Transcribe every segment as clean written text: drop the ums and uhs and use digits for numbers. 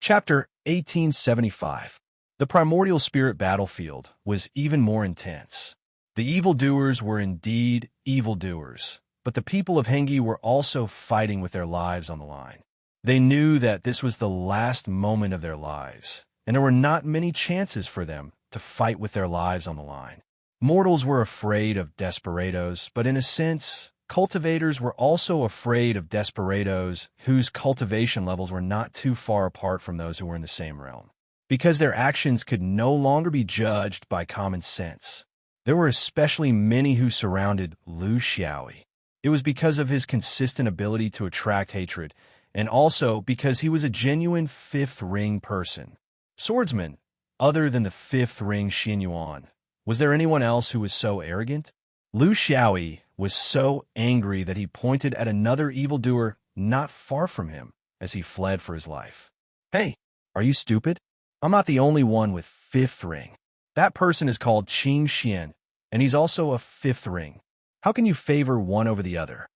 Chapter 1875. The primordial spirit battlefield was even more intense. The evildoers were indeed evildoers, but the people of Hengi were also fighting with their lives on the line. They knew that this was the last moment of their lives, and there were not many chances for them to fight with their lives on the line. Mortals were afraid of desperados, but in a sense, cultivators were also afraid of desperados whose cultivation levels were not too far apart from those who were in the same realm. Because their actions could no longer be judged by common sense. There were especially many who surrounded Lu Xiaoyi. It was because of his consistent ability to attract hatred, and also because he was a genuine fifth ring person. Swordsman, other than the fifth ring Xin Yuan. Was there anyone else who was so arrogant? Lu Xiaoyi was so angry that he pointed at another evildoer not far from him as he fled for his life. Hey, are you stupid? I'm not the only one with fifth ring. That person is called Qing Xian, and he's also a fifth ring. How can you favor one over the other?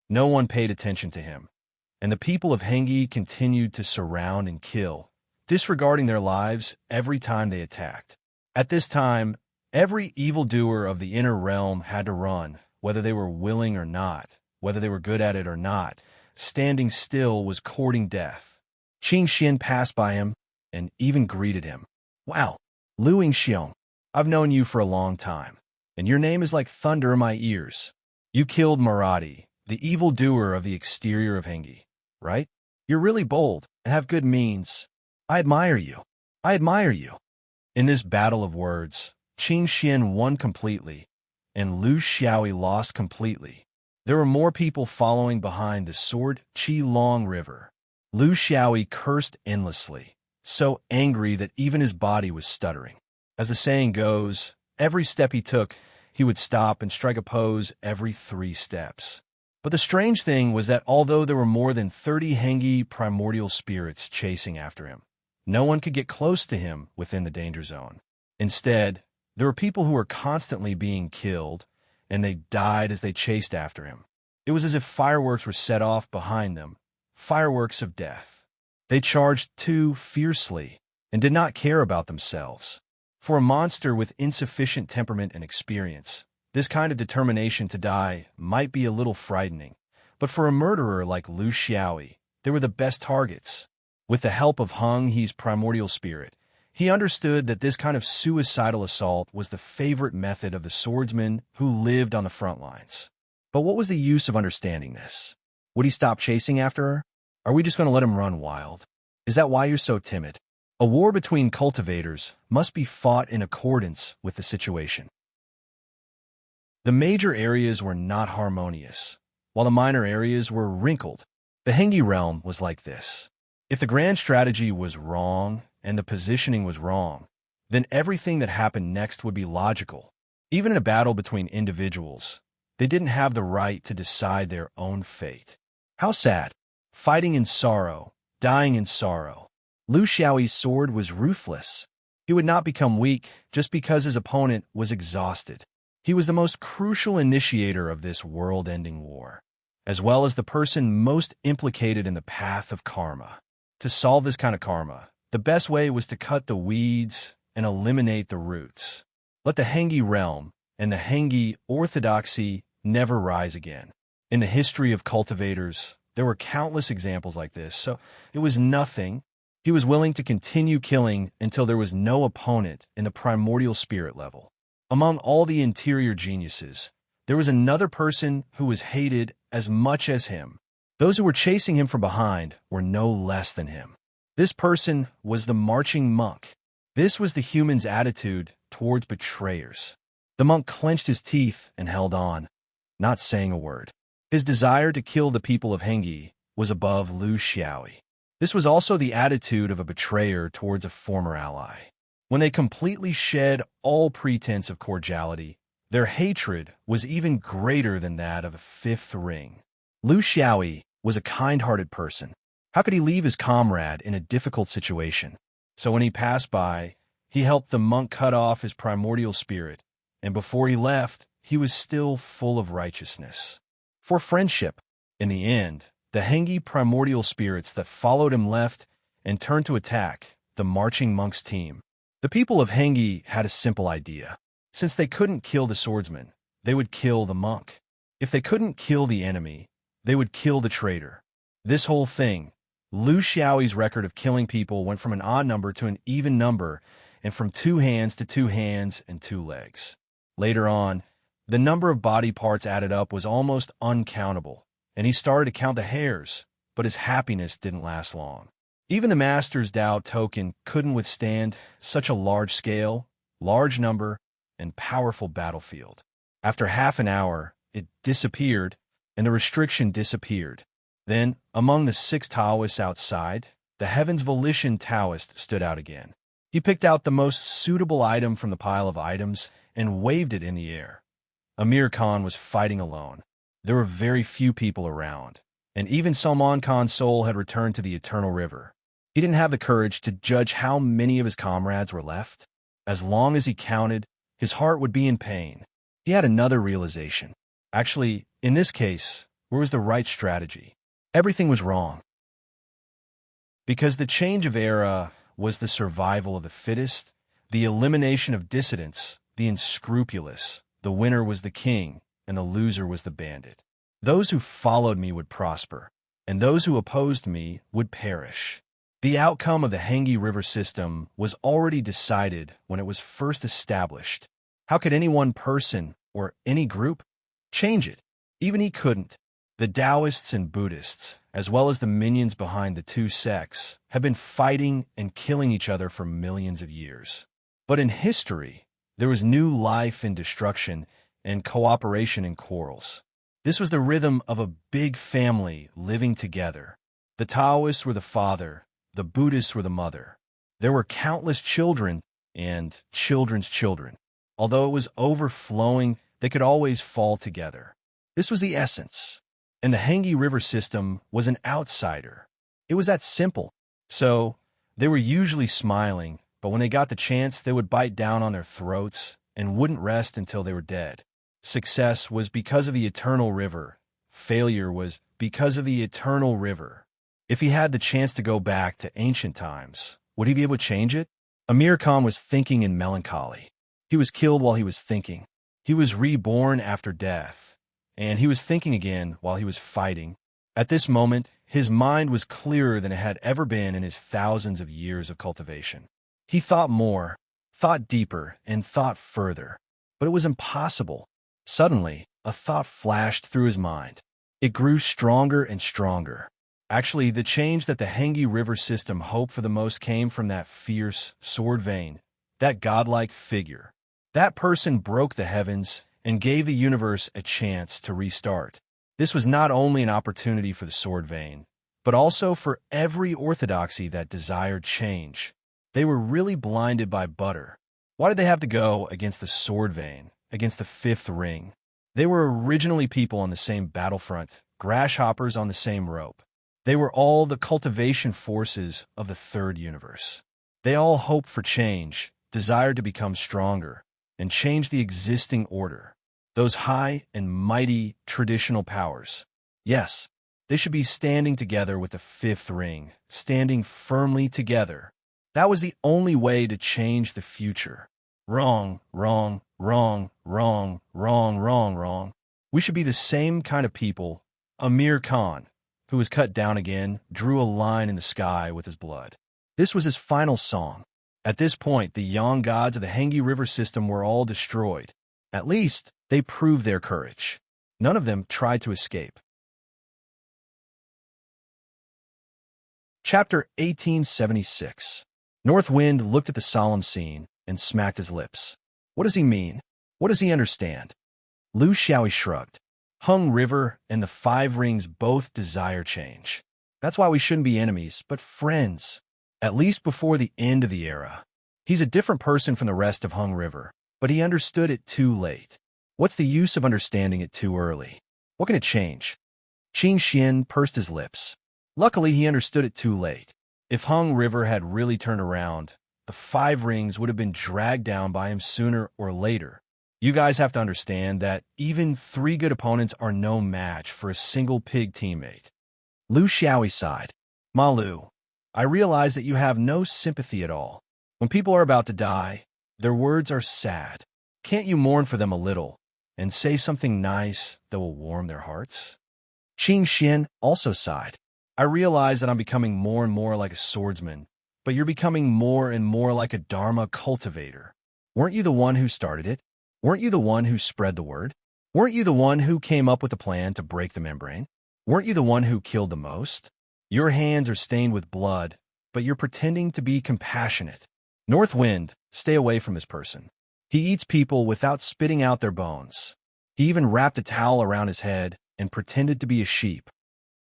No one paid attention to him, and the people of Hengi continued to surround and kill, disregarding their lives every time they attacked. At this time, every evildoer of the inner realm had to run, whether they were willing or not, whether they were good at it or not. Standing still was courting death. Qing Xian passed by him and even greeted him. Wow, Lu Xiong, I've known you for a long time, and your name is like thunder in my ears. You killed Maradi, the evildoer of the exterior of Hengi, right? You're really bold and have good means. I admire you. I admire you. In this battle of words, Qing Xian won completely, and Lu Xiaoyi lost completely. There were more people following behind the sword Qi Long River. Lu Xiaoyi cursed endlessly, so angry that even his body was stuttering. As the saying goes, every step he took, he would stop and strike a pose every 3 steps. But the strange thing was that although there were more than 30 Hengi primordial spirits chasing after him, no one could get close to him within the danger zone. Instead, there were people who were constantly being killed, and they died as they chased after him. It was as if fireworks were set off behind them, fireworks of death. They charged too fiercely and did not care about themselves. For a monster with insufficient temperament and experience, this kind of determination to die might be a little frightening, but for a murderer like Lu Xiaoyi, they were the best targets. With the help of Hung He's primordial spirit, he understood that this kind of suicidal assault was the favorite method of the swordsman who lived on the front lines. But what was the use of understanding this? Would he stop chasing after her? Are we just going to let him run wild? Is that why you're so timid? A war between cultivators must be fought in accordance with the situation. The major areas were not harmonious, while the minor areas were wrinkled. The Hengi realm was like this. If the grand strategy was wrong and the positioning was wrong, then everything that happened next would be logical. Even in a battle between individuals, they didn't have the right to decide their own fate. How sad. Fighting in sorrow, dying in sorrow. Lu Xiaoyi's sword was ruthless. He would not become weak just because his opponent was exhausted. He was the most crucial initiator of this world-ending war, as well as the person most implicated in the path of karma. To solve this kind of karma, the best way was to cut the weeds and eliminate the roots. Let the Hengi realm and the Hengi orthodoxy never rise again. In the history of cultivators, there were countless examples like this, so it was nothing. He was willing to continue killing until there was no opponent in the primordial spirit level. Among all the interior geniuses, there was another person who was hated as much as him. Those who were chasing him from behind were no less than him. This person was the marching monk. This was the human's attitude towards betrayers. The monk clenched his teeth and held on, not saying a word. His desire to kill the people of Hengi was above Lu Xiaoyi. This was also the attitude of a betrayer towards a former ally. When they completely shed all pretense of cordiality, their hatred was even greater than that of a fifth ring. Lu Xiaoyi was a kind-hearted person. How could he leave his comrade in a difficult situation? So when he passed by, he helped the monk cut off his primordial spirit, and before he left, he was still full of righteousness. For friendship, in the end, the Hengi primordial spirits that followed him left, and turned to attack the marching monks team. The people of Hengi had a simple idea. Since they couldn't kill the swordsman, they would kill the monk. If they couldn't kill the enemy, they would kill the traitor. This whole thing, Lu Xiaoyi's record of killing people went from an odd number to an even number, and from 2 hands to 2 hands and 2 legs. Later on, the number of body parts added up was almost uncountable, and he started to count the hairs, but his happiness didn't last long. Even the Master's Dao token couldn't withstand such a large scale, large number, and powerful battlefield. After half an hour, it disappeared, and the restriction disappeared. Then, among the 6 Taoists outside, the Heaven's Volition Taoist stood out again. He picked out the most suitable item from the pile of items and waved it in the air. Amir Khan was fighting alone. There were very few people around, and even Salman Khan's soul had returned to the Eternal River. He didn't have the courage to judge how many of his comrades were left. As long as he counted, his heart would be in pain. He had another realization. Actually, in this case, where was the right strategy? Everything was wrong. Because the change of era was the survival of the fittest, the elimination of dissidents, the unscrupulous. The winner was the king, and the loser was the bandit. Those who followed me would prosper, and those who opposed me would perish. The outcome of the Hengi River system was already decided when it was first established. How could any one person, or any group, change it? Even he couldn't. The Taoists and Buddhists, as well as the minions behind the 2 sects, have been fighting and killing each other for millions of years. But in history, there was new life in destruction and cooperation in quarrels. This was the rhythm of a big family living together. The Taoists were the father, the Buddhists were the mother. There were countless children and children's children. Although it was overflowing, they could always fall together. This was the essence. And the Hengi River system was an outsider. It was that simple. So, they were usually smiling, but when they got the chance, they would bite down on their throats and wouldn't rest until they were dead. Success was because of the Eternal River. Failure was because of the Eternal River. If he had the chance to go back to ancient times, would he be able to change it? Amir Khan was thinking in melancholy. He was killed while he was thinking. He was reborn after death, and he was thinking again while he was fighting. At this moment, his mind was clearer than it had ever been in his thousands of years of cultivation. He thought more, thought deeper, and thought further. But it was impossible. Suddenly, a thought flashed through his mind. It grew stronger and stronger. Actually, the change that the Hengi River system hoped for the most came from that fierce sword vein, that godlike figure. That person broke the heavens and gave the universe a chance to restart. This was not only an opportunity for the sword vein, but also for every orthodoxy that desired change. They were really blinded by butter. Why did they have to go against the sword vein, against the 5th ring? They were originally people on the same battlefront, grasshoppers on the same rope. They were all the cultivation forces of the 3rd universe. They all hoped for change, desired to become stronger, and change the existing order. Those high and mighty traditional powers. Yes, they should be standing together with the 5th ring, standing firmly together. That was the only way to change the future. Wrong, wrong, wrong, wrong, wrong, wrong, wrong. We should be the same kind of people. Amir Khan, who was cut down again, drew a line in the sky with his blood. This was his final song. At this point, the young gods of the Hengi River system were all destroyed. At least, they proved their courage. None of them tried to escape. Chapter 1876. North Wind looked at the solemn scene and smacked his lips. What does he mean? What does he understand? Lu Xiaoyi shrugged. Hung River and the 5 rings both desire change. That's why we shouldn't be enemies, but friends. At least before the end of the era. He's a different person from the rest of Hung River, but he understood it too late. What's the use of understanding it too early? What can it change? Qin Xian pursed his lips. Luckily, he understood it too late. If Hung River had really turned around, the 5 rings would have been dragged down by him sooner or later. You guys have to understand that even 3 good opponents are no match for a single pig teammate. Lu Xiaoyi sighed. Ma Lu, I realize that you have no sympathy at all. When people are about to die, their words are sad. Can't you mourn for them a little and say something nice that will warm their hearts? Qing Xian also sighed. I realize that I'm becoming more and more like a swordsman, but you're becoming more and more like a Dharma cultivator. Weren't you the one who started it? Weren't you the one who spread the word? Weren't you the one who came up with the plan to break the membrane? Weren't you the one who killed the most? Your hands are stained with blood, but you're pretending to be compassionate. North Wind, stay away from this person. He eats people without spitting out their bones. He even wrapped a towel around his head and pretended to be a sheep.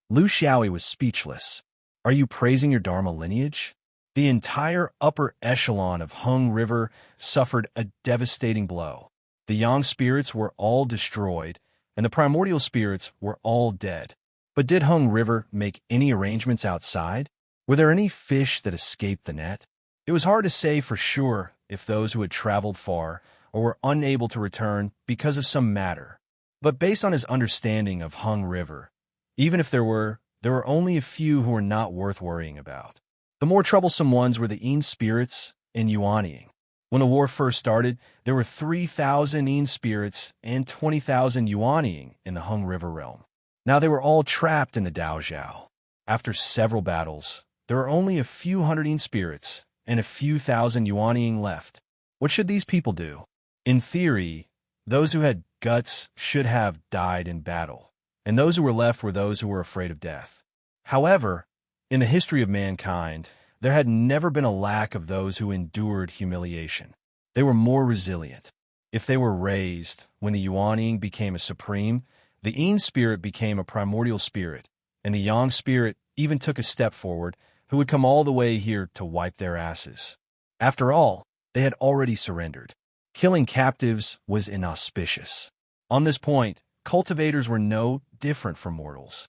Lu Xiaoyi was speechless. Are you praising your Dharma lineage? The entire upper echelon of Hung River suffered a devastating blow. The Yang spirits were all destroyed, and the primordial spirits were all dead. But did Hung River make any arrangements outside? Were there any fish that escaped the net? It was hard to say for sure if those who had traveled far or were unable to return because of some matter. But based on his understanding of Hung River, even if there were only a few who were not worth worrying about. The more troublesome ones were the Yin spirits and Yuanying. When the war first started, there were 3,000 Yin spirits and 20,000 Yuanying in the Hung River realm. Now they were all trapped in the Daojiao. After several battles, there are only a few hundred Yin spirits and a few thousand Yuanying left. What should these people do? In theory, those who had guts should have died in battle, and those who were left were those who were afraid of death. However, in the history of mankind, there had never been a lack of those who endured humiliation. They were more resilient. If they were raised, when the Yuanying became a supreme, the Yin spirit became a primordial spirit, and the Yang spirit even took a step forward, who would come all the way here to wipe their asses. After all, they had already surrendered. Killing captives was inauspicious. On this point, cultivators were no different from mortals.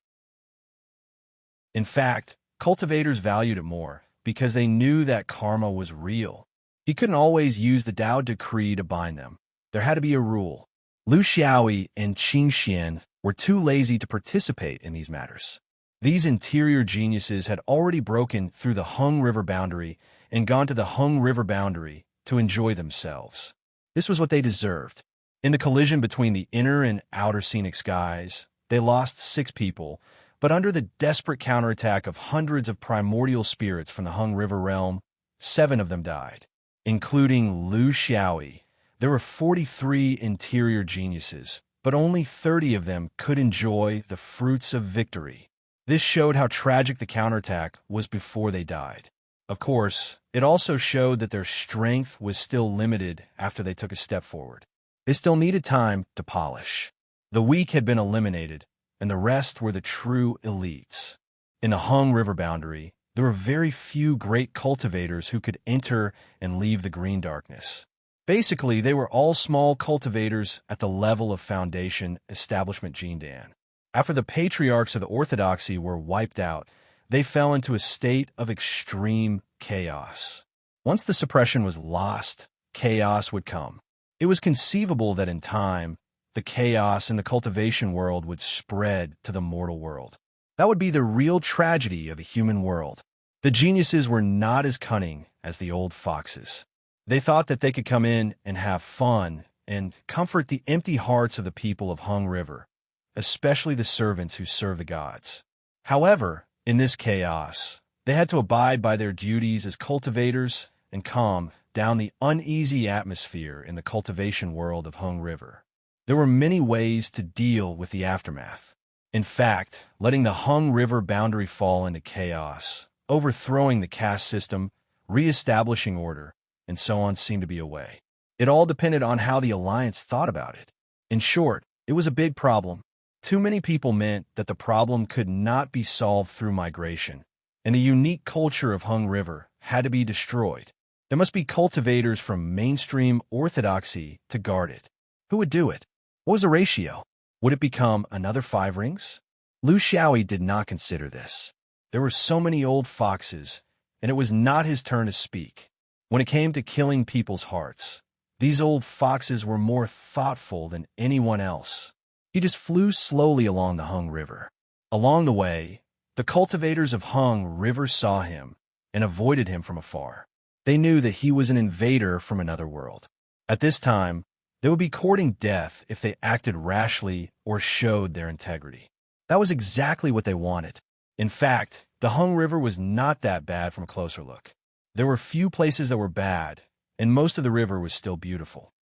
In fact, cultivators valued it more because they knew that karma was real. He couldn't always use the Tao decree to bind them. There had to be a rule. Lu Xiaoyi and Qing Xian were too lazy to participate in these matters. These interior geniuses had already broken through the Hung River boundary and gone to the Hung River boundary to enjoy themselves. This was what they deserved. In the collision between the inner and outer scenic skies, they lost 6 people, but under the desperate counterattack of hundreds of primordial spirits from the Hung River realm, 7 of them died, including Lu Xiaoyi. There were 43 interior geniuses, but only 30 of them could enjoy the fruits of victory. This showed how tragic the counterattack was before they died. Of course, it also showed that their strength was still limited after they took a step forward. They still needed time to polish. The weak had been eliminated, and the rest were the true elites. In the Hung River boundary, there were very few great cultivators who could enter and leave the green darkness. Basically, they were all small cultivators at the level of Foundation Establishment Jindan. After the patriarchs of the orthodoxy were wiped out, they fell into a state of extreme chaos. Once the suppression was lost, chaos would come. It was conceivable that in time, the chaos in the cultivation world would spread to the mortal world. That would be the real tragedy of the human world. The geniuses were not as cunning as the old foxes. They thought that they could come in and have fun and comfort the empty hearts of the people of Hung River, especially the servants who serve the gods. However, in this chaos, they had to abide by their duties as cultivators and calm down the uneasy atmosphere in the cultivation world of Hung River. There were many ways to deal with the aftermath. In fact, letting the Hung River boundary fall into chaos, overthrowing the caste system, re-establishing order, and so on seemed to be a way. It all depended on how the Alliance thought about it. In short, it was a big problem. Too many people meant that the problem could not be solved through migration, and the unique culture of Hung River had to be destroyed. There must be cultivators from mainstream orthodoxy to guard it. Who would do it? What was the ratio? Would it become another 5 rings? Lu Xiaoyi did not consider this. There were so many old foxes, and it was not his turn to speak. When it came to killing people's hearts, these old foxes were more thoughtful than anyone else. He just flew slowly along the Hung River. Along the way, the cultivators of Hung River saw him and avoided him from afar. They knew that he was an invader from another world. At this time, they would be courting death if they acted rashly or showed their integrity. That was exactly what they wanted. In fact, the Hung River was not that bad from a closer look. There were few places that were bad, and most of the river was still beautiful.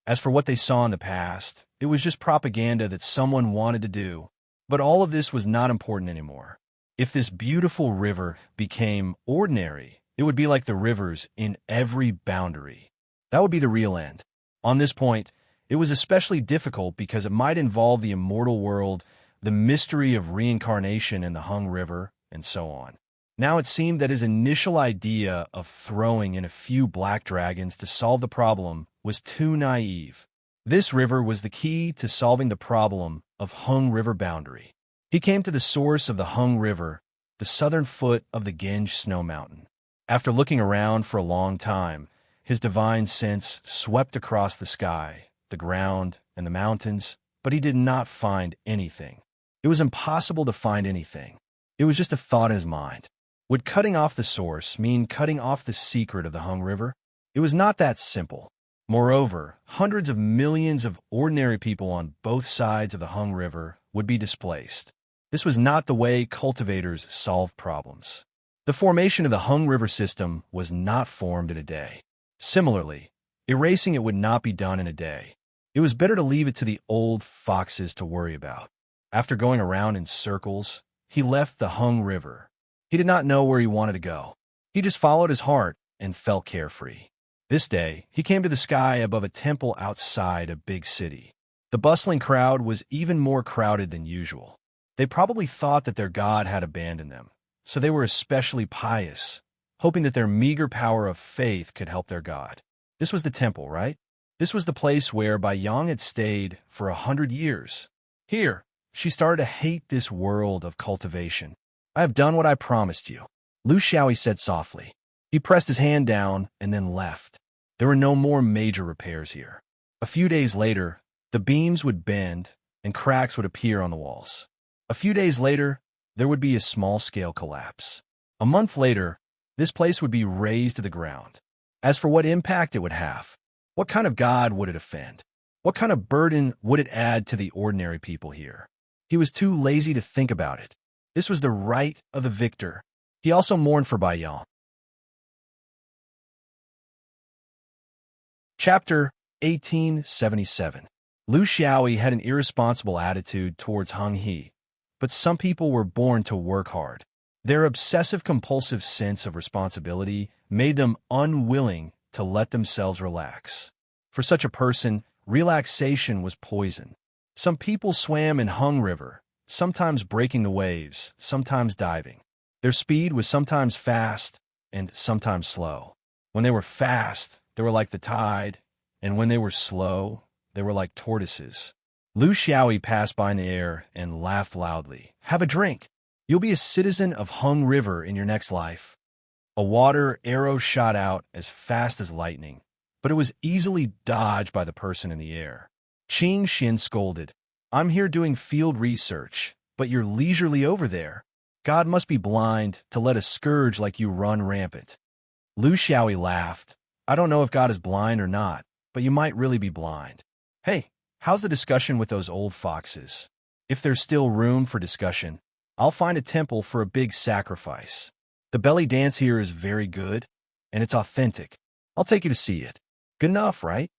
As for what they saw in the past, it was just propaganda that someone wanted to do. But all of this was not important anymore. If this beautiful river became ordinary, it would be like the rivers in every boundary. That would be the real end. On this point, it was especially difficult because it might involve the immortal world, the mystery of reincarnation in the Hung River, and so on. Now it seemed that his initial idea of throwing in a few black dragons to solve the problem was too naive. This river was the key to solving the problem of Hung River boundary. He came to the source of the Hung River, the southern foot of the Genge Snow Mountain. After looking around for a long time, his divine sense swept across the sky, the ground, and the mountains, but he did not find anything. It was impossible to find anything. It was just a thought in his mind. Would cutting off the source mean cutting off the secret of the Hung River? It was not that simple. Moreover, hundreds of millions of ordinary people on both sides of the Hung River would be displaced. This was not the way cultivators solve problems. The formation of the Hung River system was not formed in a day. Similarly, erasing it would not be done in a day. It was better to leave it to the old foxes to worry about. After going around in circles, he left the Hung River. He did not know where he wanted to go. He just followed his heart and felt carefree. This day, he came to the sky above a temple outside a big city. The bustling crowd was even more crowded than usual. They probably thought that their god had abandoned them, so they were especially pious, hoping that their meager power of faith could help their god. This was the temple, right? This was the place where Bai Yang had stayed for 100 years. Here, she started to hate this world of cultivation. I have done what I promised you, Lu Xiaoyi said softly. He pressed his hand down and then left. There were no more major repairs here. A few days later, the beams would bend and cracks would appear on the walls. A few days later, there would be a small-scale collapse. A month later, this place would be razed to the ground. As for what impact it would have, what kind of god would it offend? What kind of burden would it add to the ordinary people here? He was too lazy to think about it. This was the right of the victor. He also mourned for Bai Yang. Chapter 1877. Lu Xiaoyi had an irresponsible attitude towards Hung He, but some people were born to work hard. Their obsessive-compulsive sense of responsibility made them unwilling to let themselves relax. For such a person, relaxation was poison. Some people swam in Hung River, sometimes breaking the waves, sometimes diving. Their speed was sometimes fast and sometimes slow. When they were fast, they were like the tide, and when they were slow, they were like tortoises. Lu Xiaoyi passed by in the air and laughed loudly. Have a drink. You'll be a citizen of Hung River in your next life. A water arrow shot out as fast as lightning, but it was easily dodged by the person in the air. Qing Xin scolded. I'm here doing field research, but you're leisurely over there. God must be blind to let a scourge like you run rampant. Lu Xiaoyi laughed. I don't know if God is blind or not, but you might really be blind. Hey, how's the discussion with those old foxes? If there's still room for discussion, I'll find a temple for a big sacrifice. The belly dance here is very good, and it's authentic. I'll take you to see it. Good enough, right?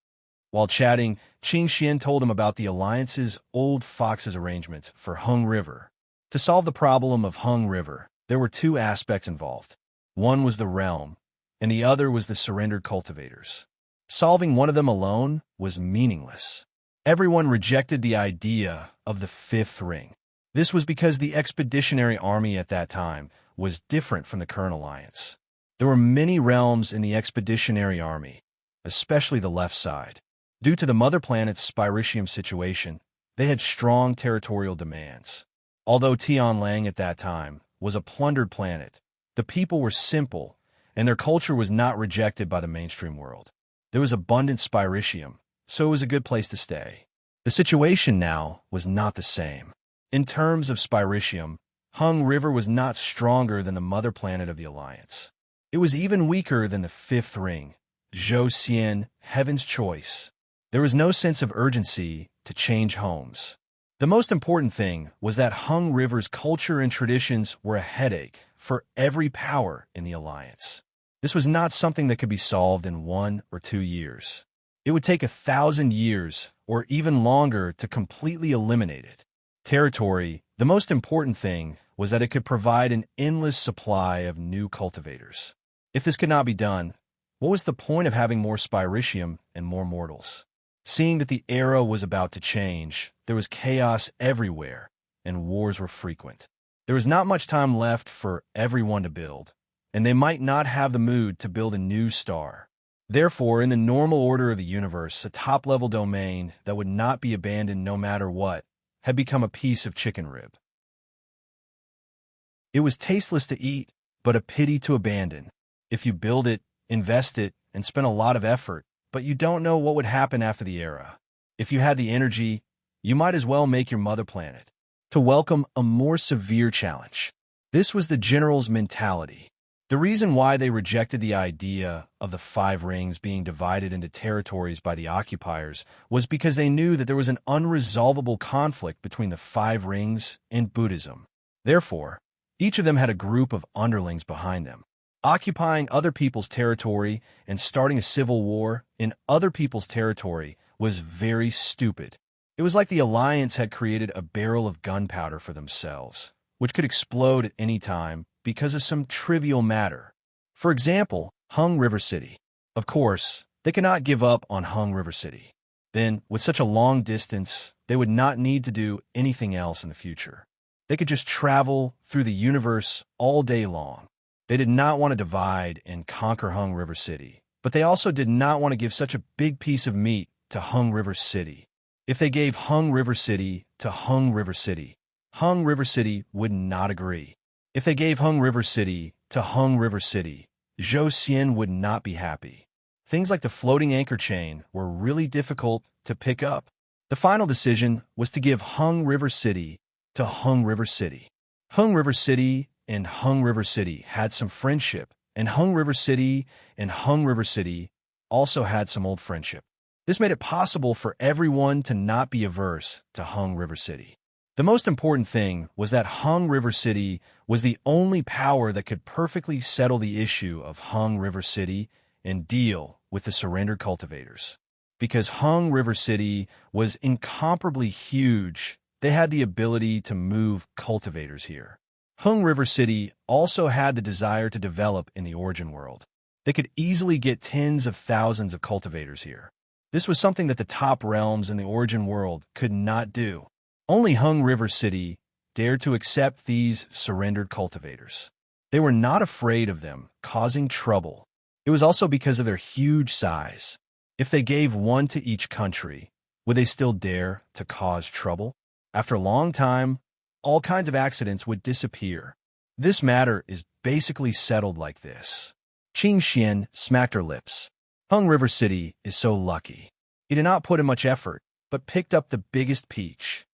While chatting, Qing Xian told him about the Alliance's Old Foxes arrangements for Hung River. To solve the problem of Hung River, there were two aspects involved. One was the realm, and the other was the surrendered cultivators. Solving one of them alone was meaningless. Everyone rejected the idea of the fifth ring. This was because the expeditionary army at that time was different from the current alliance. There were many realms in the expeditionary army, especially the left side. Due to the mother planet's spiritium situation, they had strong territorial demands. Although Tianlang at that time was a plundered planet, the people were simple, and their culture was not rejected by the mainstream world. There was abundant spiritium, so it was a good place to stay. The situation now was not the same. In terms of spiritium, Hung River was not stronger than the mother planet of the Alliance. It was even weaker than the fifth ring, Zhou Xian, Heaven's Choice. There was no sense of urgency to change homes. The most important thing was that Hung River's culture and traditions were a headache for every power in the Alliance. This was not something that could be solved in 1 or 2 years. It would take 1,000 years or even longer to completely eliminate it. Territory, the most important thing, was that it could provide an endless supply of new cultivators. If this could not be done, what was the point of having more spiritium and more mortals? Seeing that the era was about to change, there was chaos everywhere, and wars were frequent. There was not much time left for everyone to build, and they might not have the mood to build a new star. Therefore, in the normal order of the universe, a top-level domain that would not be abandoned no matter what had become a piece of chicken rib. It was tasteless to eat, but a pity to abandon. If you build it, invest it, and spend a lot of effort, but you don't know what would happen after the era. If you had the energy, you might as well make your mother planet to welcome a more severe challenge. This was the general's mentality. The reason why they rejected the idea of the 5 rings being divided into territories by the occupiers was because they knew that there was an unresolvable conflict between the 5 rings and Buddhism. Therefore, each of them had a group of underlings behind them. Occupying other people's territory and starting a civil war in other people's territory was very stupid. It was like the Alliance had created a barrel of gunpowder for themselves, which could explode at any time because of some trivial matter. For example, Hung River City. Of course, they cannot give up on Hung River City. Then, with such a long distance, they would not need to do anything else in the future. They could just travel through the universe all day long. They did not want to divide and conquer Hung River City, but they also did not want to give such a big piece of meat to Hung River City. If they gave Hung River City to Hung River City would not agree. If they gave Hung River City to Hung River City, Zhou Xian would not be happy. Things like the floating anchor chain were really difficult to pick up. The final decision was to give Hung River City to Hung River City. Hung River City and Hung River City had some friendship, and Hung River City and Hung River City also had some old friendship. This made it possible for everyone to not be averse to Hung River City. The most important thing was that Hung River City was the only power that could perfectly settle the issue of Hung River City and deal with the surrendered cultivators. Because Hung River City was incomparably huge, they had the ability to move cultivators here. Hung River City also had the desire to develop in the origin world. They could easily get tens of thousands of cultivators here. This was something that the top realms in the origin world could not do. Only Hung River City dared to accept these surrendered cultivators. They were not afraid of them causing trouble. It was also because of their huge size. If they gave one to each country, would they still dare to cause trouble? After a long time, all kinds of accidents would disappear. This matter is basically settled like this. Qing Xian smacked her lips. Hung River City is so lucky. He did not put in much effort, but picked up the biggest peach.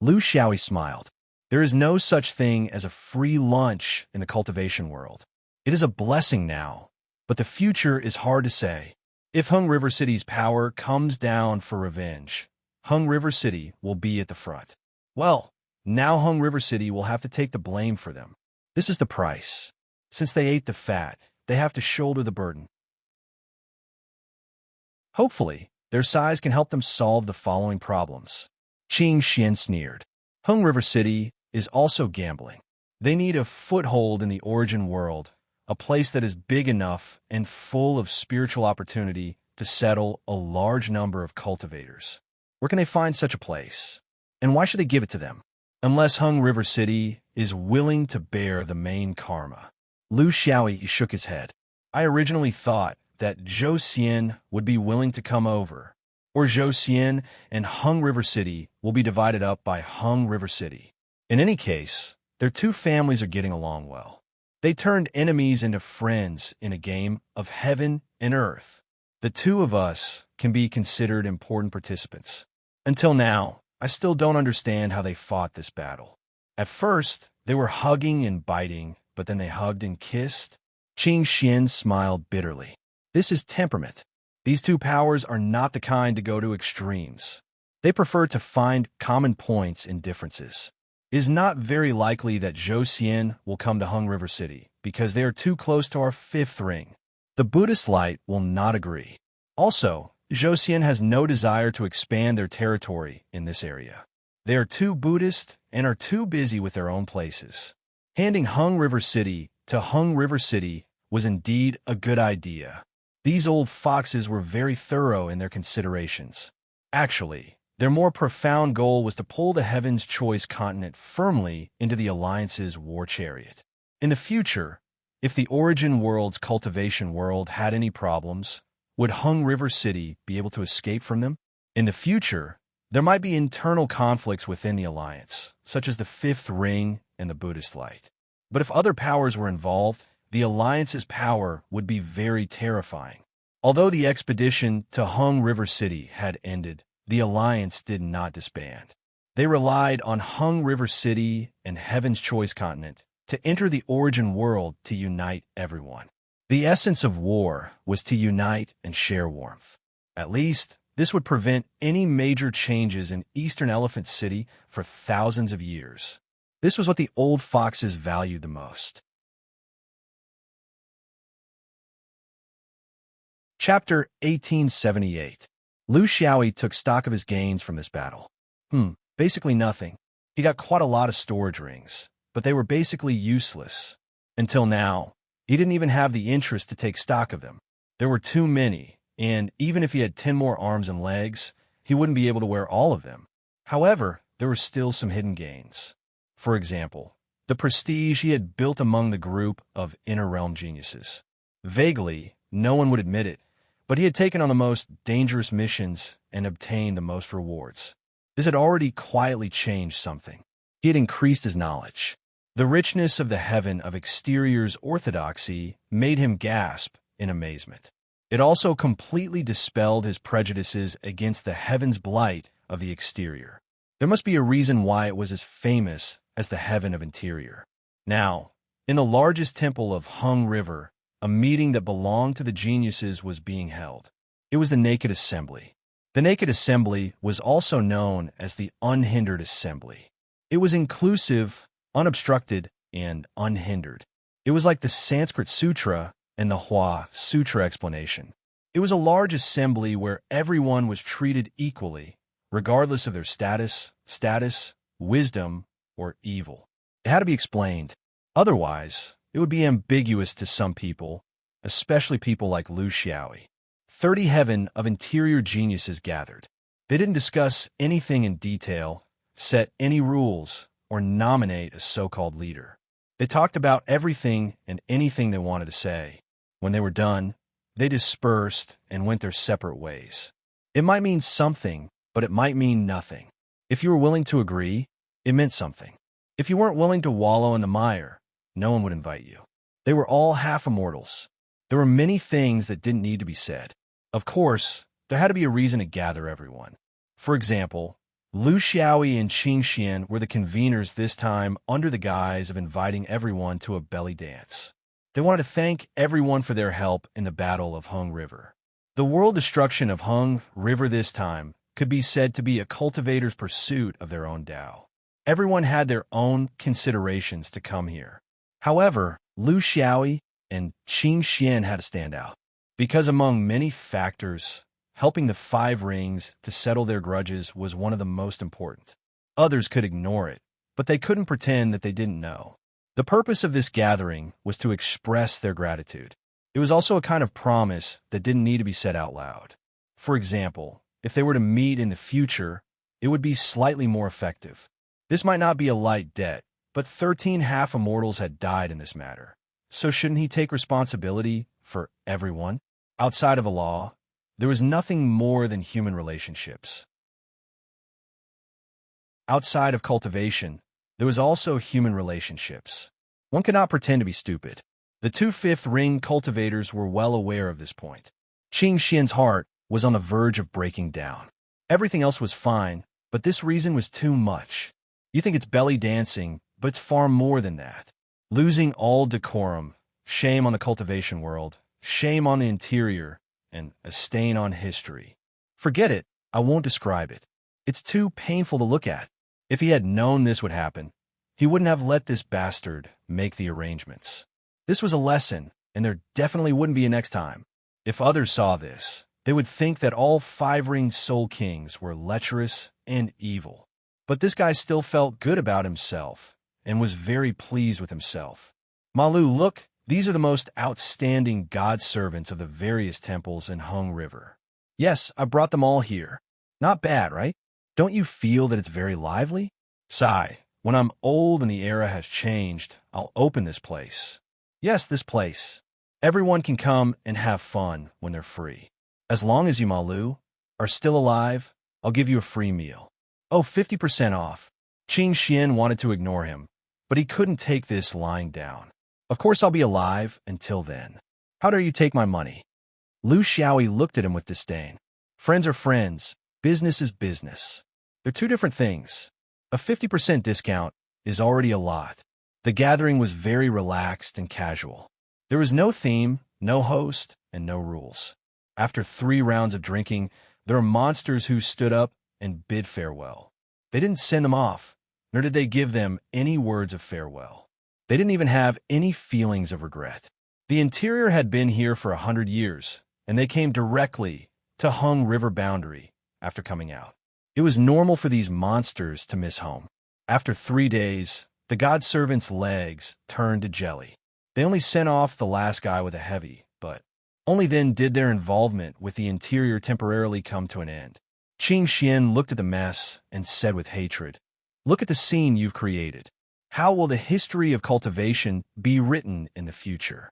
Lu Xiaoyi smiled. There is no such thing as a free lunch in the cultivation world. It is a blessing now, but the future is hard to say. If Hung River City's power comes down for revenge, Hung River City will be at the front. Well, now Hung River City will have to take the blame for them. This is the price. Since they ate the fat, they have to shoulder the burden. Hopefully, their size can help them solve the following problems. Qing Xian sneered. Hung River City is also gambling. They need a foothold in the origin world, a place that is big enough and full of spiritual opportunity to settle a large number of cultivators. Where can they find such a place? And why should they give it to them? Unless Hung River City is willing to bear the main karma. Lu Xiaoyi shook his head. I originally thought that Zhou Xian would be willing to come over, or Zhou Xian and Hung River City will be divided up by Hung River City. In any case, their two families are getting along well. They turned enemies into friends in a game of heaven and earth. The two of us can be considered important participants. Until now, I still don't understand how they fought this battle. At first, They were hugging and biting, but then they hugged and kissed. Qing Xian smiled bitterly. This is temperament. These two powers are not the kind to go to extremes. They prefer to find common points in differences. It is not very likely that Zhou Xian will come to Hung River City because they are too close to our fifth ring. The Buddhist light will not agree. Also, Zhou Xian has no desire to expand their territory in this area. They are too Buddhist and are too busy with their own places. Handing Hung River City to Hung River City was indeed a good idea. These old foxes were very thorough in their considerations. Actually, their more profound goal was to pull the Heaven's Choice continent firmly into the Alliance's war chariot. In the future, if the Origin World's cultivation world had any problems, would Hung River City be able to escape from them? In the future, there might be internal conflicts within the Alliance, such as the Fifth Ring and the Buddhist Light. But if other powers were involved, the Alliance's power would be very terrifying. Although the expedition to Hung River City had ended, the Alliance did not disband. They relied on Hung River City and Heaven's Choice continent to enter the Origin World to unite everyone. The essence of war was to unite and share warmth. At least, this would prevent any major changes in Eastern Elephant City for thousands of years. This was what the old foxes valued the most. Chapter 1878. Lu Xiaoyi took stock of his gains from this battle. Basically nothing. He got quite a lot of storage rings, but they were basically useless. Until now, he didn't even have the interest to take stock of them. There were too many, and even if he had 10 more arms and legs, he wouldn't be able to wear all of them. However, there were still some hidden gains. For example, the prestige he had built among the group of inner realm geniuses. Vaguely, no one would admit it, but he had taken on the most dangerous missions and obtained the most rewards. This had already quietly changed something. He had increased his knowledge. The richness of the heaven of exterior's orthodoxy made him gasp in amazement. It also completely dispelled his prejudices against the heaven's blight of the exterior. There must be a reason why it was as famous as the heaven of interior. Now, in the largest temple of Hung River, a meeting that belonged to the geniuses was being held. It was the Naked Assembly. The Naked Assembly was also known as the Unhindered Assembly. It was inclusive, unobstructed, and unhindered. It was like the Sanskrit Sutra and the Hua Sutra explanation. It was a large assembly where everyone was treated equally, regardless of their status, wisdom, or evil. It had to be explained. Otherwise, it would be ambiguous to some people, especially people like Lu Xiaoyi. 30 heaven of interior geniuses gathered. They didn't discuss anything in detail, set any rules, or nominate a so-called leader. They talked about everything and anything they wanted to say. When they were done, they dispersed and went their separate ways. It might mean something, but it might mean nothing. If you were willing to agree, it meant something. If you weren't willing to wallow in the mire, no one would invite you. They were all half-immortals. There were many things that didn't need to be said. Of course, there had to be a reason to gather everyone. For example, Lu Xiaoyi and Qing Xian were the conveners this time under the guise of inviting everyone to a belly dance. They wanted to thank everyone for their help in the Battle of Hung River. The world destruction of Hung River this time could be said to be a cultivator's pursuit of their own Tao. Everyone had their own considerations to come here. However, Lu Xiaoyi and Qing Xian had to stand out. Because among many factors, helping the 5 rings to settle their grudges was one of the most important. Others could ignore it, but they couldn't pretend that they didn't know. The purpose of this gathering was to express their gratitude. It was also a kind of promise that didn't need to be said out loud. For example, if they were to meet in the future, it would be slightly more effective. This might not be a light debt, but 13 half-immortals had died in this matter. So shouldn't he take responsibility for everyone? Outside of the law, there was nothing more than human relationships. Outside of cultivation, there was also human relationships. One could not pretend to be stupid. The 2 fifth ring cultivators were well aware of this point. Qing Xian's heart was on the verge of breaking down. Everything else was fine, but this reason was too much. You think it's belly dancing, but it's far more than that. Losing all decorum, shame on the cultivation world, shame on the interior, and a stain on history. Forget it, I won't describe it. It's too painful to look at. If he had known this would happen, he wouldn't have let this bastard make the arrangements. This was a lesson, and there definitely wouldn't be a next time. If others saw this, they would think that all 5-ringed soul kings were lecherous and evil. But this guy still felt good about himself and was very pleased with himself. Malu, look, these are the most outstanding god servants of the various temples in Hung River. Yes, I brought them all here. Not bad, right? Don't you feel that it's very lively? Sigh, when I'm old and the era has changed, I'll open this place. Yes, this place. Everyone can come and have fun when they're free. As long as you, Malu, are still alive, I'll give you a free meal. Oh, 50% off. Qing Xian wanted to ignore him, but he couldn't take this lying down. Of course I'll be alive until then. How dare you take my money? Lu Xiaoyi looked at him with disdain. Friends are friends, business is business. They're two different things. A 50% discount is already a lot. The gathering was very relaxed and casual. There was no theme, no host, and no rules. After 3 rounds of drinking, there were monsters who stood up and bid farewell. They didn't send them off, nor did they give them any words of farewell. They didn't even have any feelings of regret. The interior had been here for 100 years, and they came directly to Hung River boundary after coming out. It was normal for these monsters to miss home. After 3 days, the god servant's legs turned to jelly. They only sent off the last guy with a heavy, but only then did their involvement with the interior temporarily come to an end. Qing Xian looked at the mess and said with hatred, "Look at the scene you've created. How will the history of cultivation be written in the future?"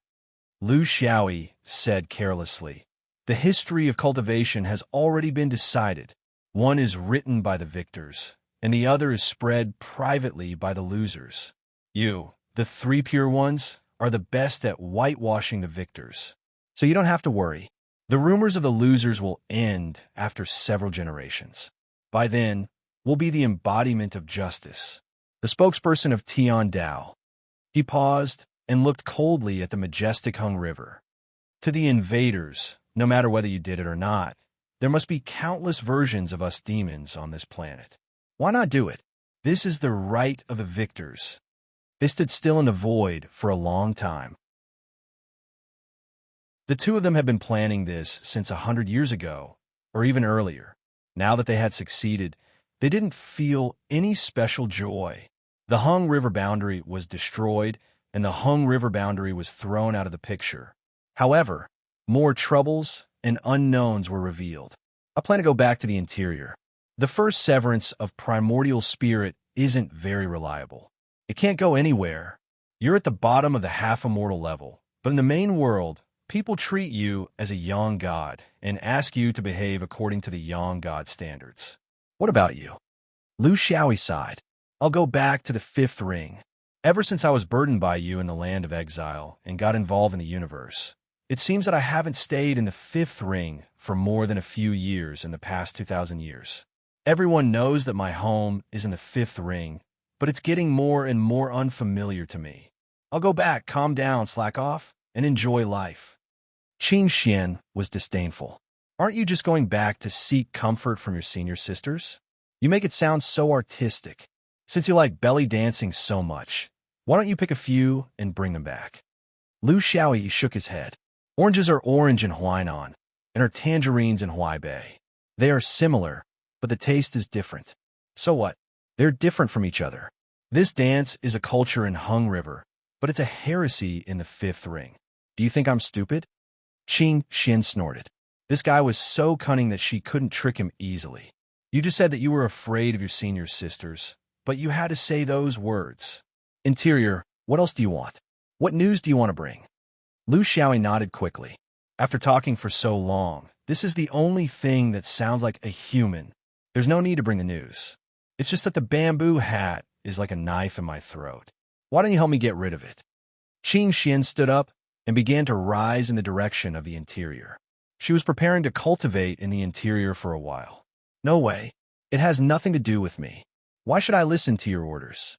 Lu Xiaoyi said carelessly, "The history of cultivation has already been decided. One is written by the victors, and the other is spread privately by the losers. You, the 3 pure ones, are the best at whitewashing the victors. So you don't have to worry. The rumors of the losers will end after several generations. By then, we'll be the embodiment of justice." The spokesperson of Tian Dao. He paused and looked coldly at the majestic Hung River. To the invaders, no matter whether you did it or not, there must be countless versions of us demons on this planet. Why not do it? This is the right of the victors. They stood still in the void for a long time. The two of them had been planning this since 100 years ago, or even earlier. Now that they had succeeded, they didn't feel any special joy. The Hung River boundary was destroyed, and the Hung River boundary was thrown out of the picture. However, more troubles and unknowns were revealed. I plan to go back to the interior. The first severance of primordial spirit isn't very reliable. It can't go anywhere. You're at the bottom of the half-immortal level, but in the main world, people treat you as a young god and ask you to behave according to the young god standards. What about you? Lu Xiaoyi sighed. I'll go back to the 5th ring. Ever since I was burdened by you in the land of exile and got involved in the universe, it seems that I haven't stayed in the 5th ring for more than a few years in the past 2,000 years. Everyone knows that my home is in the 5th ring, but it's getting more and more unfamiliar to me. I'll go back, calm down, slack off, and enjoy life. Qing Xian was disdainful. Aren't you just going back to seek comfort from your senior sisters? You make it sound so artistic. Since you like belly dancing so much, why don't you pick a few and bring them back? Lu Xiaoyi shook his head. Oranges are orange in Huainan, and are tangerines in Huaibei. They are similar, but the taste is different. So what? They're different from each other. This dance is a culture in Hung River, but it's a heresy in the 5th ring. Do you think I'm stupid? Qing Xian snorted. This guy was so cunning that she couldn't trick him easily. You just said that you were afraid of your senior sisters, but you had to say those words. Interior, what else do you want? What news do you want to bring? Lu Xiaoyi nodded quickly. After talking for so long, this is the only thing that sounds like a human. There's no need to bring the news. It's just that the bamboo hat is like a knife in my throat. Why don't you help me get rid of it? Qing Xian stood up and began to rise in the direction of the interior. She was preparing to cultivate in the interior for a while. No way. It has nothing to do with me. Why should I listen to your orders?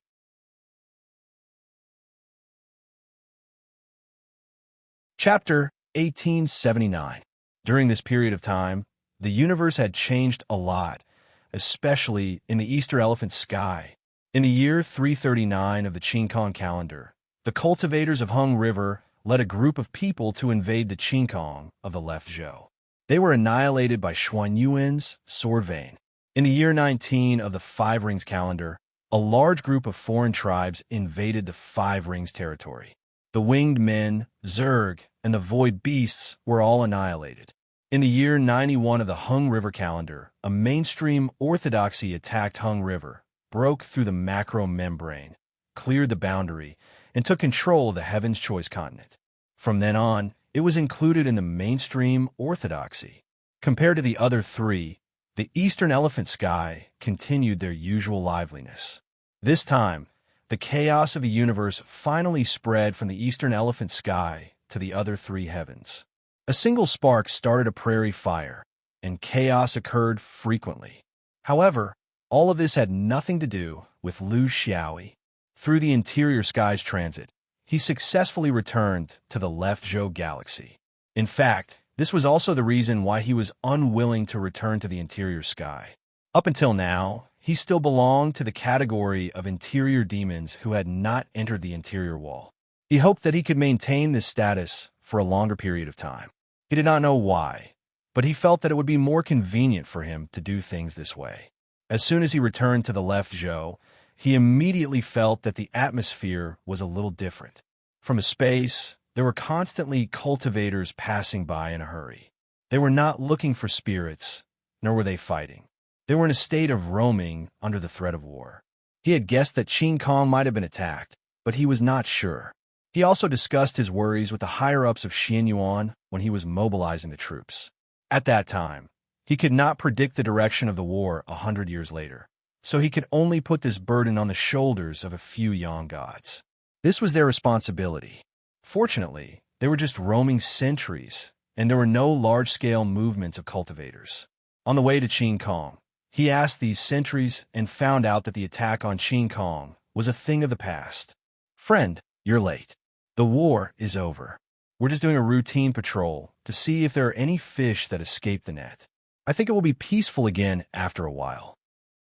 Chapter 1879. During this period of time, the universe had changed a lot, especially in the Easter elephant sky. In the year 339 of the Qingkong calendar, the cultivators of Hung River led a group of people to invade the Qingkong of the left Zhou. They were annihilated by Xuanyuan's sword vein. In the year 19 of the Five Rings calendar, a large group of foreign tribes invaded the Five Rings territory. The winged men, Zerg, and the void beasts were all annihilated. In the year 91 of the Hung River calendar, a mainstream orthodoxy attacked Hung River, broke through the macro membrane, cleared the boundary, and took control of the Heaven's Choice continent. From then on, it was included in the mainstream orthodoxy. Compared to the other three, the Eastern Elephant Sky continued their usual liveliness. This time, the chaos of the universe finally spread from the Eastern Elephant Sky to the other three heavens. A single spark started a prairie fire, and chaos occurred frequently. However, all of this had nothing to do with Lu Xiaoyi. Through the interior skies transit, he successfully returned to the left Zhou galaxy. In fact, this was also the reason why he was unwilling to return to the interior sky. Up until now, he still belonged to the category of interior demons who had not entered the interior wall. He hoped that he could maintain this status for a longer period of time. He did not know why, but he felt that it would be more convenient for him to do things this way. As soon as he returned to the left Zhou, he immediately felt that the atmosphere was a little different. From a space, there were constantly cultivators passing by in a hurry. They were not looking for spirits, nor were they fighting. They were in a state of roaming under the threat of war. He had guessed that Qingkong might have been attacked, but he was not sure. He also discussed his worries with the higher-ups of Xianyuan when he was mobilizing the troops. At that time, he could not predict the direction of the war 100 years later, so he could only put this burden on the shoulders of a few young gods. This was their responsibility. Fortunately, they were just roaming sentries, and there were no large-scale movements of cultivators. On the way to Qingkong, he asked these sentries and found out that the attack on Qingkong was a thing of the past. "Friend, you're late. The war is over. We're just doing a routine patrol to see if there are any fish that escaped the net. I think it will be peaceful again after a while."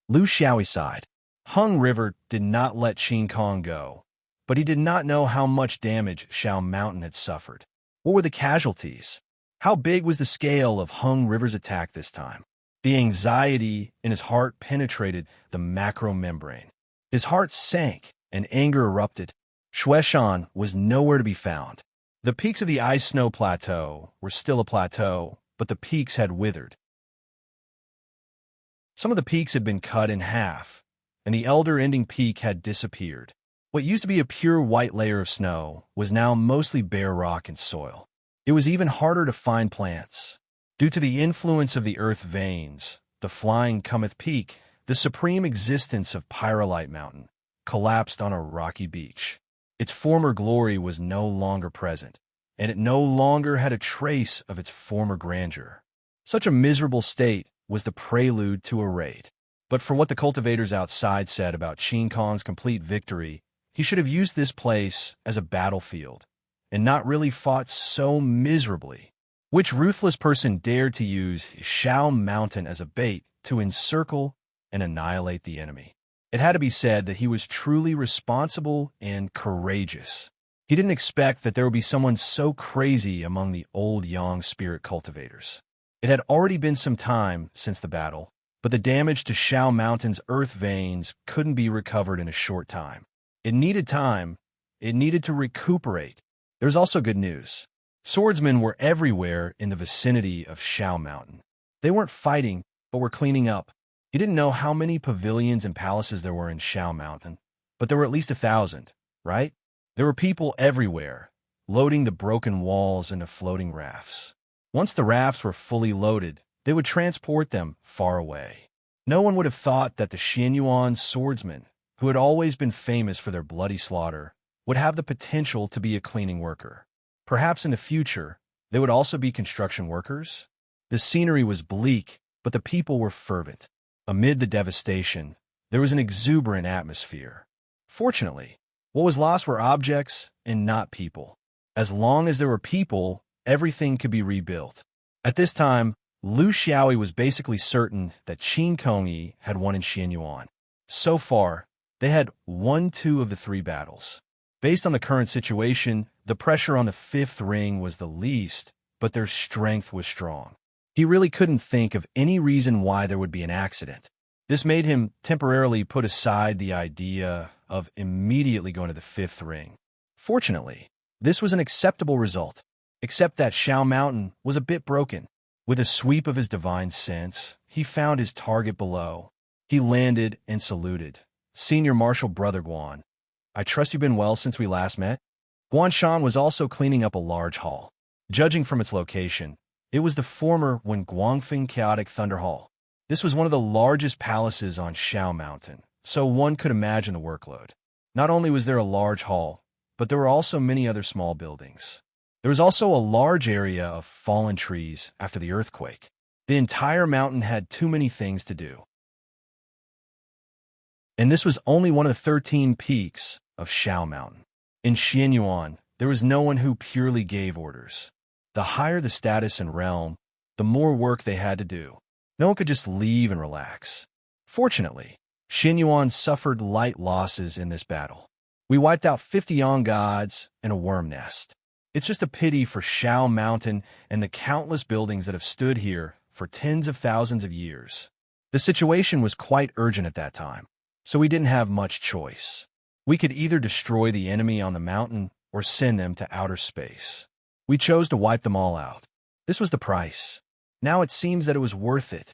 Lu Xiaoyi sighed. Hung River did not let Qingkong go, but he did not know how much damage Shao Mountain had suffered. What were the casualties? How big was the scale of Hung River's attack this time? The anxiety in his heart penetrated the macro membrane. His heart sank and anger erupted. Shueshan was nowhere to be found. The peaks of the ice-snow plateau were still a plateau, but the peaks had withered. Some of the peaks had been cut in half, and the elder-ending peak had disappeared. What used to be a pure white layer of snow was now mostly bare rock and soil. It was even harder to find plants. Due to the influence of the earth veins, the Flying Cometh Peak, the supreme existence of Pyrolite Mountain, collapsed on a rocky beach. Its former glory was no longer present, and it no longer had a trace of its former grandeur. Such a miserable state was the prelude to a raid. But for what the cultivators outside said about Qingkong's complete victory, he should have used this place as a battlefield, and not really fought so miserably. Which ruthless person dared to use Shao Mountain as a bait to encircle and annihilate the enemy? It had to be said that he was truly responsible and courageous. He didn't expect that there would be someone so crazy among the old Yang spirit cultivators. It had already been some time since the battle, but the damage to Shao Mountain's earth veins couldn't be recovered in a short time. It needed time. It needed to recuperate. There was also good news. Swordsmen were everywhere in the vicinity of Shao Mountain. They weren't fighting, but were cleaning up. He didn't know how many pavilions and palaces there were in Shao Mountain, but there were at least 1,000, right? There were people everywhere, loading the broken walls into floating rafts. Once the rafts were fully loaded, they would transport them far away. No one would have thought that the Xianyuan swordsmen, who had always been famous for their bloody slaughter, would have the potential to be a cleaning worker. Perhaps in the future, they would also be construction workers? The scenery was bleak, but the people were fervent. Amid the devastation, there was an exuberant atmosphere. Fortunately, what was lost were objects and not people. As long as there were people, everything could be rebuilt. At this time, Lu Xiaoyi was basically certain that Qin Kongyi had won in Xianyuan. So far, they had won 2 of the 3 battles. Based on the current situation, the pressure on the 5th ring was the least, but their strength was strong. He really couldn't think of any reason why there would be an accident. This made him temporarily put aside the idea of immediately going to the 5th ring. Fortunately, this was an acceptable result, except that Shao Mountain was a bit broken. With a sweep of his divine sense, he found his target below. He landed and saluted. "Senior Marshal Brother Guan, I trust you've been well since we last met?" Guan Shan was also cleaning up a large hall. Judging from its location, it was the former Wen Guangfeng Chaotic Thunder Hall. This was one of the largest palaces on Shao Mountain, so one could imagine the workload. Not only was there a large hall, but there were also many other small buildings. There was also a large area of fallen trees after the earthquake. The entire mountain had too many things to do. And this was only one of the 13 peaks of Shao Mountain. In Xianyuan, there was no one who purely gave orders. The higher the status and realm, the more work they had to do. No one could just leave and relax. Fortunately, Xianyuan suffered light losses in this battle. We wiped out 50 Yang gods and a worm nest. It's just a pity for Shao Mountain and the countless buildings that have stood here for tens of thousands of years. The situation was quite urgent at that time, so we didn't have much choice. We could either destroy the enemy on the mountain or send them to outer space. We chose to wipe them all out. This was the price. Now it seems that it was worth it.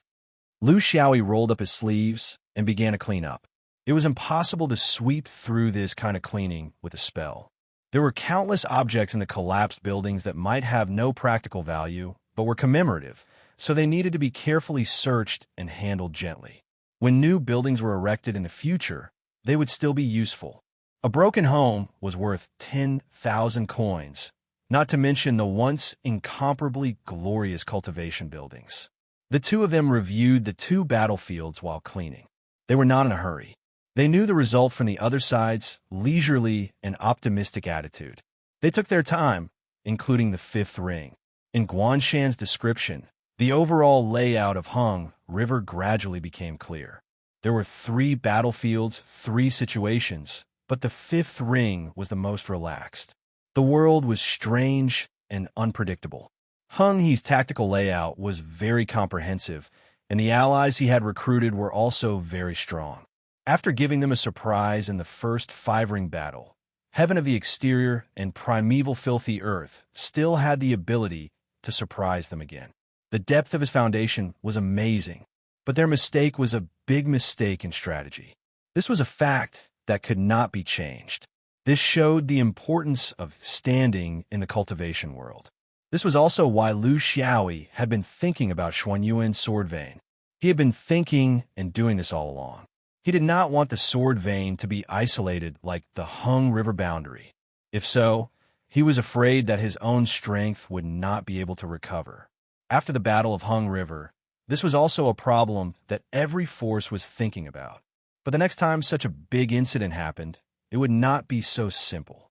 Lu Xiaoyi rolled up his sleeves and began to clean up. It was impossible to sweep through this kind of cleaning with a spell. There were countless objects in the collapsed buildings that might have no practical value, but were commemorative, so they needed to be carefully searched and handled gently. When new buildings were erected in the future, they would still be useful. A broken home was worth 10,000 coins, not to mention the once incomparably glorious cultivation buildings. The two of them reviewed the 2 battlefields while cleaning. They were not in a hurry. They knew the result from the other side's leisurely and optimistic attitude. They took their time, including the 5th ring. In Guanshan's description, the overall layout of Hung River gradually became clear. There were 3 battlefields, 3 situations, but the 5th ring was the most relaxed. The world was strange and unpredictable. Hung He's tactical layout was very comprehensive, and the allies he had recruited were also very strong. After giving them a surprise in the first 5-ring battle, Heaven of the Exterior and Primeval Filthy Earth still had the ability to surprise them again. The depth of his foundation was amazing, but their mistake was a big mistake in strategy. This was a fact that could not be changed. This showed the importance of standing in the cultivation world. This was also why Lu Xiaoyi had been thinking about Xuanyuan's sword vein. He had been thinking and doing this all along. He did not want the sword vein to be isolated like the Hung River boundary. If so, he was afraid that his own strength would not be able to recover. After the Battle of Hung River, this was also a problem that every force was thinking about. But the next time such a big incident happened, it would not be so simple.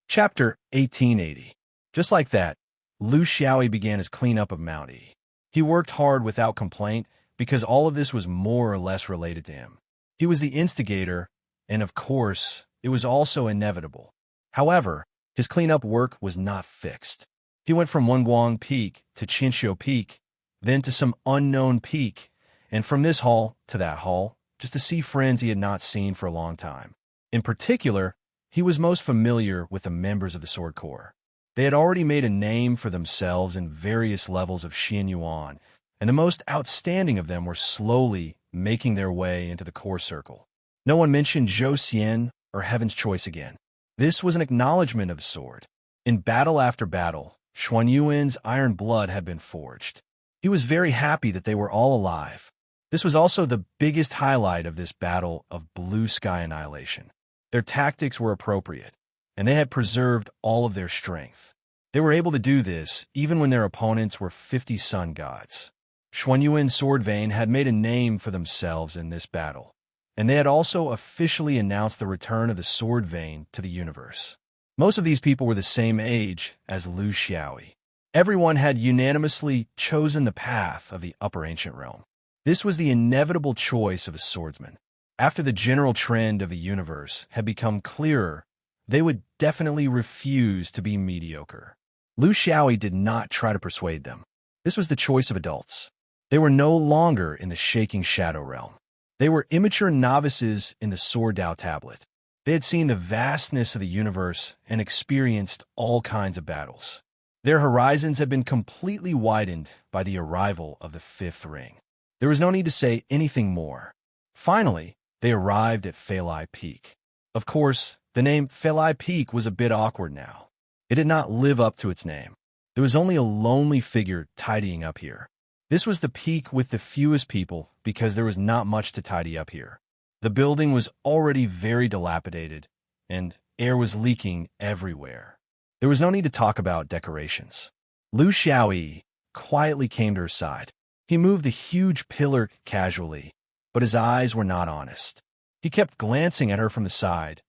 Chapter 1880. Just like that, Lu Xiaoyi began his cleanup of Mount E. He worked hard without complaint because all of this was more or less related to him. He was the instigator, and of course, it was also inevitable. However, his cleanup work was not fixed. He went from Wenguang Peak to Qinxiu Peak, then to some unknown peak, and from this hall to that hall, just to see friends he had not seen for a long time. In particular, he was most familiar with the members of the Sword Corps. They had already made a name for themselves in various levels of Xianyuan, and the most outstanding of them were slowly making their way into the core circle. No one mentioned Zhou Xian or Heaven's Choice again. This was an acknowledgement of the sword. In battle after battle, Xuanyuan's iron blood had been forged. He was very happy that they were all alive. This was also the biggest highlight of this battle of blue sky annihilation. Their tactics were appropriate, and they had preserved all of their strength. They were able to do this even when their opponents were 50 sun gods. Xuanyuan's sword vein had made a name for themselves in this battle, and they had also officially announced the return of the sword vein to the universe. Most of these people were the same age as Lu Xiaoyi. Everyone had unanimously chosen the path of the upper ancient realm. This was the inevitable choice of a swordsman. After the general trend of the universe had become clearer, they would definitely refuse to be mediocre. Lu Xiaoyi did not try to persuade them. This was the choice of adults. They were no longer in the shaking shadow realm. They were immature novices in the Sword Dao tablet. They had seen the vastness of the universe and experienced all kinds of battles. Their horizons had been completely widened by the arrival of the fifth ring. There was no need to say anything more. Finally, they arrived at Feilai Peak. Of course, the name Feilai Peak was a bit awkward now. It did not live up to its name. There was only a lonely figure tidying up here. This was the peak with the fewest people because there was not much to tidy up here. The building was already very dilapidated, and air was leaking everywhere. There was no need to talk about decorations. Lu Xiaoyi quietly came to her side. He moved the huge pillar casually, but his eyes were not honest. He kept glancing at her from the side.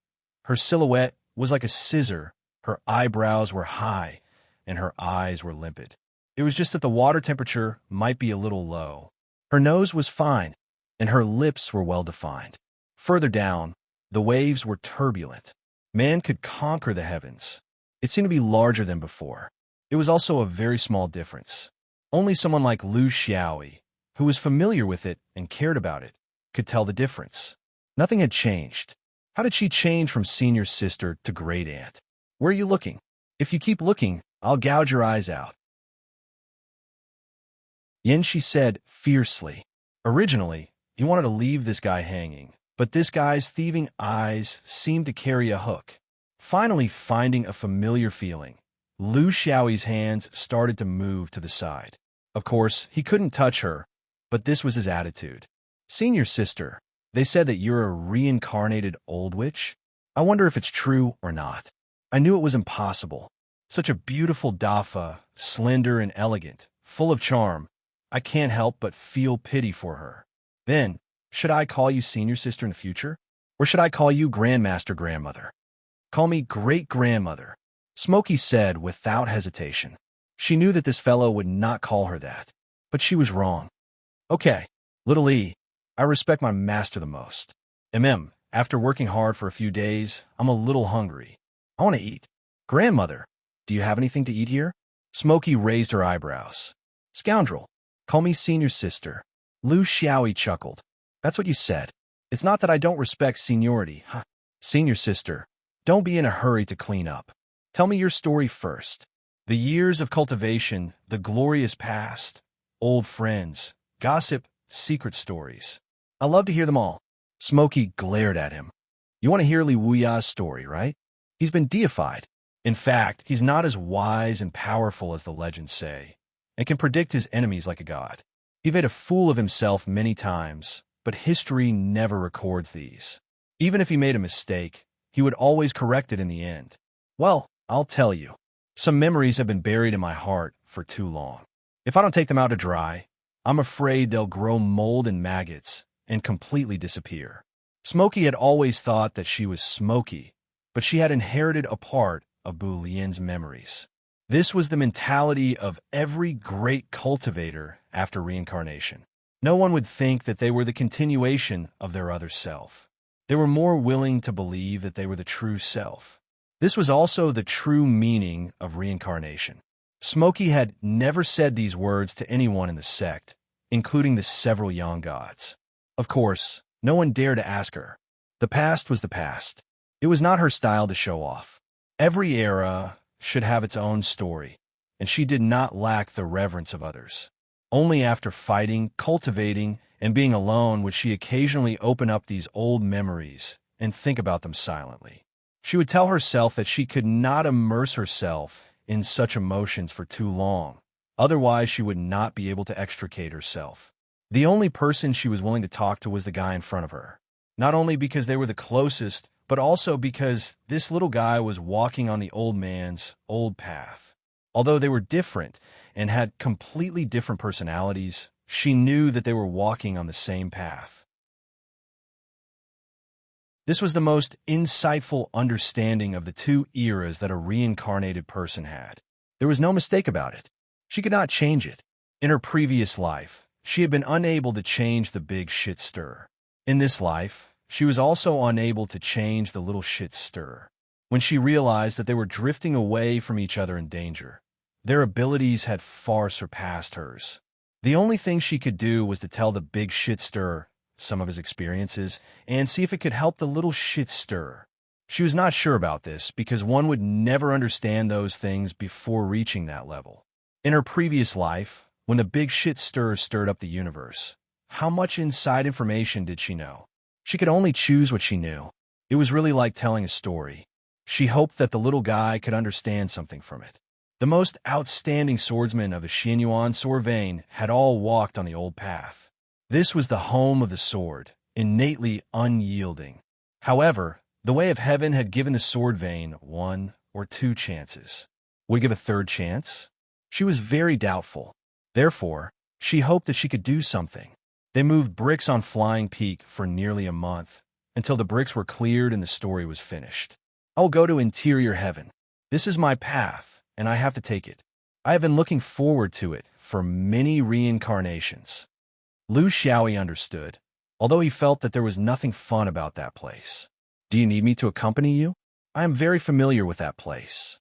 Her silhouette was like a scissor, her eyebrows were high, and her eyes were limpid. It was just that the water temperature might be a little low. Her nose was fine, and her lips were well-defined. Further down, the waves were turbulent. Man could conquer the heavens. It seemed to be larger than before. It was also a very small difference. Only someone like Lu Xiaoyi, who was familiar with it and cared about it, could tell the difference. Nothing had changed. How did she change from senior sister to great aunt? Where are you looking? If you keep looking, I'll gouge your eyes out. Yen, she said fiercely. Originally, he wanted to leave this guy hanging, but this guy's thieving eyes seemed to carry a hook. Finally finding a familiar feeling, Lu Xiaoyi's hands started to move to the side. Of course, he couldn't touch her, but this was his attitude. Senior sister, they said that you're a reincarnated old witch? I wonder if it's true or not. I knew it was impossible. Such a beautiful Dafa, slender and elegant, full of charm. I can't help but feel pity for her. Then, should I call you senior sister in the future? Or should I call you grandmaster grandmother? Call me great-grandmother, Smokey said without hesitation. She knew that this fellow would not call her that, but she was wrong. Okay, little E, I respect my master the most. After working hard for a few days, I'm a little hungry. I want to eat. Grandmother, do you have anything to eat here? Smokey raised her eyebrows. Scoundrel, call me senior sister. Lu Xiaoyi chuckled. That's what you said. It's not that I don't respect seniority, huh? Senior sister, don't be in a hurry to clean up. Tell me your story first. The years of cultivation, the glorious past, old friends, gossip, secret stories. I love to hear them all. Smokey glared at him. You want to hear Li Wuya's story, right? He's been deified. In fact, he's not as wise and powerful as the legends say, and can predict his enemies like a god. He made a fool of himself many times, but history never records these. Even if he made a mistake, he would always correct it in the end. Well, I'll tell you. Some memories have been buried in my heart for too long. If I don't take them out to dry, I'm afraid they'll grow mold and maggots and completely disappear. Smokey had always thought that she was Smokey, but she had inherited a part of Bu Lian's memories. This was the mentality of every great cultivator after reincarnation. No one would think that they were the continuation of their other self. They were more willing to believe that they were the true self. This was also the true meaning of reincarnation. Smokey had never said these words to anyone in the sect, including the several young gods. Of course, no one dared to ask her. The past was the past. It was not her style to show off. Every era should have its own story, and she did not lack the reverence of others. Only after fighting, cultivating, and being alone would she occasionally open up these old memories and think about them silently. She would tell herself that she could not immerse herself in such emotions for too long, otherwise she would not be able to extricate herself. The only person she was willing to talk to was the guy in front of her, not only because they were the closest, but also because this little guy was walking on the old man's old path. Although they were different and had completely different personalities, she knew that they were walking on the same path. This was the most insightful understanding of the two eras that a reincarnated person had. There was no mistake about it. She could not change it. In her previous life, she had been unable to change the big shit stirrer. In this life, she was also unable to change the little shit stirrer. When she realized that they were drifting away from each other in danger, their abilities had far surpassed hers. The only thing she could do was to tell the big shit stirrer some of his experiences and see if it could help the little shit stirrer. She was not sure about this because one would never understand those things before reaching that level. In her previous life, when the big shit stirrer stirred up the universe, how much inside information did she know? She could only choose what she knew. It was really like telling a story. She hoped that the little guy could understand something from it. The most outstanding swordsmen of the Xianyuan sword vein had all walked on the old path. This was the home of the sword, innately unyielding. However, the way of heaven had given the sword vein 1 or 2 chances. Would it give a third chance? She was very doubtful. Therefore, she hoped that she could do something. They moved bricks on Flying Peak for nearly a month, until the bricks were cleared and the story was finished. I will go to interior heaven. This is my path, and I have to take it. I have been looking forward to it for many reincarnations. Lu Xiaoyi understood, although he felt that there was nothing fun about that place. Do you need me to accompany you? I am very familiar with that place.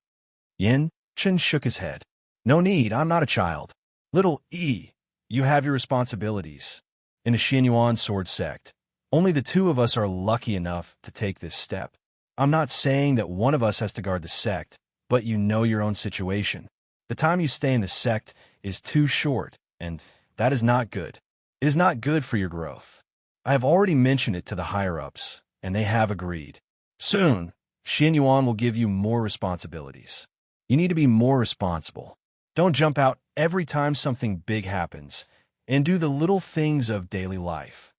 Yin Chen shook his head. No need, I'm not a child. Little E, you have your responsibilities. In the Xianyuan sword sect, only the 2 of us are lucky enough to take this step. I'm not saying that one of us has to guard the sect, but you know your own situation. The time you stay in the sect is too short, and that is not good. It is not good for your growth. I have already mentioned it to the higher-ups, and they have agreed. Soon, Xianyuan will give you more responsibilities. You need to be more responsible. Don't jump out every time something big happens, and do the little things of daily life.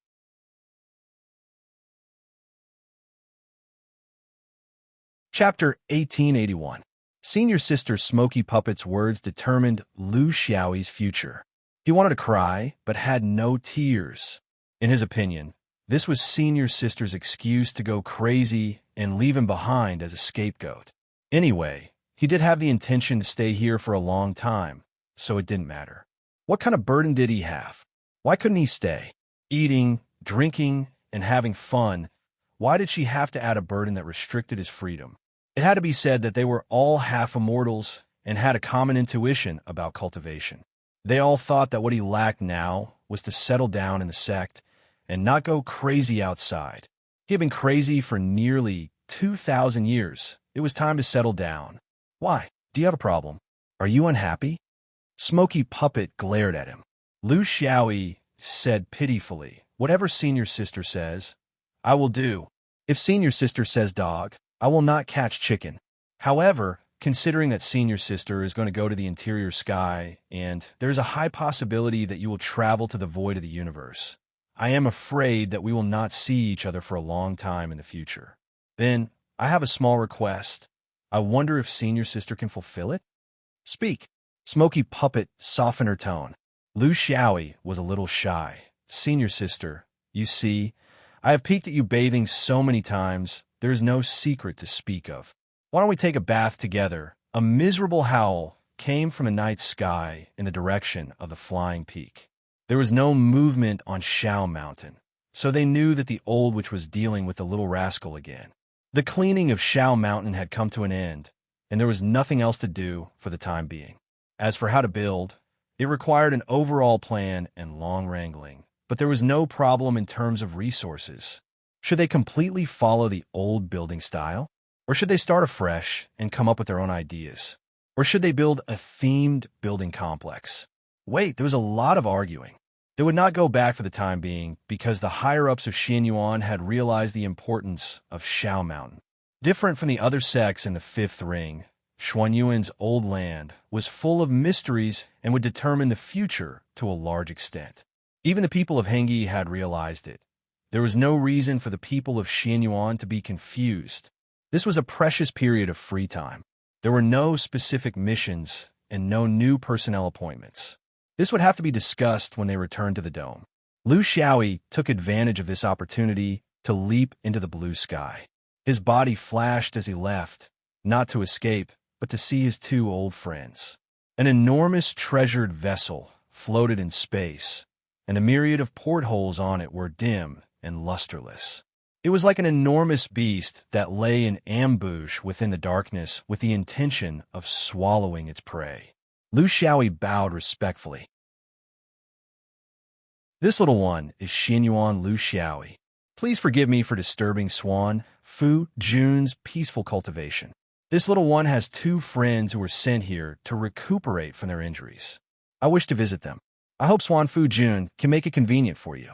Chapter 1881. Senior Sister Smoky Puppet's words determined Lu Xiaoyi's future. He wanted to cry, but had no tears. In his opinion, this was Senior Sister's excuse to go crazy and leave him behind as a scapegoat. Anyway, he did have the intention to stay here for a long time, so it didn't matter. What kind of burden did he have? Why couldn't he stay? Eating, drinking, and having fun. Why did she have to add a burden that restricted his freedom? It had to be said that they were all half immortals and had a common intuition about cultivation. They all thought that what he lacked now was to settle down in the sect and not go crazy outside. He had been crazy for nearly 2,000 years. It was time to settle down. Why? Do you have a problem? Are you unhappy? Smoky Puppet glared at him. Lu Xiaoyi said pitifully, whatever Senior Sister says, I will do. If Senior Sister says dog, I will not catch chicken. However, considering that Senior Sister is going to go to the interior sky, and there's a high possibility that you will travel to the void of the universe, I am afraid that we will not see each other for a long time in the future. Then, I have a small request. I wonder if Senior Sister can fulfill it? Speak. Smoky Puppet softened her tone. Lu Xiaoyi was a little shy. Senior Sister, you see, I have peeked at you bathing so many times, there is no secret to speak of. Why don't we take a bath together? A miserable howl came from the night sky in the direction of the Flying Peak. There was no movement on Shao Mountain, so they knew that the old witch was dealing with the little rascal again. The cleaning of Shao Mountain had come to an end, and there was nothing else to do for the time being. As for how to build, it required an overall plan and long wrangling, but there was no problem in terms of resources. Should they completely follow the old building style? Or should they start afresh and come up with their own ideas? Or should they build a themed building complex? Wait, there was a lot of arguing. They would not go back for the time being because the higher-ups of Xianyuan had realized the importance of Shao Mountain. Different from the other sects in the Fifth Ring, Xuanyuan's old land was full of mysteries and would determine the future to a large extent. Even the people of Hengyi had realized it. There was no reason for the people of Xianyuan to be confused. This was a precious period of free time. There were no specific missions and no new personnel appointments. This would have to be discussed when they returned to the dome. Lu Xiaoyi took advantage of this opportunity to leap into the blue sky. His body flashed as he left, not to escape, but to see his two old friends. An enormous treasured vessel floated in space, and a myriad of portholes on it were dim and lusterless. It was like an enormous beast that lay in ambush within the darkness with the intention of swallowing its prey. Lu Xiaoyi bowed respectfully. This little one is Xianyuan Lu Xiaoyi. Please forgive me for disturbing Swan Fu Jun's peaceful cultivation. This little one has two friends who were sent here to recuperate from their injuries. I wish to visit them. I hope Swan Fu Jun can make it convenient for you.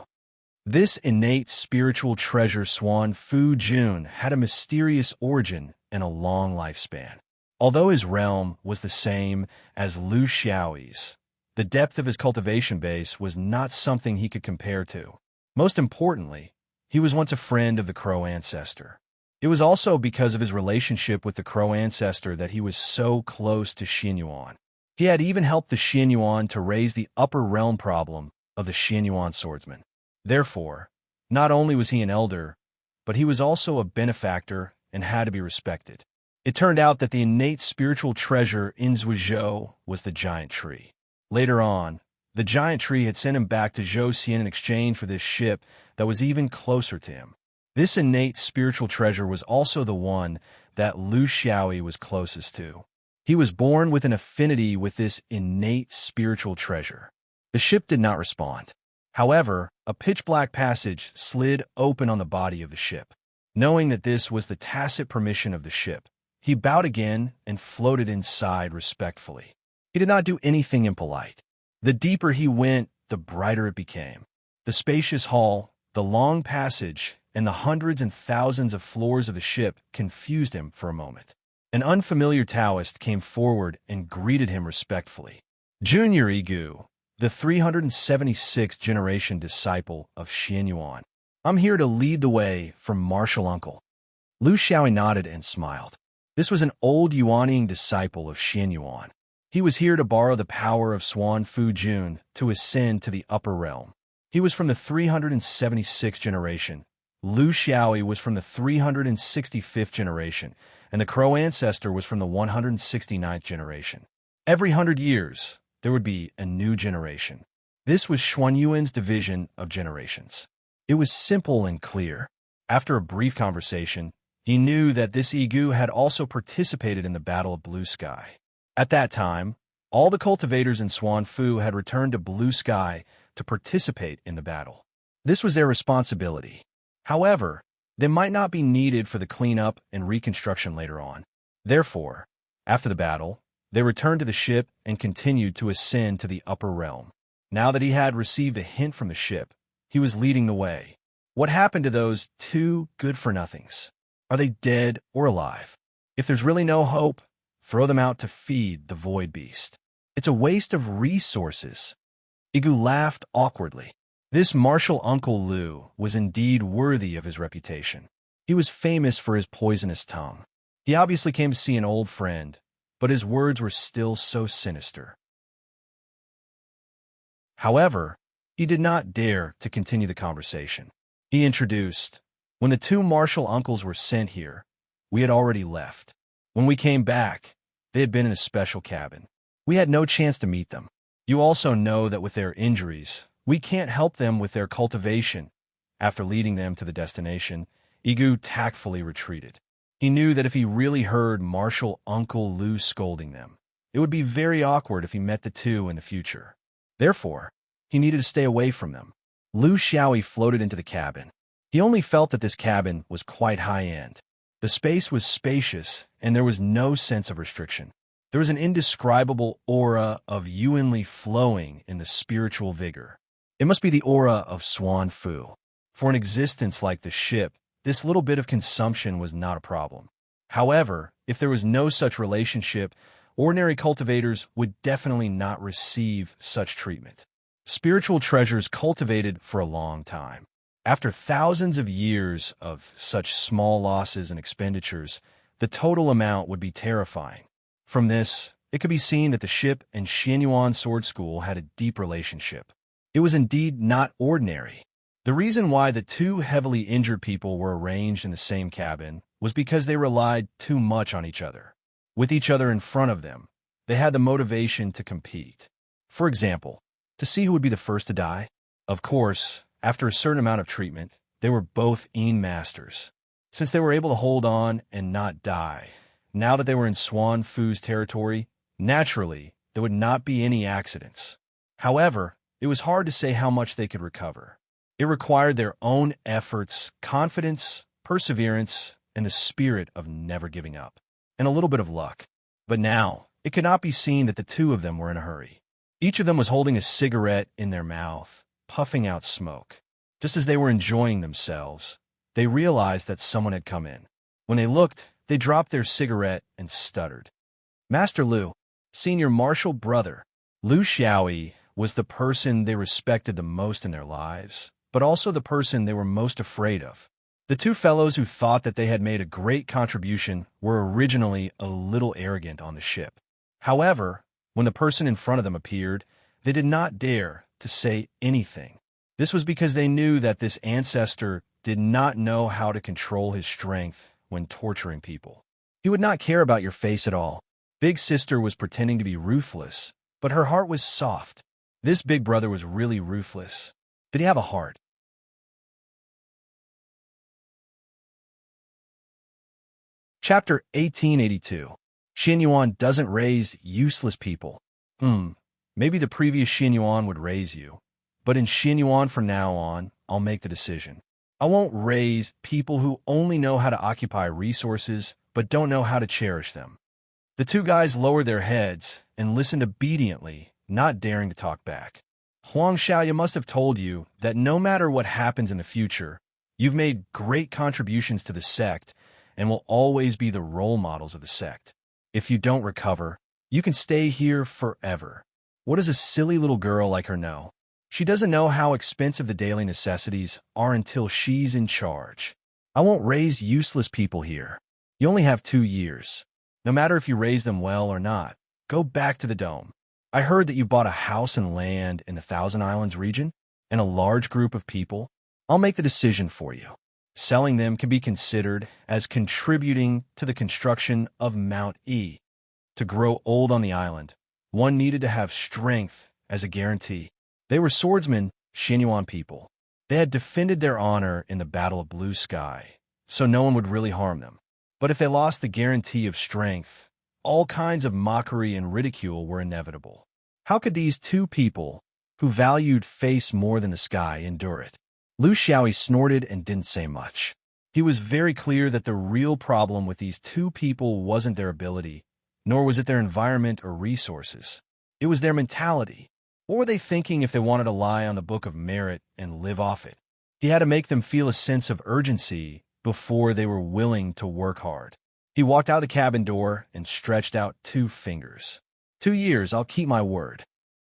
This innate spiritual treasure Swan Fu Jun had a mysterious origin and a long lifespan. Although his realm was the same as Lu Xiaoyi's, the depth of his cultivation base was not something he could compare to. Most importantly, he was once a friend of the Crow ancestor. It was also because of his relationship with the Crow ancestor that he was so close to Xianyuan. He had even helped the Xianyuan to raise the upper realm problem of the Xianyuan swordsman. Therefore, not only was he an elder, but he was also a benefactor and had to be respected. It turned out that the innate spiritual treasure in Zhuozhou was the giant tree. Later on, the giant tree had sent him back to Zhouxian in exchange for this ship that was even closer to him. This innate spiritual treasure was also the one that Lu Xiaoyi was closest to. He was born with an affinity with this innate spiritual treasure. The ship did not respond. However, a pitch-black passage slid open on the body of the ship. Knowing that this was the tacit permission of the ship, he bowed again and floated inside respectfully. He did not do anything impolite. The deeper he went, the brighter it became. The spacious hall, the long passage, and the hundreds and thousands of floors of the ship confused him for a moment. An unfamiliar Taoist came forward and greeted him respectfully. Junior Igu, the 376th generation disciple of Xianyuan. I'm here to lead the way from martial uncle. Lu Xiaoyi nodded and smiled. This was an old Yuanian disciple of Xianyuan. He was here to borrow the power of Swan Fu Jun to ascend to the upper realm. He was from the 376th generation. Lu Xiaoyi was from the 365th generation, and the Crow ancestor was from the 169th generation. Every 100 years, there would be a new generation. This was Xuanyuan's division of generations. It was simple and clear. After a brief conversation, he knew that this Igu had also participated in the Battle of Blue Sky. At that time, all the cultivators in Swan Fu had returned to Blue Sky to participate in the battle. This was their responsibility. However, they might not be needed for the cleanup and reconstruction later on. Therefore, after the battle, they returned to the ship and continued to ascend to the upper realm. Now that he had received a hint from the ship, he was leading the way. What happened to those two good-for-nothings? Are they dead or alive? If there's really no hope, throw them out to feed the void beast. It's a waste of resources. Igu laughed awkwardly. This martial Uncle Lu was indeed worthy of his reputation. He was famous for his poisonous tongue. He obviously came to see an old friend, but his words were still so sinister. However, he did not dare to continue the conversation. He introduced, when the two martial uncles were sent here, we had already left. When we came back, they had been in a special cabin. We had no chance to meet them. You also know that with their injuries, we can't help them with their cultivation. After leading them to the destination, Igu tactfully retreated. He knew that if he really heard martial Uncle Lu scolding them, it would be very awkward if he met the two in the future. Therefore, he needed to stay away from them. Lu Xiaoyi floated into the cabin. He only felt that this cabin was quite high-end. The space was spacious, and there was no sense of restriction. There was an indescribable aura of Yuanli flowing in the spiritual vigor. It must be the aura of Swan Fu. For an existence like the ship, this little bit of consumption was not a problem. However, if there was no such relationship, ordinary cultivators would definitely not receive such treatment. Spiritual treasures cultivated for a long time. After thousands of years of such small losses and expenditures, the total amount would be terrifying. From this, it could be seen that the ship and Xianyuan Sword School had a deep relationship. It was indeed not ordinary. The reason why the two heavily injured people were arranged in the same cabin was because they relied too much on each other. With each other in front of them, they had the motivation to compete. For example, to see who would be the first to die. Of course, after a certain amount of treatment, they were both masters. Since they were able to hold on and not die, now that they were in Swan Fu's territory, naturally, there would not be any accidents. However, it was hard to say how much they could recover. It required their own efforts, confidence, perseverance, and the spirit of never giving up, and a little bit of luck. But now, it could not be seen that the two of them were in a hurry. Each of them was holding a cigarette in their mouth, puffing out smoke. Just as they were enjoying themselves, they realized that someone had come in. When they looked, they dropped their cigarette and stuttered. Master Lu, senior martial brother. Lu Xiaoyi was the person they respected the most in their lives, but also the person they were most afraid of. The two fellows who thought that they had made a great contribution were originally a little arrogant on the ship. However, when the person in front of them appeared, they did not dare to say anything. This was because they knew that this ancestor did not know how to control his strength when torturing people. He would not care about your face at all. Big sister was pretending to be ruthless, but her heart was soft. This big brother was really ruthless. Did he have a heart? Chapter 1882. Xin Yuan doesn't raise useless people. Maybe the previous Xin Yuan would raise you, but in Xin Yuan from now on, I'll make the decision. I won't raise people who only know how to occupy resources, but don't know how to cherish them. The two guys lowered their heads and listened obediently, not daring to talk back. Huang Xiaoya must have told you that no matter what happens in the future, you've made great contributions to the sect and will always be the role models of the sect. If you don't recover, you can stay here forever. What does a silly little girl like her know? She doesn't know how expensive the daily necessities are until she's in charge. I won't raise useless people here. You only have 2 years. No matter if you raise them well or not, go back to the dome. I heard that you bought a house and land in the Thousand Islands region and a large group of people. I'll make the decision for you. Selling them can be considered as contributing to the construction of Mount E. To grow old on the island, one needed to have strength as a guarantee. They were swordsmen, Xinyuan people. They had defended their honor in the Battle of Blue Sky, so no one would really harm them. But if they lost the guarantee of strength, all kinds of mockery and ridicule were inevitable. How could these two people, who valued face more than the sky, endure it? Lu Xiaoyi snorted and didn't say much. He was very clear that the real problem with these two people wasn't their ability, nor was it their environment or resources. It was their mentality. What were they thinking if they wanted to lie on the book of merit and live off it? He had to make them feel a sense of urgency before they were willing to work hard. He walked out the cabin door and stretched out 2 fingers. 2 years, I'll keep my word.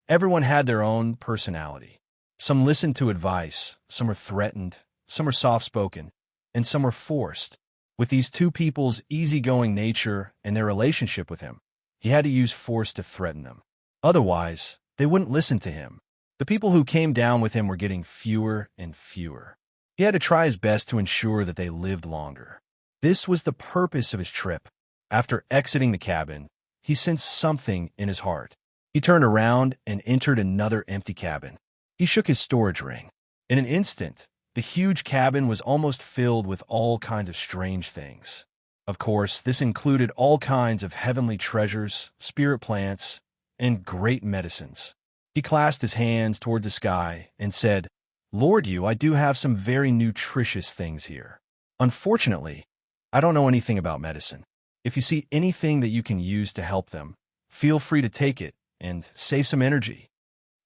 Everyone had their own personality. Some listened to advice, some were threatened, some were soft-spoken, and some were forced. With these two people's easygoing nature and their relationship with him, he had to use force to threaten them. Otherwise, they wouldn't listen to him. The people who came down with him were getting fewer and fewer. He had to try his best to ensure that they lived longer. This was the purpose of his trip. After exiting the cabin, he sensed something in his heart. He turned around and entered another empty cabin. He shook his storage ring. In an instant, the huge cabin was almost filled with all kinds of strange things. Of course, this included all kinds of heavenly treasures, spirit plants, and great medicines. He clasped his hands toward the sky and said, "Lord Yu, I do have some very nutritious things here. Unfortunately, I don't know anything about medicine. If you see anything that you can use to help them, feel free to take it and save some energy."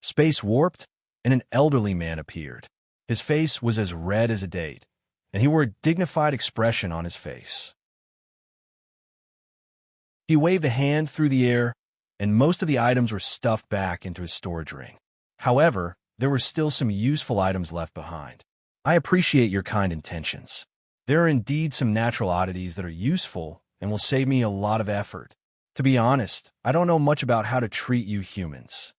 Space warped, and an elderly man appeared. His face was as red as a date, and he wore a dignified expression on his face. He waved a hand through the air, and most of the items were stuffed back into his storage ring. However, there were still some useful items left behind. I appreciate your kind intentions. There are indeed some natural oddities that are useful and will save me a lot of effort. To be honest, I don't know much about how to treat you humans.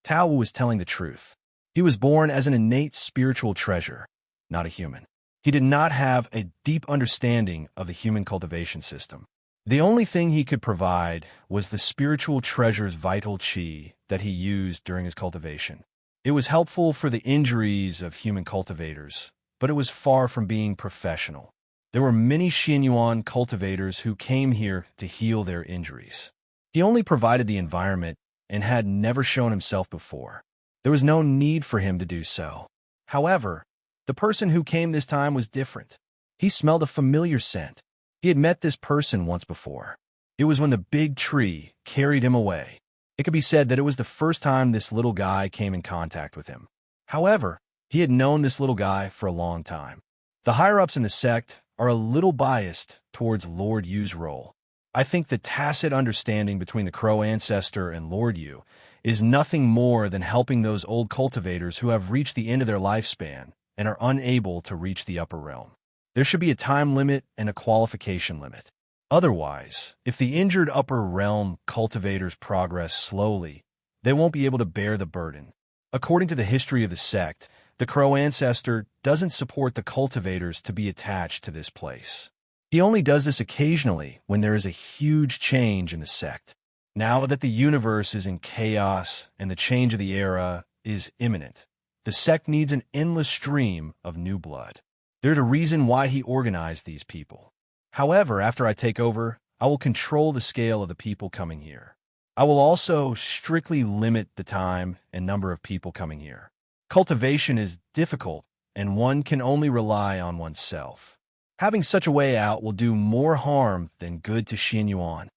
Tao was telling the truth. He was born as an innate spiritual treasure. not a human. He did not have a deep understanding of the human cultivation system. The only thing he could provide was the spiritual treasure's vital chi that he used during his cultivation. It was helpful for the injuries of human cultivators, but it was far from being professional. There were many Xianyuan cultivators who came here to heal their injuries. He only provided the environment and had never shown himself before. There was no need for him to do so. However, the person who came this time was different. He smelled a familiar scent. He had met this person once before. It was when the big tree carried him away. It could be said that it was the first time this little guy came in contact with him. However, he had known this little guy for a long time. The higher-ups in the sect are a little biased towards Lord Yu's role. I think the tacit understanding between the Crow ancestor and Lord Yu is nothing more than helping those old cultivators who have reached the end of their lifespan and are unable to reach the upper realm. There should be a time limit and a qualification limit. Otherwise, if the injured upper realm cultivators progress slowly, they won't be able to bear the burden. According to the history of the sect, the Crow ancestor doesn't support the cultivators to be attached to this place. He only does this occasionally when there is a huge change in the sect. Now that the universe is in chaos and the change of the era is imminent, the sect needs an endless stream of new blood. There's a reason why he organized these people. However, after I take over, I will control the scale of the people coming here. I will also strictly limit the time and number of people coming here. Cultivation is difficult, and one can only rely on oneself. Having such a way out will do more harm than good to Xianyuan.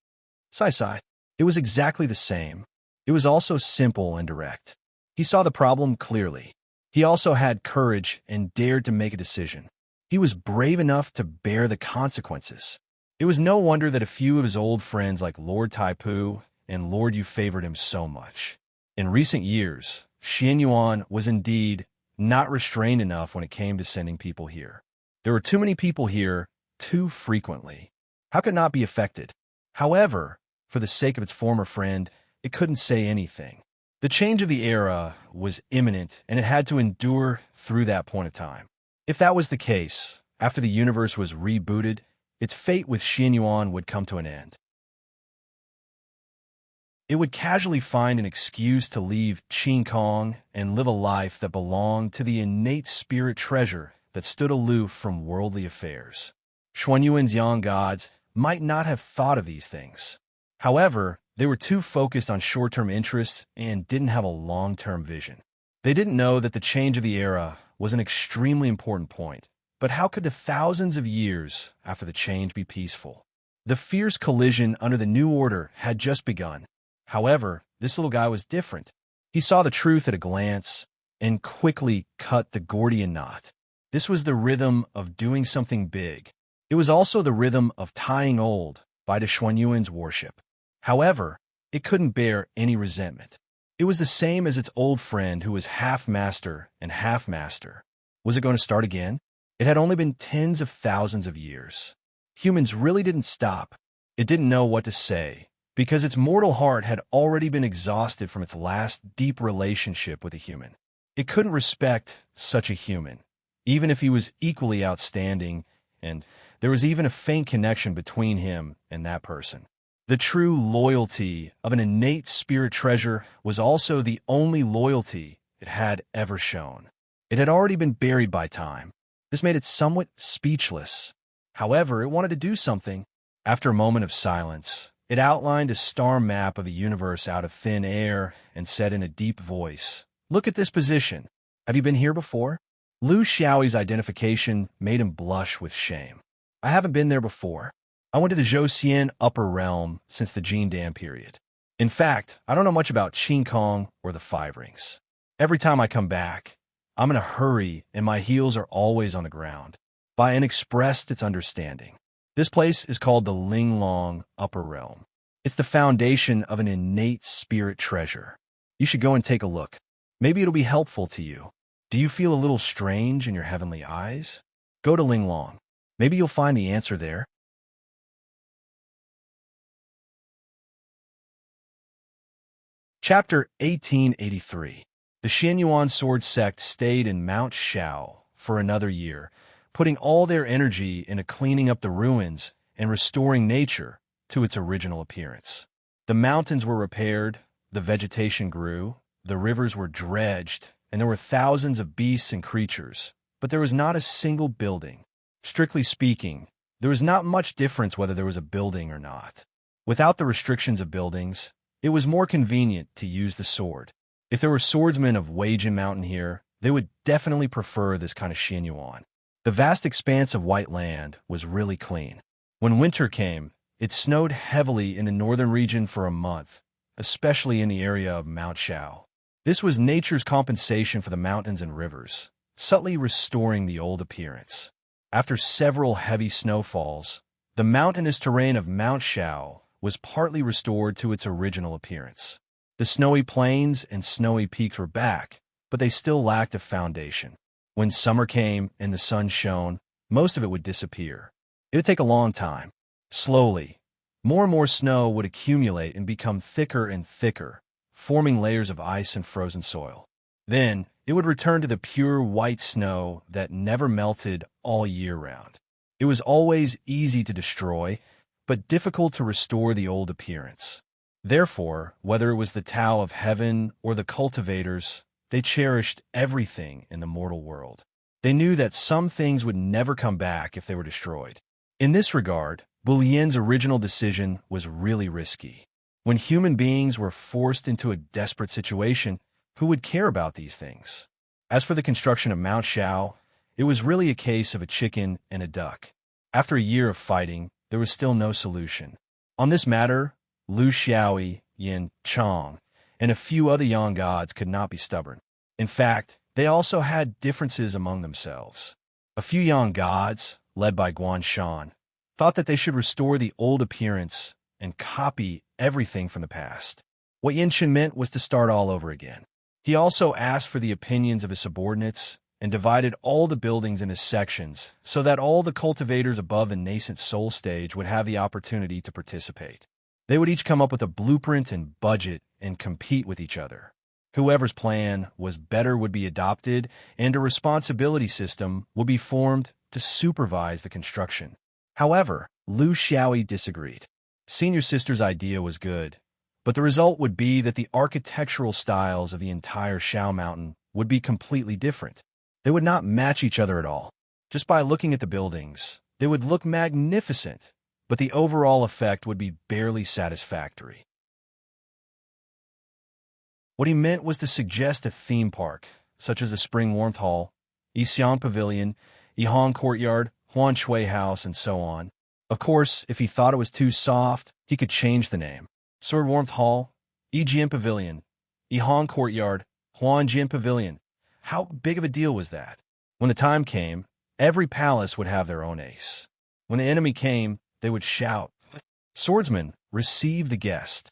Sai. It was exactly the same. It was also simple and direct. He saw the problem clearly. He also had courage and dared to make a decision. He was brave enough to bear the consequences. It was no wonder that a few of his old friends like Lord Taipu and Lord Yu favored him so much. In recent years, Xianyuan was indeed not restrained enough when it came to sending people here. There were too many people here too frequently. How could it not be affected? However, for the sake of its former friend, it couldn't say anything. The change of the era was imminent, and it had to endure through that point of time. If that was the case, after the universe was rebooted, its fate with Xianyuan would come to an end. It would casually find an excuse to leave Qing Kong and live a life that belonged to the innate spirit treasure that stood aloof from worldly affairs. Xuanyuan's young gods might not have thought of these things. However, they were too focused on short-term interests and didn't have a long-term vision. They didn't know that the change of the era was an extremely important point. But how could the thousands of years after the change be peaceful? The fierce collision under the new order had just begun. However, this little guy was different. He saw the truth at a glance and quickly cut the Gordian knot. This was the rhythm of doing something big. It was also the rhythm of tying old by the Xuanyuan's worship. However, it couldn't bear any resentment. It was the same as its old friend who was half master and half master. Was it going to start again? It had only been tens of thousands of years. Humans really didn't stop. It didn't know what to say, because its mortal heart had already been exhausted from its last deep relationship with a human. It couldn't respect such a human, even if he was equally outstanding, and there was even a faint connection between him and that person. The true loyalty of an innate spirit treasure was also the only loyalty it had ever shown. It had already been buried by time. This made it somewhat speechless. However, it wanted to do something. After a moment of silence, it outlined a star map of the universe out of thin air and said in a deep voice, "Look at this position. Have you been here before?" Lu Xiaoyi's identification made him blush with shame. "I haven't been there before. I went to the Zhouxian upper realm since the Jin Dan period. In fact, I don't know much about Qing Kong or the Five Rings. Every time I come back, I'm in a hurry and my heels are always on the ground. By unexpressed its understanding. This place is called the Linglong Upper Realm. It's the foundation of an innate spirit treasure. You should go and take a look. Maybe it'll be helpful to you. Do you feel a little strange in your heavenly eyes? Go to Linglong. Maybe you'll find the answer there." Chapter 1883. The Xianyuan sword sect stayed in Mount Shao for another year, putting all their energy into cleaning up the ruins and restoring nature to its original appearance. The mountains were repaired, the vegetation grew, the rivers were dredged, and there were thousands of beasts and creatures, but there was not a single building. Strictly speaking, there was not much difference whether there was a building or not. Without the restrictions of buildings, it was more convenient to use the sword. If there were swordsmen of Wagen Mountain here, they would definitely prefer this kind of chignon. The vast expanse of white land was really clean. When winter came, it snowed heavily in the northern region for a month, especially in the area of Mount Shao. This was nature's compensation for the mountains and rivers, subtly restoring the old appearance. After several heavy snowfalls, the mountainous terrain of Mount Shao was partly restored to its original appearance. The snowy plains and snowy peaks were back, but they still lacked a foundation. When summer came and the sun shone, most of it would disappear. It would take a long time. Slowly, more and more snow would accumulate and become thicker and thicker, forming layers of ice and frozen soil. Then, it would return to the pure white snow that never melted all year round. It was always easy to destroy, but difficult to restore the old appearance. Therefore, whether it was the Tao of Heaven or the cultivators, they cherished everything in the mortal world. They knew that some things would never come back if they were destroyed. In this regard, Bullien's original decision was really risky. When human beings were forced into a desperate situation, who would care about these things? As for the construction of Mount Shao, it was really a case of a chicken and a duck. After a year of fighting, there was still no solution. On this matter, Lu Xiaoyi, Yin Chong, and a few other young gods could not be stubborn. In fact, they also had differences among themselves. A few young gods, led by Guan Shan, thought that they should restore the old appearance and copy everything from the past. What enchantment was to start all over again. He also asked for the opinions of his subordinates and divided all the buildings into sections so that all the cultivators above the nascent soul stage would have the opportunity to participate. They would each come up with a blueprint and budget and compete with each other. Whoever's plan was better would be adopted, and a responsibility system would be formed to supervise the construction. However, Lu Xiaoyi disagreed. Senior Sister's idea was good, but the result would be that the architectural styles of the entire Shao Mountain would be completely different. They would not match each other at all. Just by looking at the buildings, they would look magnificent, but the overall effect would be barely satisfactory. What he meant was to suggest a theme park, such as the Spring Warmth Hall, Yixiang Pavilion, Yihong Courtyard, Huan Shui House, and so on. Of course, if he thought it was too soft, he could change the name. Sword Warmth Hall, Yijian Pavilion, Yihong Courtyard, Huanjian Pavilion. How big of a deal was that? When the time came, every palace would have their own ace. When the enemy came, they would shout. Swordsmen, receive the guest.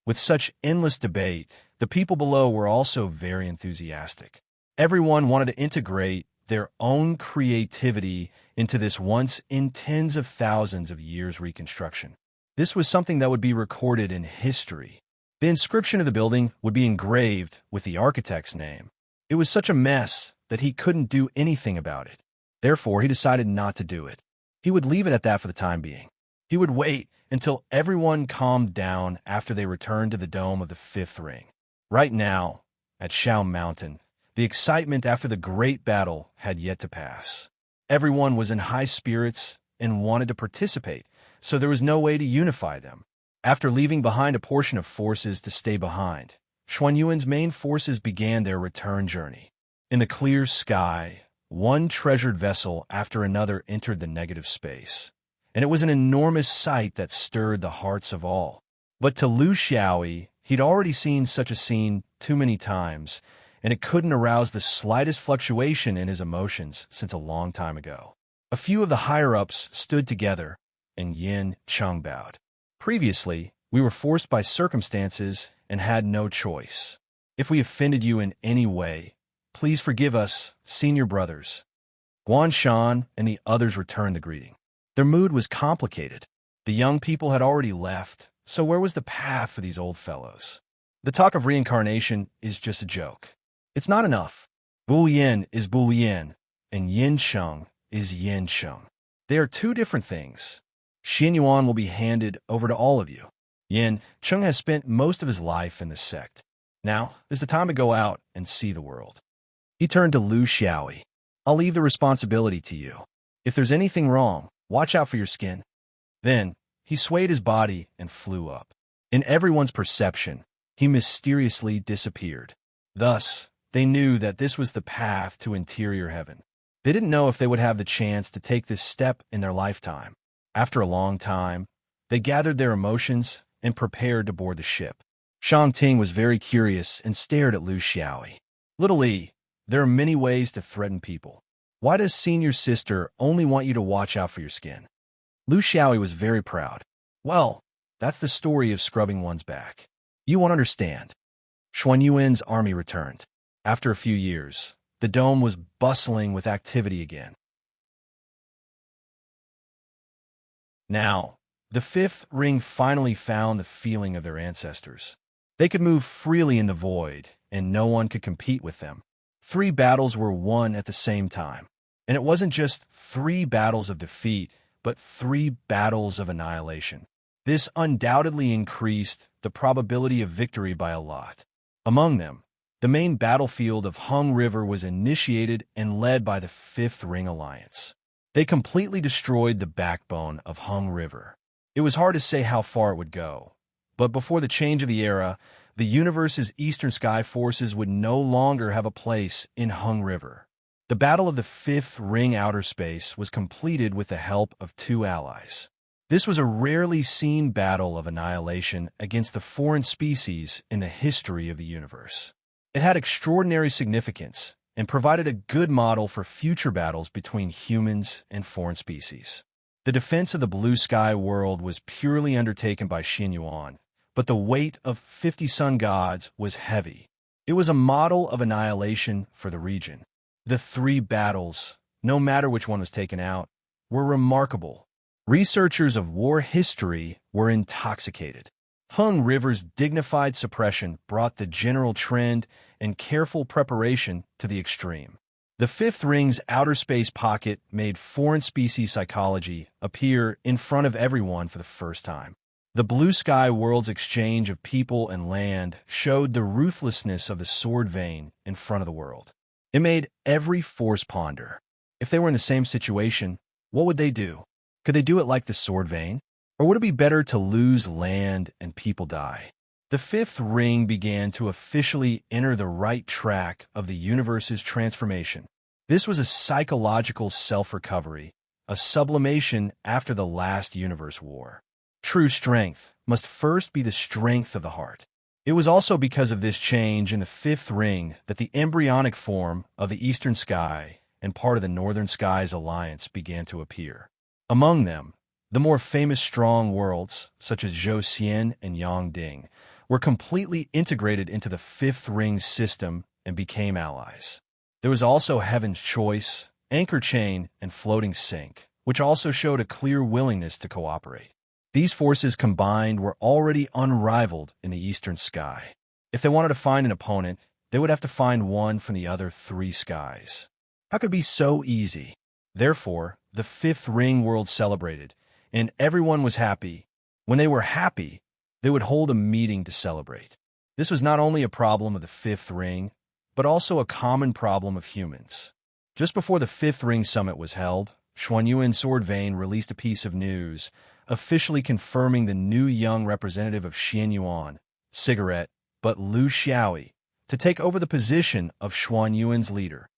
With such endless debate, the people below were also very enthusiastic. Everyone wanted to integrate their own creativity into this once in tens of thousands of years reconstruction. This was something that would be recorded in history. The inscription of the building would be engraved with the architect's name. It was such a mess that he couldn't do anything about it. Therefore, he decided not to do it. He would leave it at that for the time being. He would wait until everyone calmed down after they returned to the dome of the fifth ring. Right now, at Shao Mountain, the excitement after the great battle had yet to pass. Everyone was in high spirits and wanted to participate, so there was no way to unify them. After leaving behind a portion of forces to stay behind, Xuanyuan's main forces began their return journey. In the clear sky, one treasured vessel after another entered the negative space, and it was an enormous sight that stirred the hearts of all. But to Lu Xiaoyi, he'd already seen such a scene too many times, and it couldn't arouse the slightest fluctuation in his emotions since a long time ago. A few of the higher-ups stood together, and Yin Cheng bowed. Previously, we were forced by circumstances and had no choice. If we offended you in any way, please forgive us, senior brothers. Guan Shan and the others returned the greeting. Their mood was complicated. The young people had already left, so where was the path for these old fellows? The talk of reincarnation is just a joke. It's not enough. Bullion is Bullion, and yin cheng is yin cheng. They are two different things. Xian Yuan will be handed over to all of you. Yin Cheng has spent most of his life in the sect. Now is the time to go out and see the world. He turned to Lu Xiaoyi. I'll leave the responsibility to you. If there's anything wrong, watch out for your skin. Then he swayed his body and flew up. In everyone's perception, he mysteriously disappeared. Thus, they knew that this was the path to interior heaven. They didn't know if they would have the chance to take this step in their lifetime. After a long time, they gathered their emotions and prepared to board the ship. Shang Ting was very curious and stared at Lu Xiaoyi. Little Li, there are many ways to threaten people. Why does senior sister only want you to watch out for your skin? Lu Xiaoyi was very proud. Well, that's the story of scrubbing one's back. You won't understand. Xuan Yuan's army returned. After a few years, the dome was bustling with activity again. Now, the fifth ring finally found the feeling of their ancestors. They could move freely in the void, and no one could compete with them. 3 battles were won at the same time. And it wasn't just 3 battles of defeat, but 3 battles of annihilation. This undoubtedly increased the probability of victory by a lot. Among them, the main battlefield of Hung River was initiated and led by the Fifth Ring Alliance. They completely destroyed the backbone of Hung River. It was hard to say how far it would go, but before the change of the era, the universe's Eastern Sky forces would no longer have a place in Hung River. The Battle of the Fifth Ring Outer Space was completed with the help of 2 allies. This was a rarely seen battle of annihilation against the foreign species in the history of the universe. It had extraordinary significance and provided a good model for future battles between humans and foreign species. The defense of the blue sky world was purely undertaken by Xian Yuan, but the weight of 50 sun gods was heavy. It was a model of annihilation for the region. The 3 battles, no matter which one was taken out, were remarkable. Researchers of war history were intoxicated. Hung River's dignified suppression brought the general trend and careful preparation to the extreme. The Fifth Ring's outer space pocket made foreign species psychology appear in front of everyone for the first time. The blue sky world's exchange of people and land showed the ruthlessness of the sword vein in front of the world. It made every force ponder. If they were in the same situation, what would they do? Could they do it like the sword vein? Or would it be better to lose land and people die? The Fifth Ring began to officially enter the right track of the universe's transformation. This was a psychological self-recovery, a sublimation after the last universe war. True strength must first be the strength of the heart. It was also because of this change in the Fifth Ring that the embryonic form of the Eastern Sky and part of the Northern Skies Alliance began to appear. Among them, the more famous strong worlds, such as Zhou Xian and Yangding, were completely integrated into the Fifth Ring system and became allies. There was also Heaven's Choice, Anchor Chain, and Floating Sink, which also showed a clear willingness to cooperate. These forces combined were already unrivaled in the Eastern Sky. If they wanted to find an opponent, they would have to find one from the other 3 skies. How could it be so easy? Therefore, the Fifth Ring world celebrated, and everyone was happy. When they were happy, they would hold a meeting to celebrate. This was not only a problem of the Fifth Ring, but also a common problem of humans. Just before the Fifth Ring Summit was held, Xuan Yuan Sword Vein released a piece of news, officially confirming the new young representative of Xian Yuan, Cigarette, but Lu Xiaoyi, to take over the position of Xuan Yuan's leader.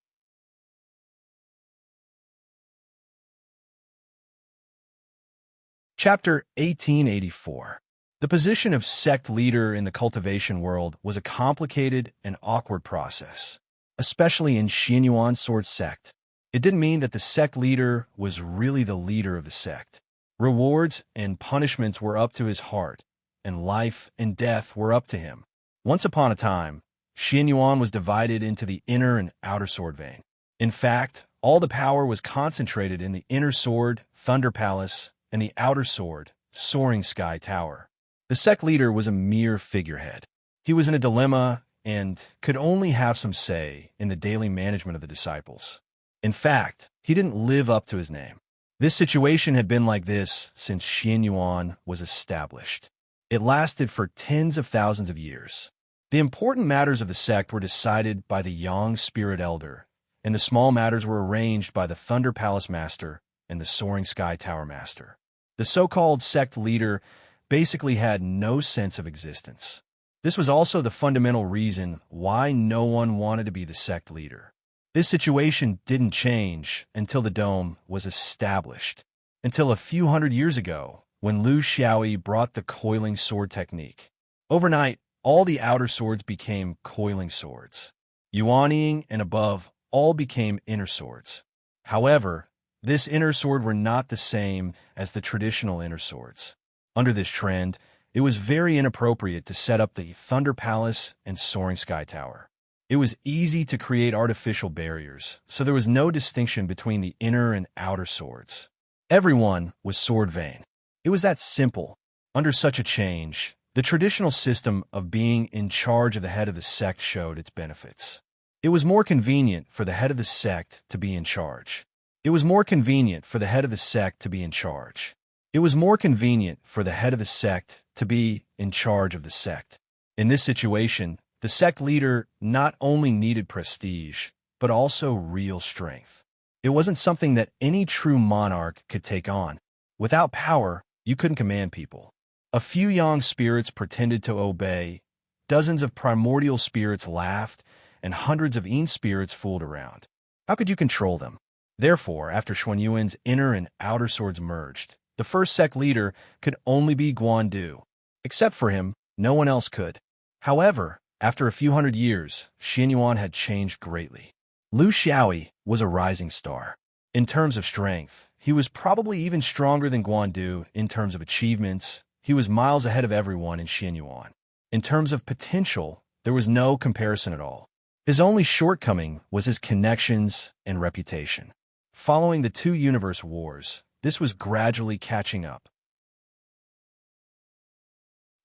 Chapter 1884. The position of sect leader in the cultivation world was a complicated and awkward process, especially in Xian Yuan's sword sect. It didn't mean that the sect leader was really the leader of the sect. Rewards and punishments were up to his heart, and life and death were up to him. Once upon a time, Xian Yuan was divided into the inner and outer sword vein. In fact, all the power was concentrated in the inner sword, Thunder Palace, and the outer sword, Soaring Sky Tower. The sect leader was a mere figurehead. He was in a dilemma and could only have some say in the daily management of the disciples. In fact, he didn't live up to his name. This situation had been like this since Xianyuan was established. It lasted for tens of thousands of years. The important matters of the sect were decided by the Yang Spirit Elder, and the small matters were arranged by the Thunder Palace Master and the Soaring Sky Tower Master. The so-called sect leader basically had no sense of existence. This was also the fundamental reason why no one wanted to be the sect leader. This situation didn't change until the dome was established, until a few hundred years ago, when Lu Xiaoyi brought the coiling sword technique. Overnight, all the outer swords became coiling swords. Yuanying and above all became inner swords. However, this inner sword were not the same as the traditional inner swords. Under this trend, it was very inappropriate to set up the Thunder Palace and Soaring Sky Tower. It was easy to create artificial barriers, so there was no distinction between the inner and outer swords. Everyone was sword vain. It was that simple. Under such a change, the traditional system of being in charge of the head of the sect showed its benefits. It was more convenient for the head of the sect to be in charge. It was more convenient for the head of the sect to be in charge. It was more convenient for the head of the sect to be in charge of the sect. In this situation, the sect leader not only needed prestige, but also real strength. It wasn't something that any true monarch could take on. Without power, you couldn't command people. A few yang spirits pretended to obey, dozens of primordial spirits laughed, and hundreds of yin spirits fooled around. How could you control them? Therefore, after Xuanyuan's inner and outer swords merged, the first sect leader could only be Guandu. Except for him, no one else could. However, after a few hundred years, Xianyuan had changed greatly. Lu Xiaoyi was a rising star. In terms of strength, he was probably even stronger than Guandu. In terms of achievements, he was miles ahead of everyone in Xianyuan. In terms of potential, there was no comparison at all. His only shortcoming was his connections and reputation. Following the two universe wars, this was gradually catching up.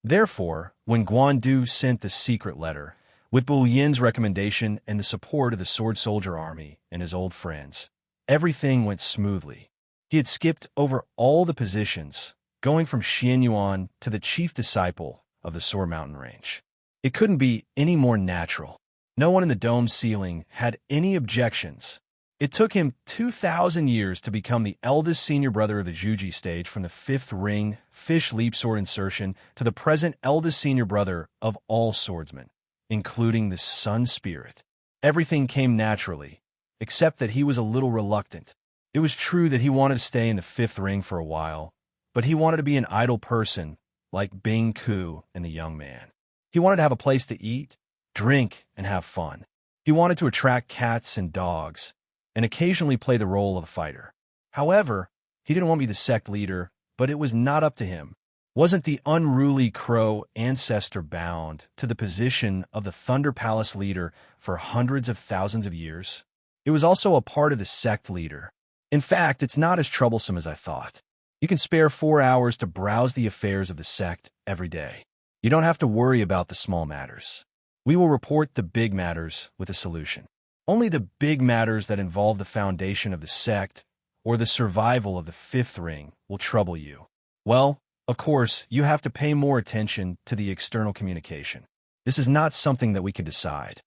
Therefore, when Guandu sent the secret letter, with Bu Yin's recommendation and the support of the Sword Soldier Army and his old friends, everything went smoothly. He had skipped over all the positions, going from Xianyuan to the chief disciple of the Sword Mountain Range. It couldn't be any more natural. No one in the dome's ceiling had any objections. It took him 2,000 years to become the eldest senior brother of the Juji stage from the fifth ring, fish leap sword insertion, to the present eldest senior brother of all swordsmen, including the Sun Spirit. Everything came naturally, except that he was a little reluctant. It was true that he wanted to stay in the fifth ring for a while, but he wanted to be an idle person, like Bing Ku and the young man. He wanted to have a place to eat, drink, and have fun. He wanted to attract cats and dogs, and occasionally play the role of a fighter. However, he didn't want to be the sect leader, but it was not up to him. Wasn't the unruly crow ancestor bound to the position of the Thunder Palace leader for hundreds of thousands of years? It was also a part of the sect leader. In fact, it's not as troublesome as I thought. You can spare 4 hours to browse the affairs of the sect every day. You don't have to worry about the small matters. We will report the big matters with a solution. Only the big matters that involve the foundation of the sect or the survival of the fifth ring will trouble you. Well, of course, you have to pay more attention to the external communication. This is not something that we can decide.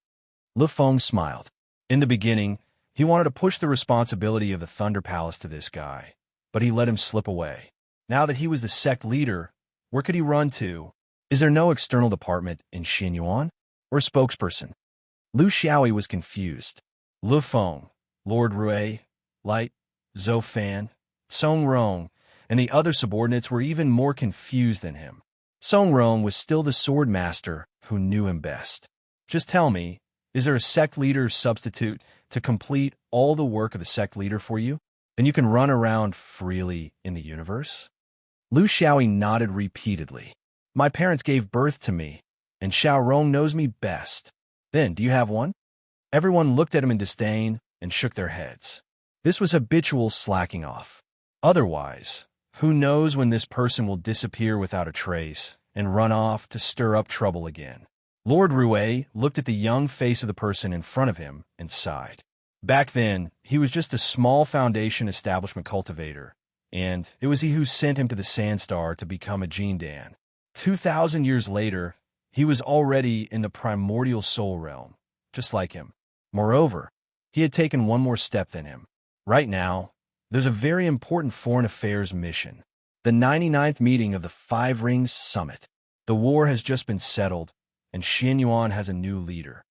Lu Feng smiled. In the beginning, he wanted to push the responsibility of the Thunder Palace to this guy, but he let him slip away. Now that he was the sect leader, where could he run to? Is there no external department in Xianyuan or spokesperson? Lu Xiaoyi was confused. Lu Feng, Lord Rui, Light, Zhou Fan, Song Rong, and the other subordinates were even more confused than him. Song Rong was still the sword master who knew him best. Just tell me, is there a sect leader substitute to complete all the work of the sect leader for you? Then you can run around freely in the universe? Lu Xiaoyi nodded repeatedly. My parents gave birth to me, and Xiao Rong knows me best. Then, do you have one? Everyone looked at him in disdain and shook their heads. This was habitual slacking off. Otherwise, who knows when this person will disappear without a trace and run off to stir up trouble again. Lord Rui looked at the young face of the person in front of him and sighed. Back then, he was just a small foundation establishment cultivator, and it was he who sent him to the Sandstar to become a Jindan. 2,000 years later, he was already in the primordial soul realm, just like him. Moreover, he had taken one more step than him. Right now, there's a very important foreign affairs mission, the 99th meeting of the Five Rings Summit. The war has just been settled, and Xianyuan has a new leader.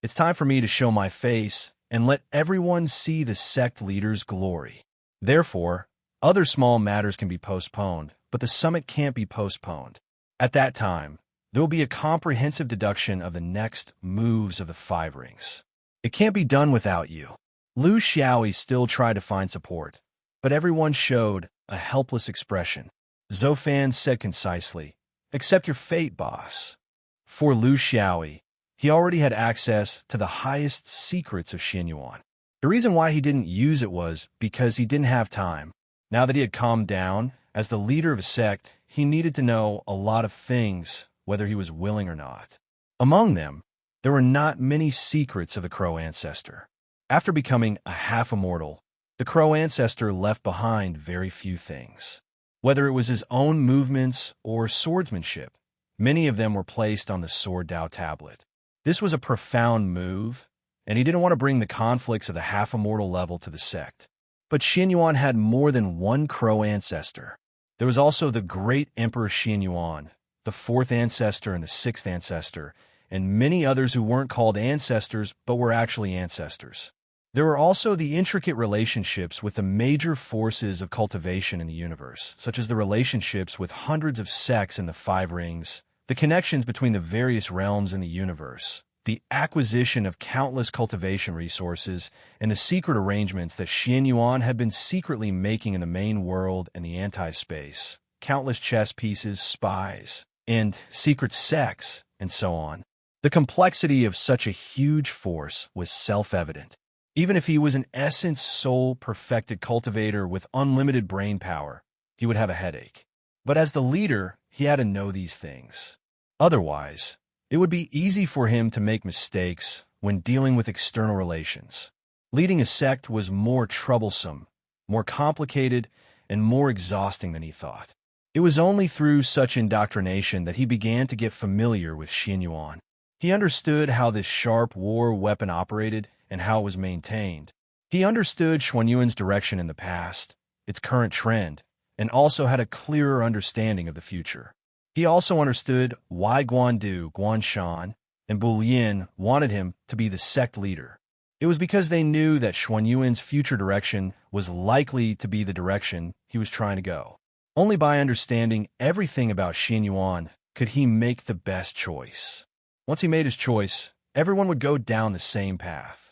It's time for me to show my face and let everyone see the sect leader's glory. Therefore, other small matters can be postponed, but the summit can't be postponed. At that time, there will be a comprehensive deduction of the next moves of the Five Rings. It can't be done without you. Lu Xiaoyi still tried to find support, but everyone showed a helpless expression. Zhou Fan said concisely, "Accept your fate, boss." For Lu Xiaoyi, he already had access to the highest secrets of Xianyuan. The reason why he didn't use it was because he didn't have time. Now that he had calmed down, as the leader of a sect, he needed to know a lot of things, whether he was willing or not. Among them, there were not many secrets of the Crow Ancestor. After becoming a half-immortal, the Crow Ancestor left behind very few things. Whether it was his own movements or swordsmanship, many of them were placed on the Sword Dao tablet. This was a profound move, and he didn't want to bring the conflicts of the half-immortal level to the sect. But Xianyuan had more than one Crow Ancestor. There was also the great Emperor Xianyuan, the fourth ancestor and the sixth ancestor, and many others who weren't called ancestors but were actually ancestors. There were also the intricate relationships with the major forces of cultivation in the universe, such as the relationships with hundreds of sects in the Five Rings, the connections between the various realms in the universe, the acquisition of countless cultivation resources, and the secret arrangements that Xianyuan had been secretly making in the main world and the anti-space, countless chess pieces, spies, and secret sects, and so on. The complexity of such a huge force was self-evident. Even if he was an essence soul-perfected cultivator with unlimited brain power, he would have a headache. But as the leader, he had to know these things. Otherwise, it would be easy for him to make mistakes when dealing with external relations. Leading a sect was more troublesome, more complicated, and more exhausting than he thought. It was only through such indoctrination that he began to get familiar with Xianyuan. He understood how this sharp war weapon operated and how it was maintained. He understood Xuanyuan's direction in the past, its current trend, and also had a clearer understanding of the future. He also understood why Guandu, Guanshan, and Bulyin wanted him to be the sect leader. It was because they knew that Xuanyuan's future direction was likely to be the direction he was trying to go. Only by understanding everything about Xianyuan could he make the best choice. Once he made his choice, everyone would go down the same path.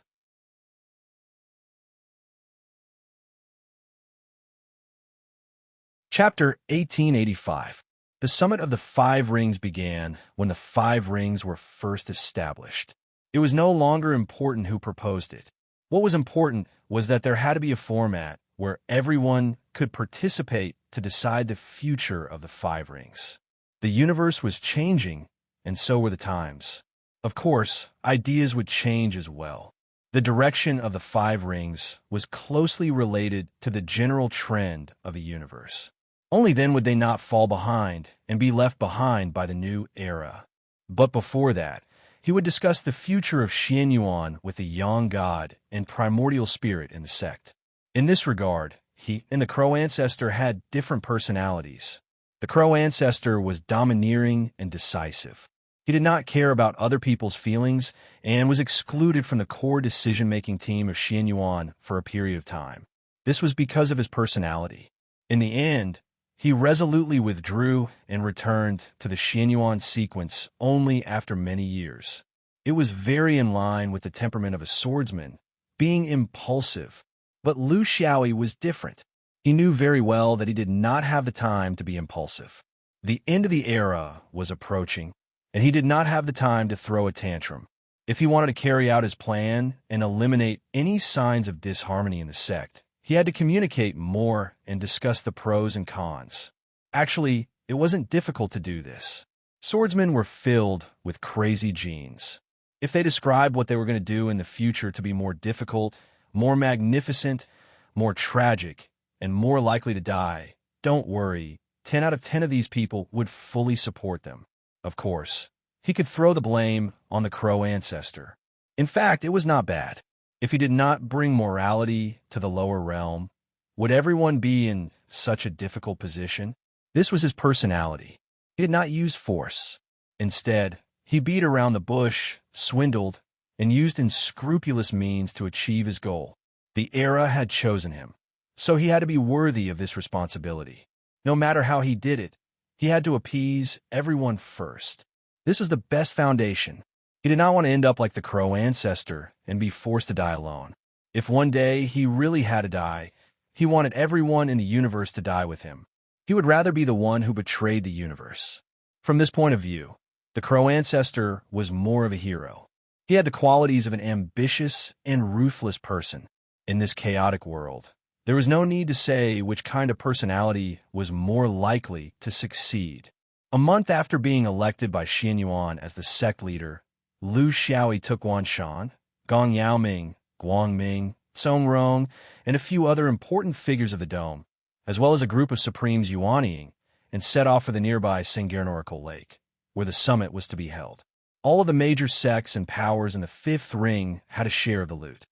Chapter 1885. The Summit of the Five Rings began when the Five Rings were first established. It was no longer important who proposed it. What was important was that there had to be a format where everyone could participate to decide the future of the Five Rings. The universe was changing, and so were the times. Of course, ideas would change as well. The direction of the Five Rings was closely related to the general trend of the universe. Only then would they not fall behind and be left behind by the new era. But before that, he would discuss the future of Xianyuan with the Yang God and primordial spirit in the sect. In this regard, he and the Crow Ancestor had different personalities. The Crow Ancestor was domineering and decisive. He did not care about other people's feelings and was excluded from the core decision-making team of Xianyuan for a period of time. This was because of his personality. In the end, he resolutely withdrew and returned to the Xianyuan sequence only after many years. It was very in line with the temperament of a swordsman, being impulsive. But Lu Xiaoyi was different. He knew very well that he did not have the time to be impulsive. The end of the era was approaching, and he did not have the time to throw a tantrum. If he wanted to carry out his plan and eliminate any signs of disharmony in the sect, he had to communicate more and discuss the pros and cons. Actually, it wasn't difficult to do this. Swordsmen were filled with crazy genes. If they described what they were going to do in the future to be more difficult, more magnificent, more tragic, and more likely to die, don't worry, 10 out of 10 of these people would fully support them. Of course, he could throw the blame on the crow ancestor. In fact, it was not bad. If he did not bring morality to the lower realm, would everyone be in such a difficult position? This was his personality. He did not use force. Instead, he beat around the bush, swindled, and used unscrupulous means to achieve his goal. The era had chosen him, so he had to be worthy of this responsibility. No matter how he did it, he had to appease everyone first. This was the best foundation. He did not want to end up like the crow ancestor and be forced to die alone. If one day he really had to die, he wanted everyone in the universe to die with him. He would rather be the one who betrayed the universe. From this point of view, the crow ancestor was more of a hero. He had the qualities of an ambitious and ruthless person. In this chaotic world, there was no need to say which kind of personality was more likely to succeed. A month after being elected by Xian Yuan as the sect leader, Lu Xiaoyi took Wanshan, Gong Yaoming, Guang Ming, Song Rong, and a few other important figures of the Dome, as well as a group of Supremes Yuanying, and set off for the nearby Sangaren Oracle Lake, where the summit was to be held. All of the major sects and powers in the Fifth Ring had a share of the loot.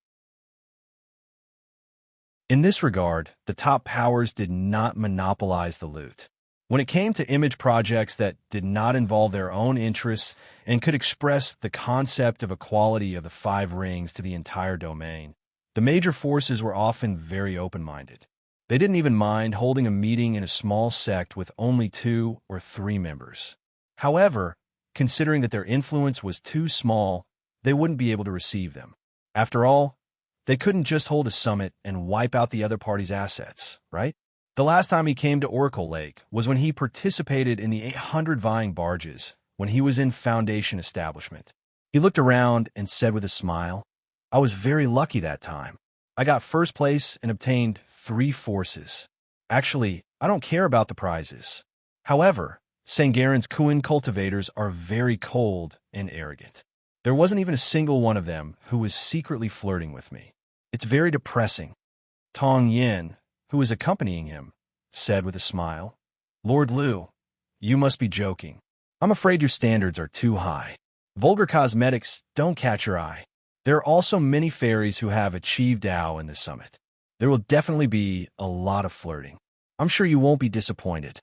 In this regard, the top powers did not monopolize the loot. When it came to image projects that did not involve their own interests and could express the concept of equality of the Five Rings to the entire domain, the major forces were often very open-minded. They didn't even mind holding a meeting in a small sect with only 2 or 3 members. However, considering that their influence was too small, they wouldn't be able to receive them. After all, they couldn't just hold a summit and wipe out the other party's assets, right? The last time he came to Oracle Lake was when he participated in the 800 vying barges when he was in Foundation establishment. He looked around and said with a smile, "I was very lucky that time. I got first place and obtained 3 forces. Actually, I don't care about the prizes. However, Sangaren's Kuin cultivators are very cold and arrogant. There wasn't even a single one of them who was secretly flirting with me. It's very depressing." Tong Yin, who was accompanying him, said with a smile, "Lord Liu, you must be joking. I'm afraid your standards are too high. Vulgar cosmetics don't catch your eye. There are also many fairies who have achieved Dao in this summit. There will definitely be a lot of flirting. I'm sure you won't be disappointed."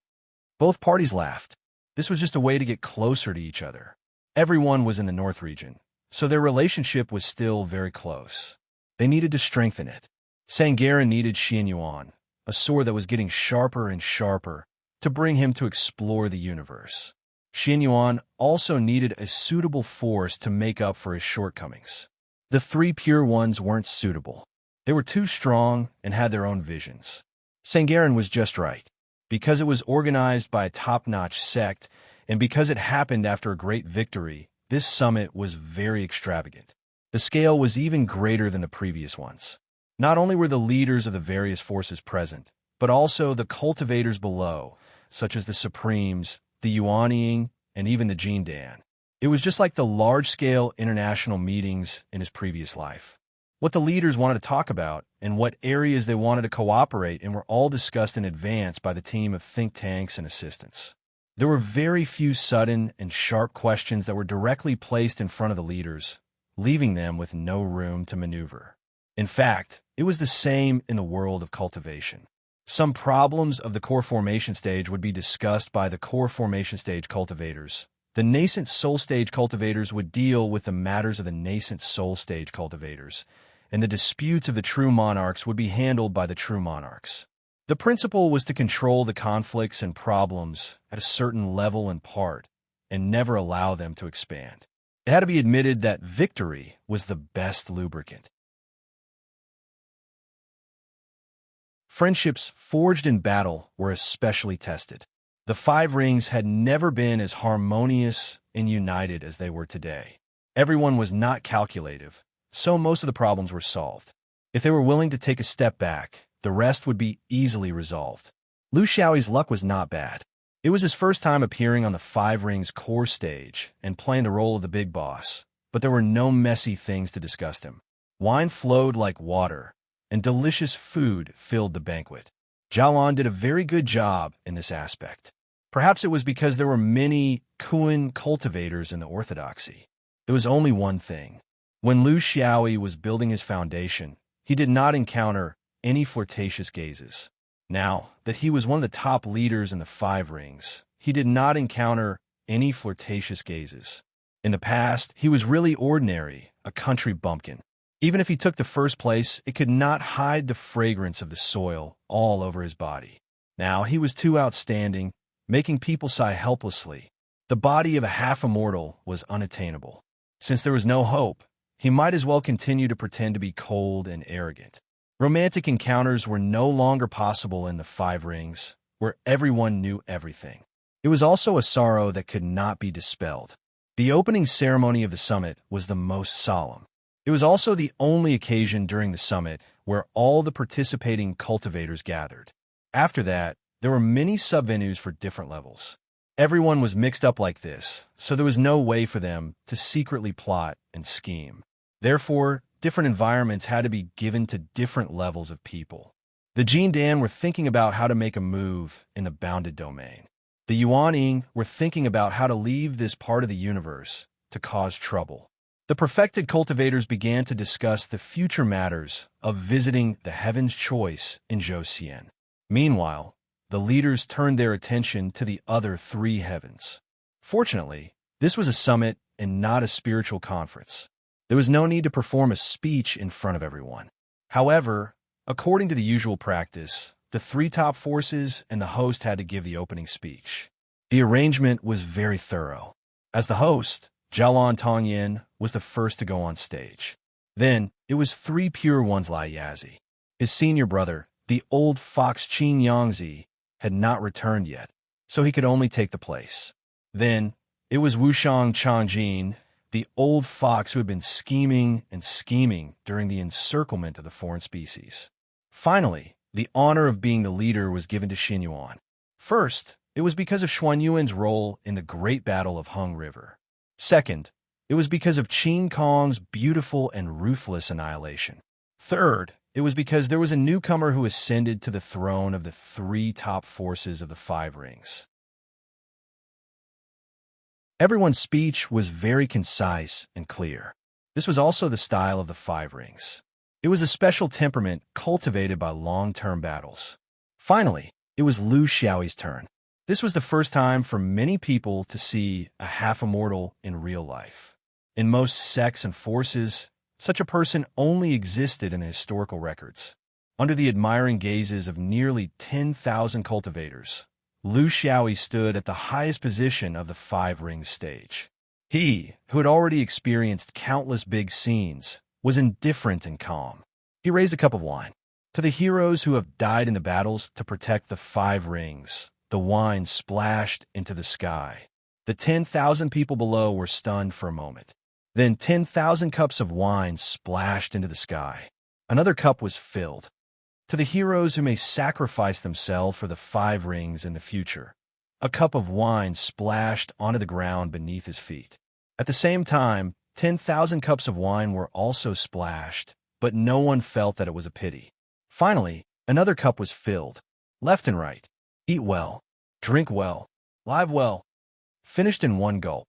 Both parties laughed. This was just a way to get closer to each other. Everyone was in the North region, so their relationship was still very close. They needed to strengthen it. Sangaren needed Xian Yuan, a sword that was getting sharper and sharper, to bring him to explore the universe. Xian Yuan also needed a suitable force to make up for his shortcomings. The 3 pure ones weren't suitable. They were too strong and had their own visions. Sangaren was just right. Because it was organized by a top-notch sect, and because it happened after a great victory, this summit was very extravagant. The scale was even greater than the previous ones. Not only were the leaders of the various forces present, but also the cultivators below, such as the Supremes, the Yuanying, and even the Jindan. It was just like the large-scale international meetings in his previous life. What the leaders wanted to talk about and what areas they wanted to cooperate in were all discussed in advance by the team of think tanks and assistants. There were very few sudden and sharp questions that were directly placed in front of the leaders, leaving them with no room to maneuver. In fact, it was the same in the world of cultivation. Some problems of the core formation stage would be discussed by the core formation stage cultivators. The nascent soul stage cultivators would deal with the matters of the nascent soul stage cultivators, and the disputes of the true monarchs would be handled by the true monarchs. The principle was to control the conflicts and problems at a certain level and part, and never allow them to expand. It had to be admitted that victory was the best lubricant. Friendships forged in battle were especially tested. The 5 rings had never been as harmonious and united as they were today. Everyone was not calculative, so most of the problems were solved. If they were willing to take a step back, the rest would be easily resolved. Lu Xiaoyi's luck was not bad. It was his first time appearing on the 5 rings core stage and playing the role of the big boss, but there were no messy things to disgust him. Wine flowed like water, and delicious food filled the banquet. Jalan did a very good job in this aspect. Perhaps it was because there were many Kuan cultivators in the orthodoxy. There was only one thing. When Lu Xiaoyi was building his foundation, he did not encounter any flirtatious gazes. Now that he was one of the top leaders in the Five Rings, he did not encounter any flirtatious gazes. In the past, he was really ordinary, a country bumpkin. Even if he took the first place, it could not hide the fragrance of the soil all over his body. Now he was too outstanding, making people sigh helplessly. The body of a half-immortal was unattainable. Since there was no hope, he might as well continue to pretend to be cold and arrogant. Romantic encounters were no longer possible in the Five Rings, where everyone knew everything. It was also a sorrow that could not be dispelled. The opening ceremony of the summit was the most solemn. It was also the only occasion during the summit where all the participating cultivators gathered. After that, there were many sub-venues for different levels. Everyone was mixed up like this, so there was no way for them to secretly plot and scheme. Therefore, different environments had to be given to different levels of people. The Jin Dan were thinking about how to make a move in the bounded domain. The Yuan Ying were thinking about how to leave this part of the universe to cause trouble. The perfected cultivators began to discuss the future matters of visiting the Heaven's Choice in Zhouxian. Meanwhile, the leaders turned their attention to the other three heavens. Fortunately, this was a summit and not a spiritual conference. There was no need to perform a speech in front of everyone. However, according to the usual practice, the three top forces and the host had to give the opening speech. The arrangement was very thorough. As the host, Jialan Tongyin was the first to go on stage. Then, it was three pure ones Lai Yazi. His senior brother, the old fox Qin Yangzi, had not returned yet, so he could only take the place. Then, it was Wushang Changjin, the old fox who had been scheming and scheming during the encirclement of the foreign species. Finally, the honor of being the leader was given to Xin Yuan. First, it was because of Xuan Yuan's role in the Great Battle of Hung River. Second, it was because of Qin Kong's beautiful and ruthless annihilation. Third, it was because there was a newcomer who ascended to the throne of the three top forces of the Five Rings. Everyone's speech was very concise and clear. This was also the style of the Five Rings. It was a special temperament cultivated by long-term battles. Finally, it was Lu Xiaoyi's turn. This was the first time for many people to see a half-immortal in real life. In most sects and forces, such a person only existed in the historical records. Under the admiring gazes of nearly 10,000 cultivators, Lu Xiaoyi stood at the highest position of the Five Rings stage. He, who had already experienced countless big scenes, was indifferent and calm. He raised a cup of wine. To the heroes who have died in the battles to protect the Five Rings, the wine splashed into the sky. The 10,000 people below were stunned for a moment. Then 10,000 cups of wine splashed into the sky. Another cup was filled. To the heroes who may sacrifice themselves for the Five Rings in the future, a cup of wine splashed onto the ground beneath his feet. At the same time, 10,000 cups of wine were also splashed, but no one felt that it was a pity. Finally, another cup was filled. Left and right. Eat well. Drink well. Live well. Finished in one gulp.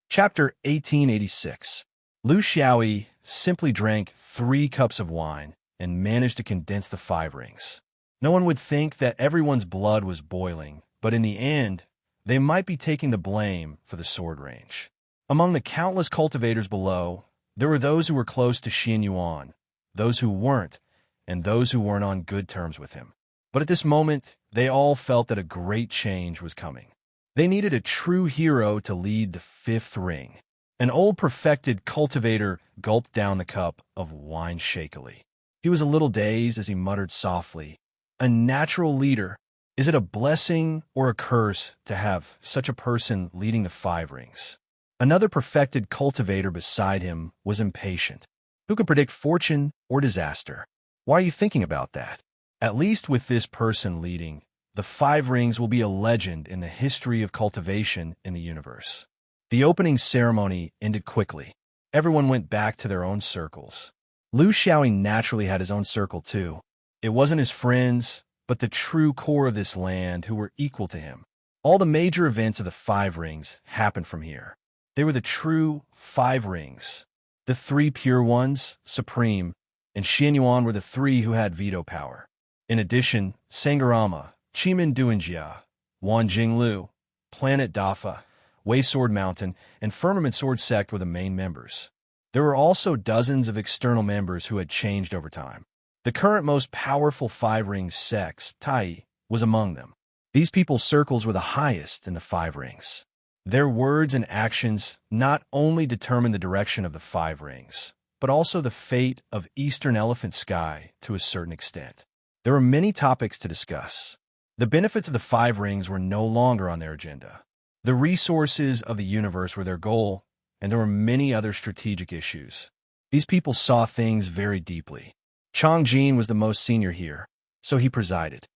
Chapter 1886. Lu Xiaoyi simply drank 3 cups of wine and managed to condense the Five Rings. No one would think that everyone's blood was boiling, but in the end, they might be taking the blame for the sword range. Among the countless cultivators below, there were those who were close to Xin Yuan, those who weren't, and those who weren't on good terms with him. But at this moment, they all felt that a great change was coming. They needed a true hero to lead the 5th ring. An old perfected cultivator gulped down the cup of wine shakily. He was a little dazed as he muttered softly, "A natural leader. Is it a blessing or a curse to have such a person leading the Five Rings?" Another perfected cultivator beside him was impatient. Who could predict fortune or disaster? Why are you thinking about that? At least with this person leading, the 5 rings will be a legend in the history of cultivation in the universe. The opening ceremony ended quickly. Everyone went back to their own circles. Lu Xiaoyi naturally had his own circle too. It wasn't his friends, but the true core of this land who were equal to him. All the major events of the 5 rings happened from here. They were the true 5 rings. The 3 pure ones, Supreme, and Xianyuan were the 3 who had veto power. In addition, Sangarama, Chimin Duanjia, Wan Jinglu, Planet Dafa, Wei Sword Mountain, and Firmament Sword Sect were the main members. There were also dozens of external members who had changed over time. The current most powerful 5 rings sects, Tai, was among them. These people's circles were the highest in the 5 rings. Their words and actions not only determined the direction of the 5 rings, but also the fate of Eastern Elephant Sky to a certain extent. There were many topics to discuss. The benefits of the 5 rings were no longer on their agenda. The resources of the universe were their goal, and there were many other strategic issues. These people saw things very deeply. Chang Jin was the most senior here, so he presided.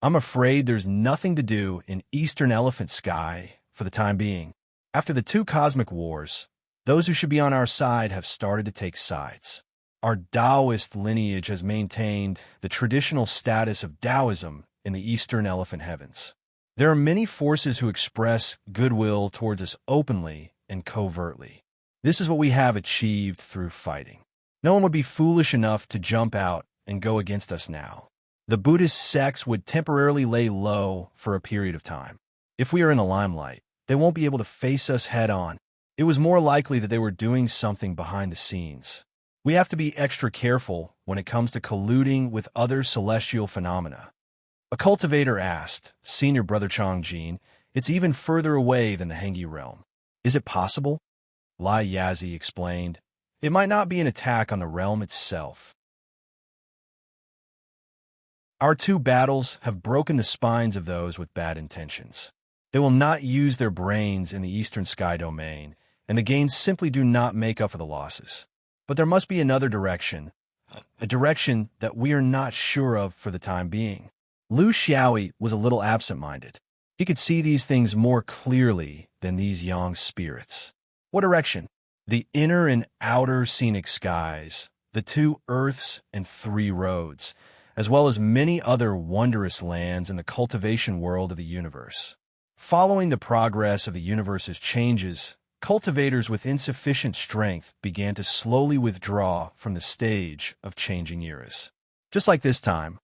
I'm afraid there's nothing to do in Eastern Elephant Sky for the time being. After the 2 cosmic wars, those who should be on our side have started to take sides. Our Taoist lineage has maintained the traditional status of Taoism in the Eastern Elephant Heavens. There are many forces who express goodwill towards us openly and covertly. This is what we have achieved through fighting. No one would be foolish enough to jump out and go against us now. The Buddhist sects would temporarily lay low for a period of time. If we are in the limelight, they won't be able to face us head-on. It was more likely that they were doing something behind the scenes. We have to be extra careful when it comes to colluding with other celestial phenomena. A cultivator asked, Senior Brother Chang Jin, it's even further away than the Hengi realm. Is it possible? Lai Yazi explained, it might not be an attack on the realm itself. Our 2 battles have broken the spines of those with bad intentions. They will not use their brains in the Eastern Sky domain, and the gains simply do not make up for the losses. But there must be another direction, a direction that we are not sure of for the time being. Lu Xiaoyi was a little absent-minded. He could see these things more clearly than these young spirits. What direction? The inner and outer scenic skies, the 2 earths and 3 roads, as well as many other wondrous lands in the cultivation world of the universe. Following the progress of the universe's changes, cultivators with insufficient strength began to slowly withdraw from the stage of changing eras. Just like this time,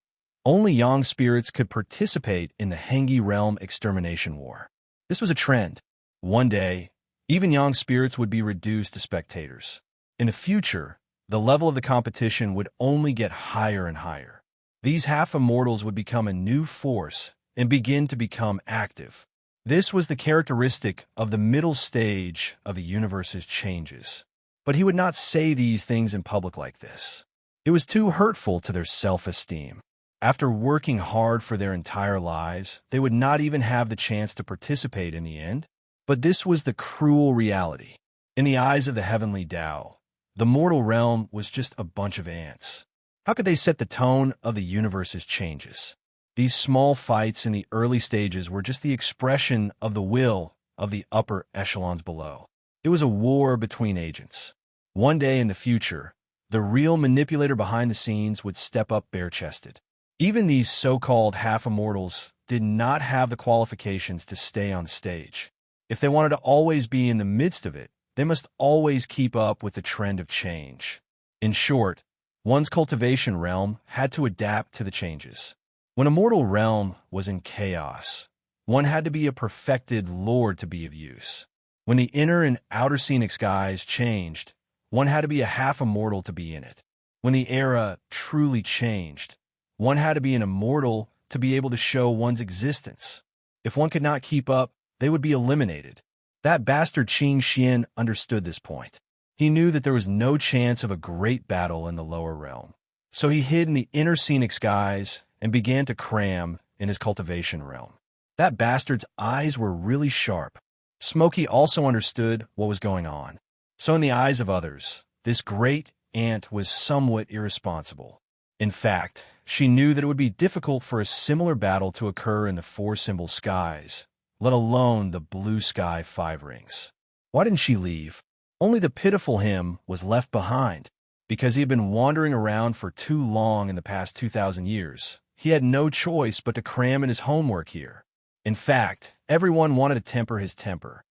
only young spirits could participate in the Hengi realm extermination war. This was a trend. One day, even young spirits would be reduced to spectators. In the future, the level of the competition would only get higher and higher. These half-immortals would become a new force and begin to become active. This was the characteristic of the middle stage of the universe's changes. But he would not say these things in public like this. It was too hurtful to their self-esteem. After working hard for their entire lives, they would not even have the chance to participate in the end. But this was the cruel reality. In the eyes of the heavenly Tao, the mortal realm was just a bunch of ants. How could they set the tone of the universe's changes? These small fights in the early stages were just the expression of the will of the upper echelons below. It was a war between agents. One day in the future, the real manipulator behind the scenes would step up bare-chested. Even these so-called half-immortals did not have the qualifications to stay on stage. If they wanted to always be in the midst of it, they must always keep up with the trend of change. In short, one's cultivation realm had to adapt to the changes. When a mortal realm was in chaos, one had to be a perfected lord to be of use. When the inner and outer scenic skies changed, one had to be a half-immortal to be in it. When the era truly changed, one had to be an immortal to be able to show one's existence. If one could not keep up, they would be eliminated. That bastard Qing Xian understood this point. He knew that there was no chance of a great battle in the lower realm. So he hid in the inner scenic skies and began to cram in his cultivation realm. That bastard's eyes were really sharp. Smokey also understood what was going on. So in the eyes of others, this great ant was somewhat irresponsible. In fact, she knew that it would be difficult for a similar battle to occur in the four-symbol skies, let alone the blue sky five rings. Why didn't she leave? Only the pitiful him was left behind. Because he had been wandering around for too long in the past 2,000 years, he had no choice but to cram in his homework here. In fact, everyone wanted to temper his temper.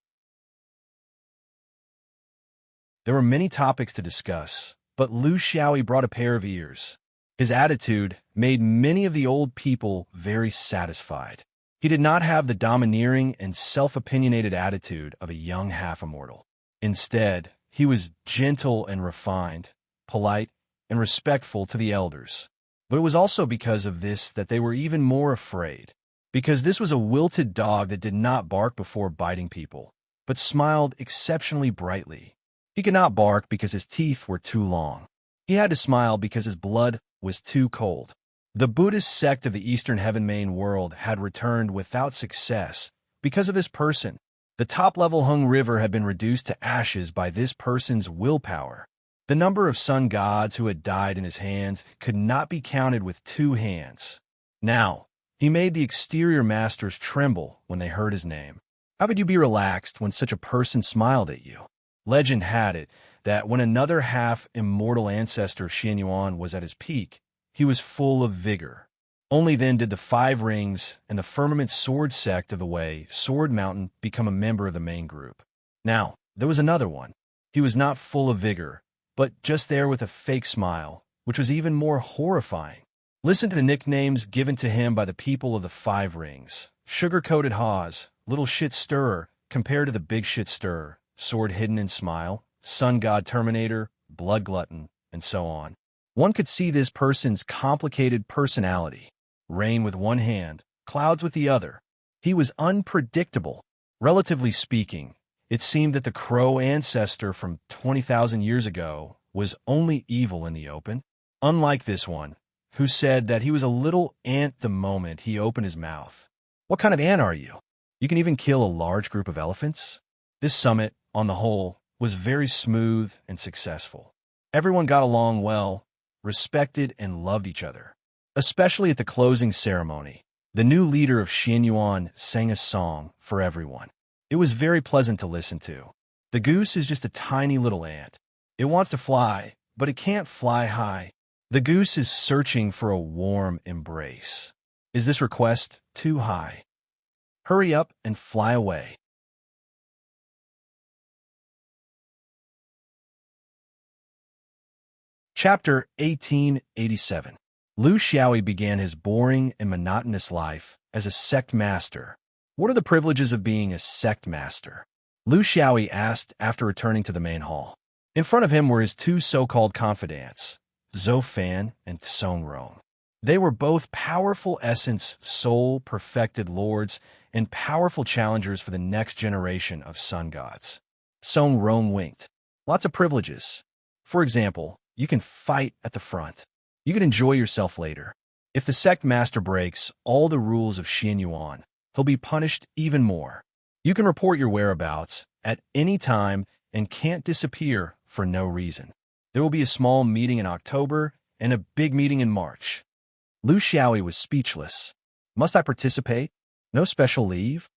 There were many topics to discuss, but Lu Xiaoyi brought a pair of ears. His attitude made many of the old people very satisfied. He did not have the domineering and self-opinionated attitude of a young half-immortal. Instead, he was gentle and refined, polite and respectful to the elders. But it was also because of this that they were even more afraid. Because this was a wilted dog that did not bark before biting people, but smiled exceptionally brightly. He could not bark because his teeth were too long. He had to smile because his blood was too cold. The Buddhist sect of the Eastern Heavenmane world had returned without success because of this person. The top-level Hung River had been reduced to ashes by this person's willpower. The number of sun gods who had died in his hands could not be counted with two hands. Now, he made the exterior masters tremble when they heard his name. How could you be relaxed when such a person smiled at you? Legend had it that when another half-immortal ancestor Xianyuan was at his peak, he was full of vigor. Only then did the Five Rings and the Firmament Sword sect of the Way, Sword Mountain, become a member of the main group. Now, there was another one. He was not full of vigor, but just there with a fake smile, which was even more horrifying. Listen to the nicknames given to him by the people of the Five Rings. Sugar-coated Hawes, Little Shit Stirrer, compared to the Big Shit Stirrer, Sword Hidden in Smile, Sun God Terminator, Blood Glutton, and so on. One could see this person's complicated personality. Rain with one hand, clouds with the other. He was unpredictable. Relatively speaking, it seemed that the crow ancestor from 20,000 years ago was only evil in the open, unlike this one, who said that he was a little ant the moment he opened his mouth. What kind of ant are you? You can even kill a large group of elephants? This summit, on the whole, was very smooth and successful. Everyone got along well, respected and loved each other. Especially at the closing ceremony, the new leader of Xianyuan sang a song for everyone. It was very pleasant to listen to. The goose is just a tiny little ant. It wants to fly, but it can't fly high. The goose is searching for a warm embrace. Is this request too high? Hurry up and fly away. Chapter 1887. Lu Xiaoyi began his boring and monotonous life as a sect master. What are the privileges of being a sect master? Lu Xiaoyi asked after returning to the main hall. In front of him were his two so-called confidants, Zhou Fan and Song Rong. They were both powerful essence, soul-perfected lords and powerful challengers for the next generation of sun gods. Song Rong winked. Lots of privileges. For example, you can fight at the front. You can enjoy yourself later. If the sect master breaks all the rules of Xianyuan, he'll be punished even more. You can report your whereabouts at any time and can't disappear for no reason. There will be a small meeting in October and a big meeting in March. Lu Xiaoyi was speechless. Must I participate? No special leave?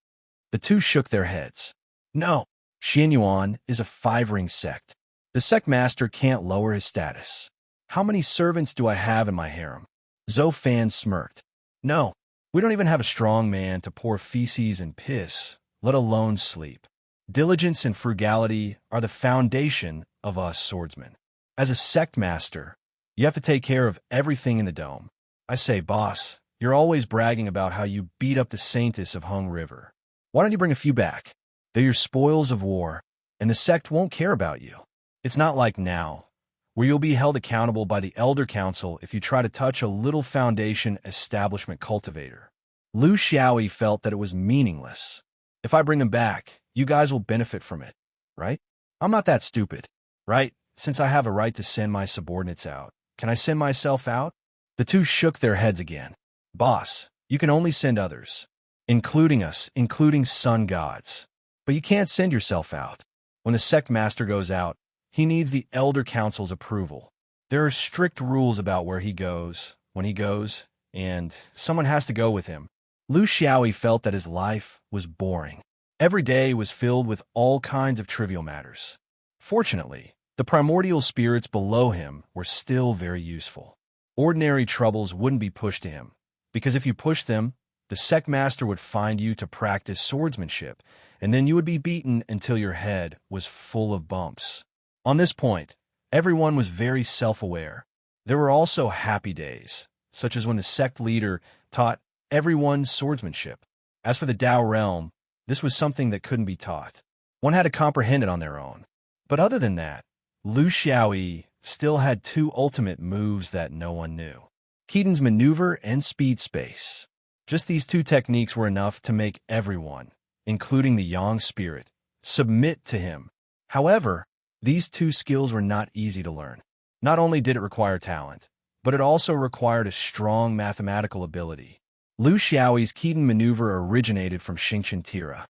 The two shook their heads. No, Xianyuan is a five-ring sect. The sect master can't lower his status. How many servants do I have in my harem? Zhou Fan smirked. No, we don't even have a strong man to pour feces and piss, let alone sleep. Diligence and frugality are the foundation of us swordsmen. As a sect master, you have to take care of everything in the dome. I say, boss, you're always bragging about how you beat up the saintess of Hung River. Why don't you bring a few back? They're your spoils of war, and the sect won't care about you. It's not like now, where you'll be held accountable by the Elder Council if you try to touch a little foundation establishment cultivator. Lu Xiaoyi felt that it was meaningless. If I bring them back, you guys will benefit from it, right? I'm not that stupid, right? Since I have a right to send my subordinates out, can I send myself out? The two shook their heads again. Boss, you can only send others, including us, including sun gods. But you can't send yourself out. When the sect master goes out, he needs the Elder Council's approval. There are strict rules about where he goes, when he goes, and someone has to go with him. Lu Xiaoyi felt that his life was boring. Every day was filled with all kinds of trivial matters. Fortunately, the primordial spirits below him were still very useful. Ordinary troubles wouldn't be pushed to him, because if you pushed them, the sect master would find you to practice swordsmanship, and then you would be beaten until your head was full of bumps. On this point, everyone was very self-aware. There were also happy days, such as when the sect leader taught everyone swordsmanship. As for the Tao realm, this was something that couldn't be taught. One had to comprehend it on their own. But other than that, Lu Xiaoyi still had two ultimate moves that no one knew: Keaton's maneuver and speed space. Just these two techniques were enough to make everyone, including the Yang spirit, submit to him. However, these two skills were not easy to learn. Not only did it require talent, but it also required a strong mathematical ability. Lu Xiaoyi's Keaton maneuver originated from Xingqian Tira.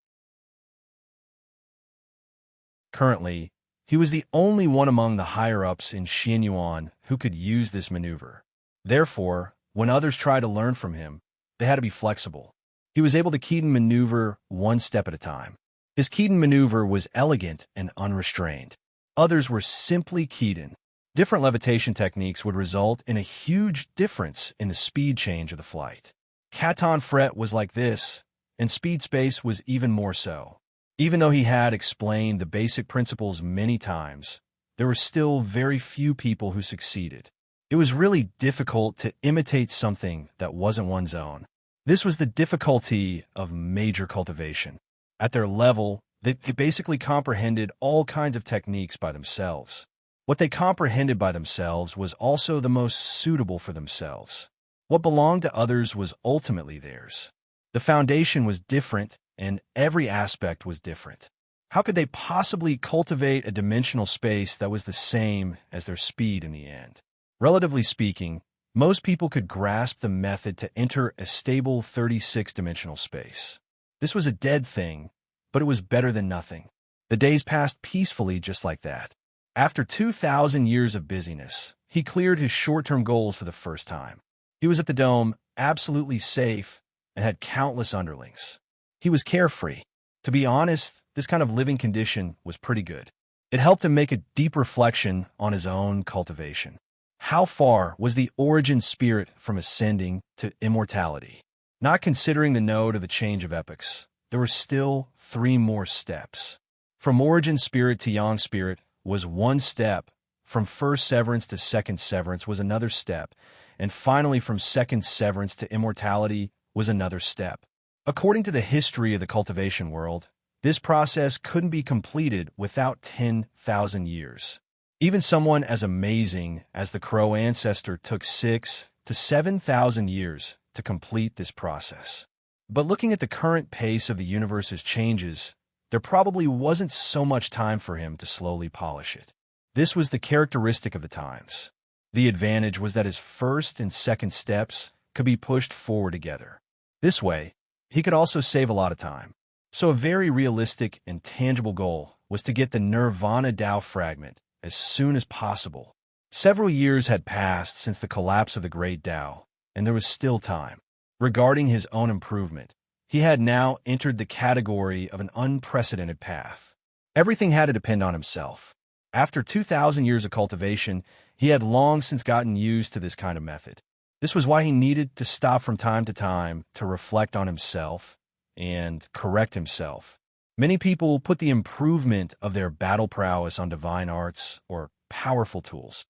Currently, he was the only one among the higher-ups in Xianyuan who could use this maneuver. Therefore, when others tried to learn from him, they had to be flexible. He was able to Keaton maneuver one step at a time. His Keaton maneuver was elegant and unrestrained. Others were simply Keaton. Different levitation techniques would result in a huge difference in the speed change of the flight. Caton Fret was like this, and speed space was even more so. Even though he had explained the basic principles many times, there were still very few people who succeeded. It was really difficult to imitate something that wasn't one's own. This was the difficulty of major cultivation. At their level, they basically comprehended all kinds of techniques by themselves. What they comprehended by themselves was also the most suitable for themselves. What belonged to others was ultimately theirs. The foundation was different, and every aspect was different. How could they possibly cultivate a dimensional space that was the same as their speed in the end? Relatively speaking, most people could grasp the method to enter a stable 36-dimensional space. This was a dead thing, but it was better than nothing. The days passed peacefully just like that. After 2,000 years of busyness, he cleared his short-term goals for the first time. He was at the dome, absolutely safe, and had countless underlings. He was carefree. To be honest, this kind of living condition was pretty good. It helped him make a deep reflection on his own cultivation. How far was the origin spirit from ascending to immortality? Not considering the node of the change of epochs, there were still 3 more steps. From origin spirit to yang spirit was 1 step, from first severance to second severance was another step, and finally from second severance to immortality was another step. According to the history of the cultivation world, this process couldn't be completed without 10,000 years. Even someone as amazing as the Crow ancestor took 6,000 to 7,000 years to complete this process. But looking at the current pace of the universe's changes, there probably wasn't so much time for him to slowly polish it. This was the characteristic of the times. The advantage was that his first and second steps could be pushed forward together. This way, he could also save a lot of time. So a very realistic and tangible goal was to get the Nirvana Tao fragment as soon as possible. Several years had passed since the collapse of the Great Tao, and there was still time. Regarding his own improvement, he had now entered the category of an unprecedented path. Everything had to depend on himself. After 2,000 years of cultivation, he had long since gotten used to this kind of method. This was why he needed to stop from time to time to reflect on himself and correct himself. Many people put the improvement of their battle prowess on divine arts or powerful tools.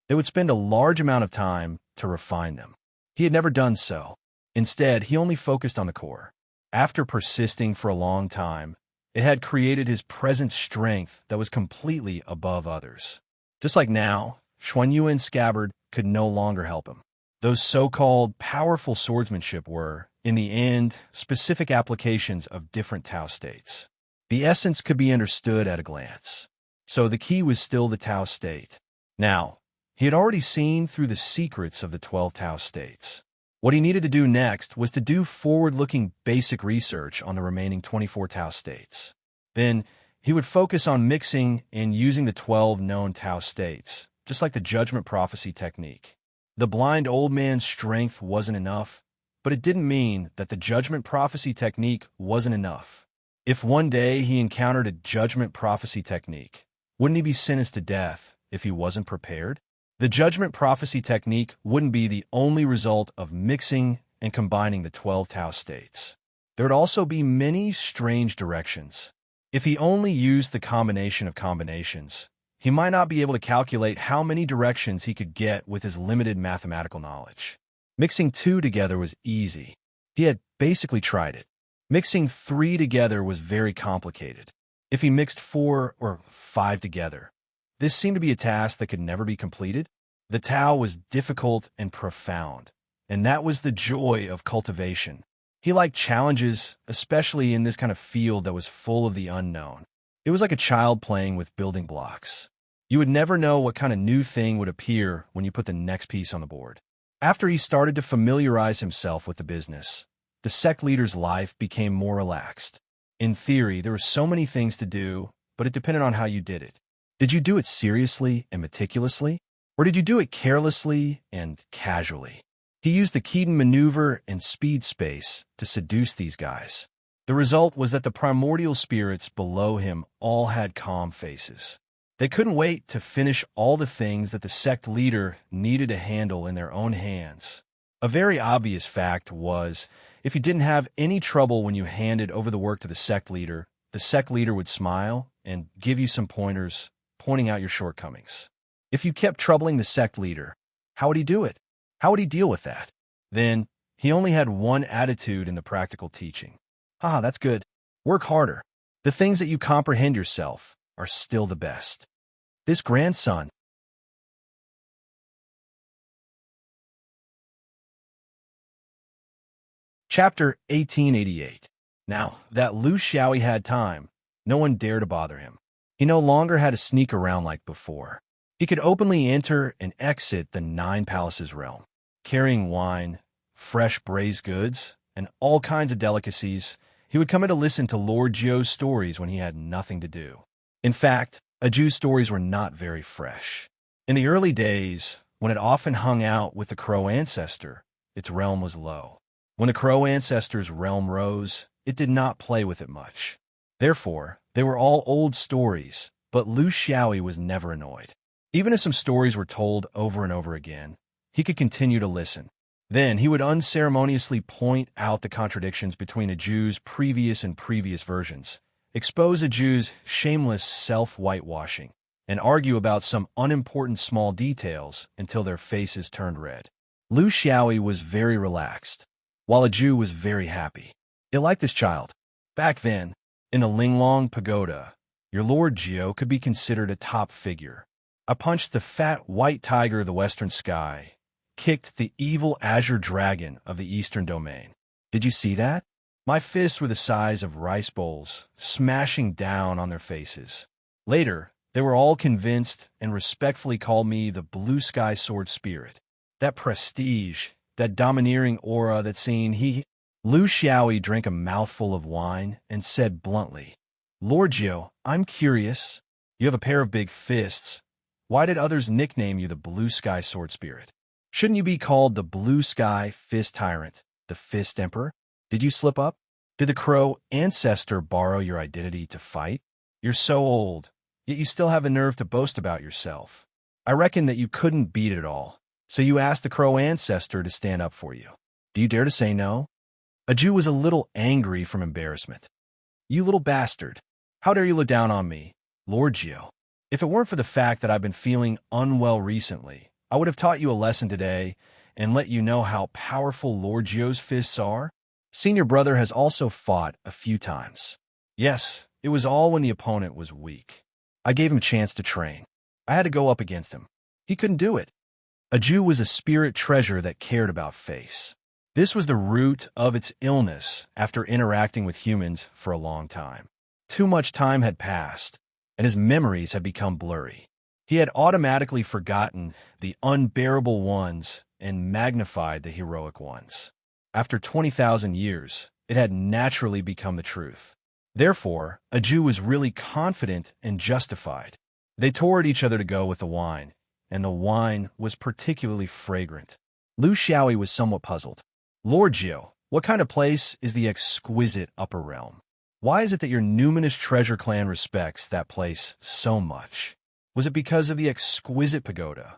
They would spend a large amount of time to refine them. He had never done so. Instead, he only focused on the core. After persisting for a long time, it had created his present strength that was completely above others. Just like now, Xuanyuan's scabbard could no longer help him. Those so-called powerful swordsmanship were, in the end, specific applications of different Tao states. The essence could be understood at a glance. So the key was still the Tao state. Now, he had already seen through the secrets of the 12 Tao states. What he needed to do next was to do forward-looking basic research on the remaining 24 Tao states. Then, He would focus on mixing and using the 12 known Tao states, just like the judgment prophecy technique. The blind old man's strength wasn't enough, but it didn't mean that the judgment prophecy technique wasn't enough. If one day he encountered a judgment prophecy technique, wouldn't he be sentenced to death if he wasn't prepared? The judgment prophecy technique wouldn't be the only result of mixing and combining the 12 Tao states. There would also be many strange directions. If he only used the combination of combinations, he might not be able to calculate how many directions he could get with his limited mathematical knowledge. Mixing 2 together was easy. He had basically tried it. Mixing 3 together was very complicated. If he mixed 4 or 5 together, this seemed to be a task that could never be completed. The Tao was difficult and profound, and that was the joy of cultivation. He liked challenges, especially in this kind of field that was full of the unknown. It was like a child playing with building blocks. You would never know what kind of new thing would appear when you put the next piece on the board. After he started to familiarize himself with the business, the sect leader's life became more relaxed. In theory, there were so many things to do, but it depended on how you did it. Did you do it seriously and meticulously? Or did you do it carelessly and casually? He used the Keaton maneuver and speed space to seduce these guys. The result was that the primordial spirits below him all had calm faces. They couldn't wait to finish all the things that the sect leader needed to handle in their own hands. A very obvious fact was, if you didn't have any trouble when you handed over the work to the sect leader would smile and give you some pointers, pointing out your shortcomings. If you kept troubling the sect leader, how would he do it? How would he deal with that? Then, he only had one attitude in the practical teaching. Haha, that's good. Work harder. The things that you comprehend yourself are still the best. This grandson. Chapter 1888. Now, that Lu Xiaoyi had time, no one dared to bother him. He no longer had to sneak around like before. He could openly enter and exit the 9 Palaces realm, carrying wine, fresh braised goods, and all kinds of delicacies. He would come in to listen to Lord Zhou's stories when he had nothing to do. In fact, Zhou's stories were not very fresh. In the early days, when it often hung out with the Crow ancestor, its realm was low. When the Crow ancestor's realm rose, it did not play with it much. Therefore, they were all old stories, but Lu Xiaoyi was never annoyed. Even if some stories were told over and over again, he could continue to listen. Then he would unceremoniously point out the contradictions between Zhou's previous versions, expose Zhou's shameless self-whitewashing, and argue about some unimportant small details until their faces turned red. Lu Xiaoyi was very relaxed, while Zhou was very happy. It liked this child. Back then, in the Linglong Pagoda, your Lord Zhou could be considered a top figure. I punched the fat white tiger of the western sky, kicked the evil azure dragon of the eastern domain. Did you see that? My fists were the size of rice bowls, smashing down on their faces. Later, they were all convinced and respectfully called me the blue sky sword spirit. That prestige, that domineering aura that seen Lu Xiaoyi drank a mouthful of wine and said bluntly, Lord Zhou, I'm curious. You have a pair of big fists. Why did others nickname you the blue sky sword spirit? Shouldn't you be called the blue sky fist tyrant, the fist emperor? Did you slip up? Did the Crow ancestor borrow your identity to fight? You're so old, yet you still have the nerve to boast about yourself. I reckon that you couldn't beat it all, so you asked the Crow ancestor to stand up for you. Do you dare to say no? Zhou was a little angry from embarrassment. You little bastard. How dare you look down on me, Lord Zhou? If it weren't for the fact that I've been feeling unwell recently, I would have taught you a lesson today and let you know how powerful Lord Zhou's fists are. Senior brother has also fought a few times. Yes, it was all when the opponent was weak. I gave him a chance to train. I had to go up against him. He couldn't do it. Zhou was a spirit treasure that cared about face. This was the root of its illness after interacting with humans for a long time. Too much time had passed, and his memories had become blurry. He had automatically forgotten the unbearable ones and magnified the heroic ones. After 20,000 years, it had naturally become the truth. Therefore, a Jew was really confident and justified. They tore at each other to go with the wine, and the wine was particularly fragrant. Lu Xiaoyi was somewhat puzzled. Lord Jiu, what kind of place is the exquisite upper realm? Why is it that your numinous treasure clan respects that place so much? Was it because of the exquisite pagoda?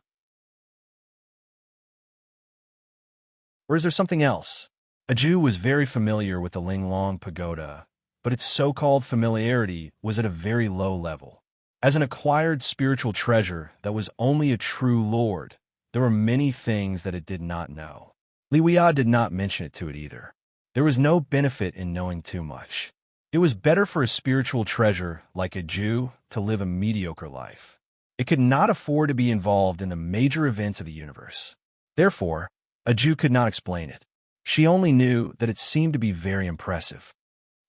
Or is there something else? A Jew was very familiar with the Linglong pagoda, but its so-called familiarity was at a very low level. As an acquired spiritual treasure that was only a true lord, there were many things that it did not know. Li Weia did not mention it to it either. There was no benefit in knowing too much. It was better for a spiritual treasure like a Jew to live a mediocre life. It could not afford to be involved in the major events of the universe. Therefore, a Jew could not explain it. She only knew that it seemed to be very impressive.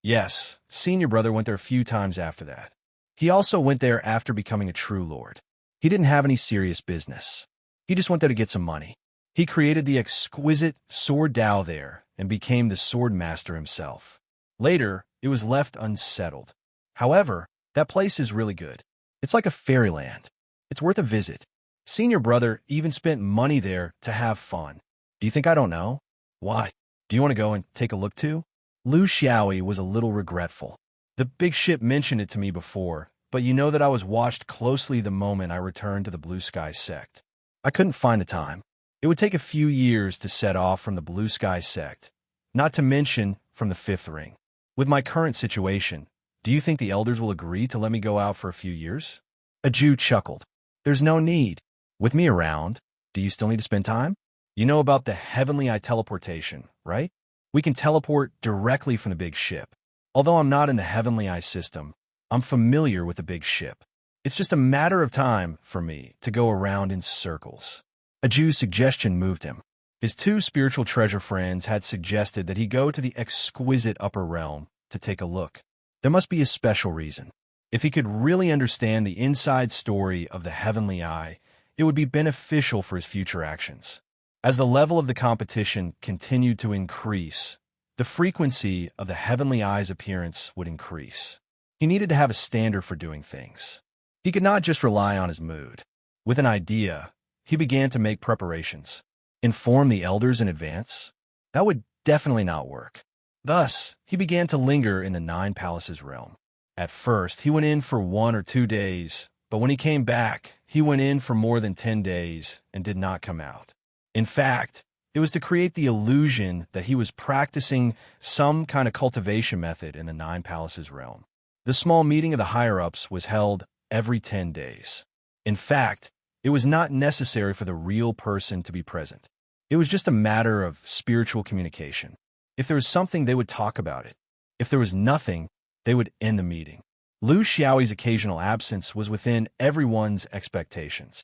Yes, senior brother went there a few times after that. He also went there after becoming a true lord. He didn't have any serious business. He just went there to get some money. He created the exquisite sword Dao there and became the sword master himself. Later, it was left unsettled. However, that place is really good. It's like a fairyland. It's worth a visit. Senior brother even spent money there to have fun. Do you think I don't know? Why? Do you want to go and take a look too? Lu Xiaoyi was a little regretful. The big ship mentioned it to me before, but you know that I was watched closely the moment I returned to the Blue Sky sect. I couldn't find the time. It would take a few years to set off from the Blue Sky sect, not to mention from the Fifth Ring. With my current situation, do you think the elders will agree to let me go out for a few years? A Jew chuckled. There's no need. With me around, do you still need to spend time? You know about the heavenly eye teleportation, right? We can teleport directly from the big ship. Although I'm not in the heavenly eye system, I'm familiar with the big ship. It's just a matter of time for me to go around in circles. A Jew's suggestion moved him. His two spiritual treasure friends had suggested that he go to the exquisite upper realm to take a look. There must be a special reason. If he could really understand the inside story of the heavenly eye, it would be beneficial for his future actions. As the level of the competition continued to increase, the frequency of the heavenly eye's appearance would increase. He needed to have a standard for doing things. He could not just rely on his mood. With an idea, he began to make preparations. Inform the elders in advance? That would definitely not work. Thus, he began to linger in the Nine Palaces realm. At first, he went in for 1 or 2 days, but when he came back, he went in for more than 10 days and did not come out. In fact, it was to create the illusion that he was practicing some kind of cultivation method in the Nine Palaces realm. The small meeting of the higher-ups was held every 10 days. In fact, it was not necessary for the real person to be present. It was just a matter of spiritual communication. If there was something, they would talk about it. If there was nothing, they would end the meeting. Lu Xiaoyi's occasional absence was within everyone's expectations.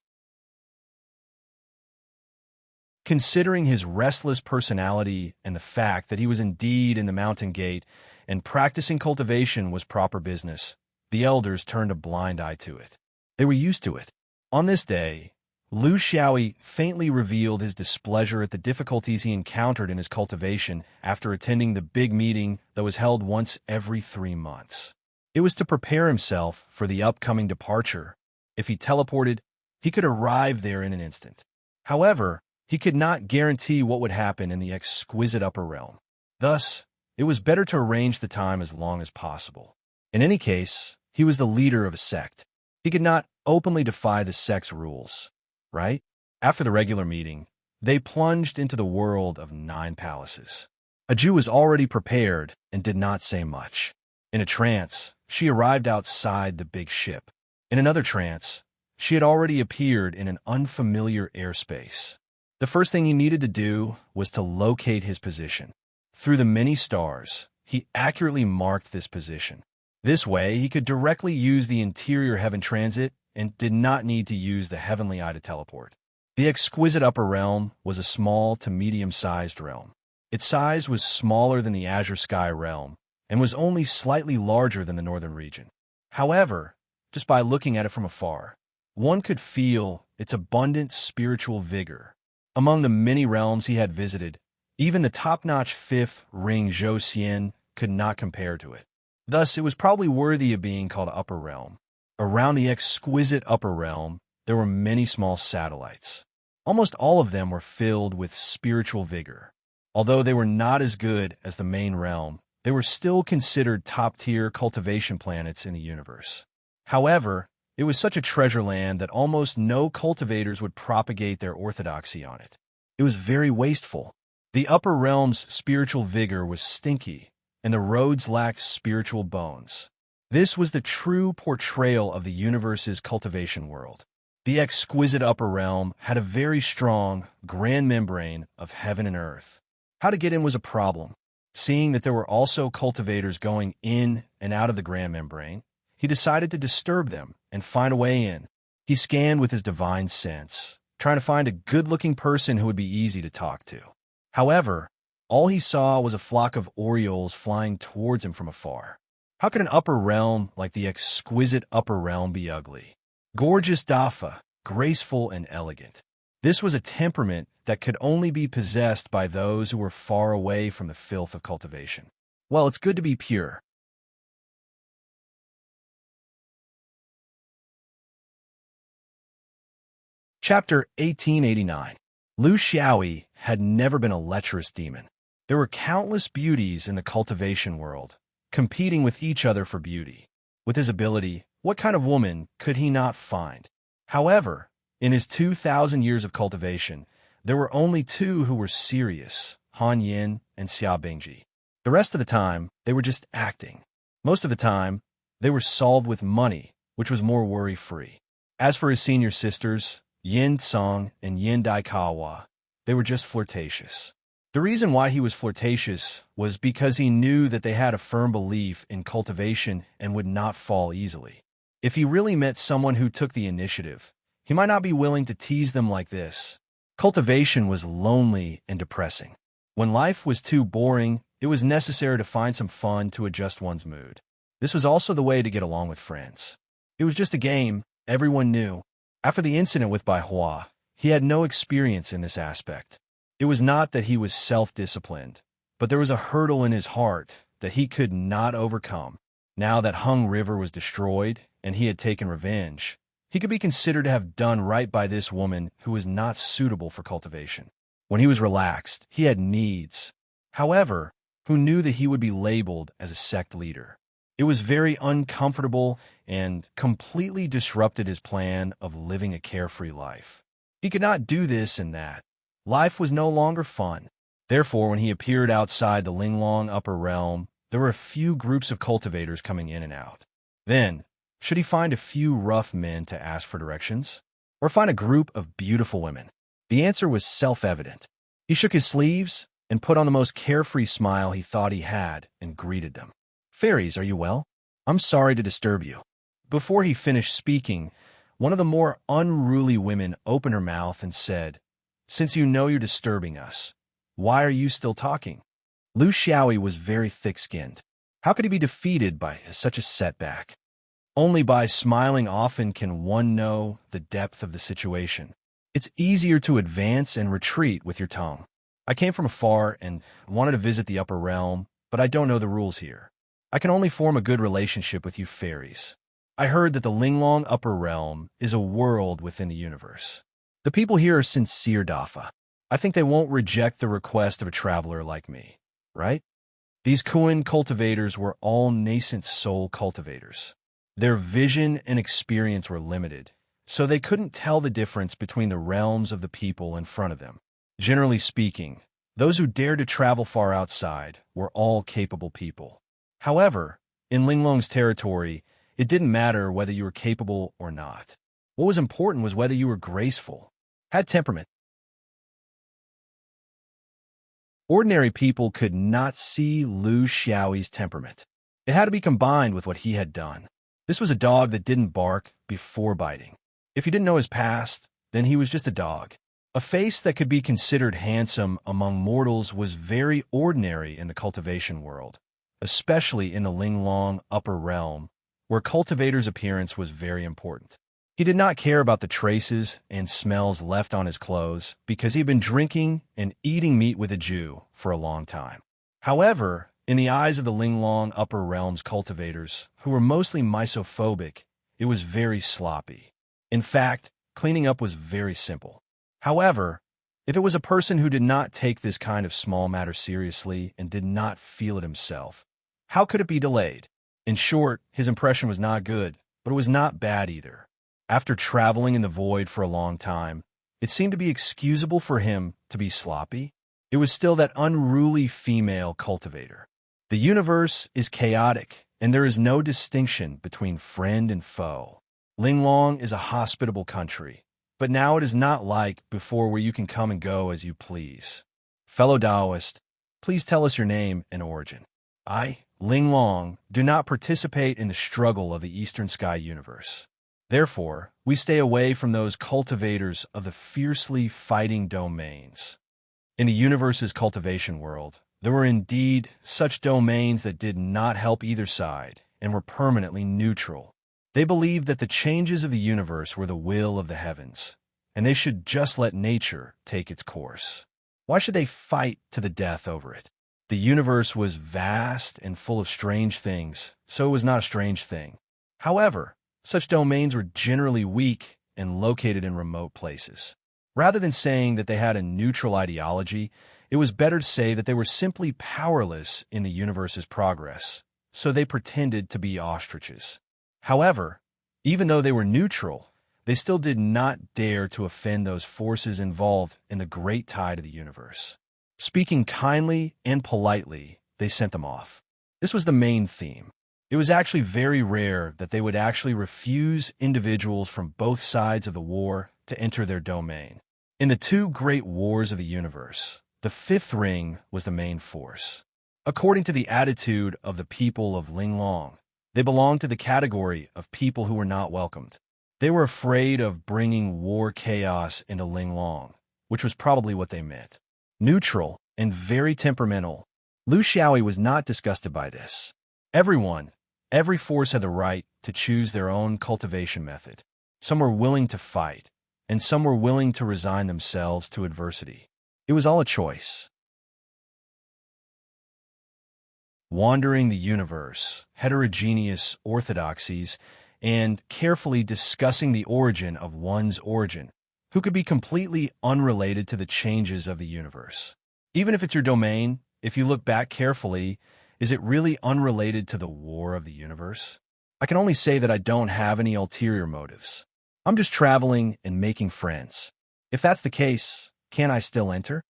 Considering his restless personality and the fact that he was indeed in the mountain gate and practicing cultivation was proper business, the elders turned a blind eye to it. They were used to it. On this day, Lu Xiaoyi faintly revealed his displeasure at the difficulties he encountered in his cultivation after attending the big meeting that was held once every 3 months. It was to prepare himself for the upcoming departure. If he teleported, he could arrive there in an instant. However, he could not guarantee what would happen in the exquisite upper realm. Thus, it was better to arrange the time as long as possible. In any case, he was the leader of a sect. He could not openly defy the sect's rules, right? After the regular meeting, they plunged into the world of 9 palaces. A Jew was already prepared and did not say much. In a trance, she arrived outside the big ship. In another trance, she had already appeared in an unfamiliar airspace. The first thing he needed to do was to locate his position. Through the many stars, he accurately marked this position. This way, he could directly use the interior heaven transit and did not need to use the heavenly eye to teleport. The exquisite upper realm was a small to medium-sized realm. Its size was smaller than the azure sky realm and was only slightly larger than the northern region. However, just by looking at it from afar, one could feel its abundant spiritual vigor. Among the many realms he had visited, even the top-notch 5th ring Zhou Xian could not compare to it. Thus, it was probably worthy of being called upper realm. Around the exquisite upper realm, there were many small satellites. Almost all of them were filled with spiritual vigor. Although they were not as good as the main realm, they were still considered top-tier cultivation planets in the universe. However, it was such a treasure land that almost no cultivators would propagate their orthodoxy on it. It was very wasteful. The upper realm's spiritual vigor was stinky, and the roads lacked spiritual bones. This was the true portrayal of the universe's cultivation world. The exquisite upper realm had a very strong, grand membrane of heaven and earth. How to get in was a problem. Seeing that there were also cultivators going in and out of the grand membrane, he decided to disturb them and find a way in. He scanned with his divine sense, trying to find a good-looking person who would be easy to talk to. However, all he saw was a flock of orioles flying towards him from afar. How could an upper realm like the exquisite upper realm be ugly? Gorgeous Dafa, graceful and elegant. This was a temperament that could only be possessed by those who were far away from the filth of cultivation. Well, it's good to be pure. Chapter 1889. Lu Xiaoyi had never been a lecherous demon. There were countless beauties in the cultivation world, competing with each other for beauty. With his ability, what kind of woman could he not find? However, in his 2,000 years of cultivation, there were only two who were serious, Han Yin and Xia Bingji. The rest of the time, they were just acting. Most of the time, they were solved with money, which was more worry-free. As for his senior sisters, Yin Tsong and Yin Daikawa, they were just flirtatious. The reason why he was flirtatious was because he knew that they had a firm belief in cultivation and would not fall easily. If he really met someone who took the initiative, he might not be willing to tease them like this. Cultivation was lonely and depressing. When life was too boring, it was necessary to find some fun to adjust one's mood. This was also the way to get along with friends. It was just a game, everyone knew. After the incident with Bai Hua, he had no experience in this aspect. It was not that he was self-disciplined, but there was a hurdle in his heart that he could not overcome. Now that Hung River was destroyed and he had taken revenge, he could be considered to have done right by this woman who was not suitable for cultivation. When he was relaxed, he had needs. However, who knew that he would be labeled as a sect leader? It was very uncomfortable and completely disrupted his plan of living a carefree life. He could not do this and that. Life was no longer fun. Therefore, when he appeared outside the Linglong upper realm, there were a few groups of cultivators coming in and out. Then, should he find a few rough men to ask for directions? Or find a group of beautiful women? The answer was self-evident. He shook his sleeves and put on the most carefree smile he thought he had and greeted them. "Fairies, are you well? I'm sorry to disturb you." Before he finished speaking, one of the more unruly women opened her mouth and said, "Since you know you're disturbing us, why are you still talking?" Lu Xiaoyi was very thick-skinned. How could he be defeated by such a setback? Only by smiling often can one know the depth of the situation. It's easier to advance and retreat with your tongue. I came from afar and wanted to visit the upper realm, but I don't know the rules here. I can only form a good relationship with you fairies. I heard that the Linglong upper realm is a world within the universe. The people here are sincere, Dafa. I think they won't reject the request of a traveler like me, right? These Kuan cultivators were all nascent soul cultivators. Their vision and experience were limited, so they couldn't tell the difference between the realms of the people in front of them. Generally speaking, those who dared to travel far outside were all capable people. However, in Linglong's territory, it didn't matter whether you were capable or not. What was important was whether you were graceful, had temperament. Ordinary people could not see Lu Xiaoyi's temperament. It had to be combined with what he had done. This was a dog that didn't bark before biting. If you didn't know his past, then he was just a dog. A face that could be considered handsome among mortals was very ordinary in the cultivation world, especially in the Linglong upper realm, where cultivator's appearance was very important. He did not care about the traces and smells left on his clothes because he had been drinking and eating meat with a Jew for a long time. However, In the eyes of the Linglong Upper Realms cultivators, who were mostly misophobic, it was very sloppy. In fact, cleaning up was very simple. However, if it was a person who did not take this kind of small matter seriously and did not feel it himself, how could it be delayed? In short, his impression was not good, but it was not bad either. After traveling in the void for a long time, it seemed to be excusable for him to be sloppy. It was still that unruly female cultivator. The universe is chaotic, and there is no distinction between friend and foe. Linglong is a hospitable country, but now it is not like before where you can come and go as you please. Fellow Taoist, please tell us your name and origin. I, Linglong, do not participate in the struggle of the Eastern Sky universe. Therefore, we stay away from those cultivators of the fiercely fighting domains. In the universe's cultivation world, there were indeed such domains that did not help either side and were permanently neutral. They believed that the changes of the universe were the will of the heavens, and they should just let nature take its course. Why should they fight to the death over it? The universe was vast and full of strange things, so it was not a strange thing. However, such domains were generally weak and located in remote places. Rather than saying that they had a neutral ideology, it was better to say that they were simply powerless in the universe's progress, so they pretended to be ostriches. However, even though they were neutral, they still did not dare to offend those forces involved in the great tide of the universe. Speaking kindly and politely, they sent them off. This was the main theme. It was actually very rare that they would actually refuse individuals from both sides of the war to enter their domain. In the two great wars of the universe, the fifth ring was the main force. According to the attitude of the people of Linglong, they belonged to the category of people who were not welcomed. They were afraid of bringing war chaos into Linglong, which was probably what they meant. Neutral and very temperamental, Lu Xiaoyi was not disgusted by this. Every force had the right to choose their own cultivation method. Some were willing to fight, and some were willing to resign themselves to adversity. It was all a choice. Wandering the universe, heterogeneous orthodoxies, and carefully discussing the origin of one's origin, who could be completely unrelated to the changes of the universe. Even if it's your domain, if you look back carefully, is it really unrelated to the war of the universe? I can only say that I don't have any ulterior motives. I'm just traveling and making friends. If that's the case, can I still enter?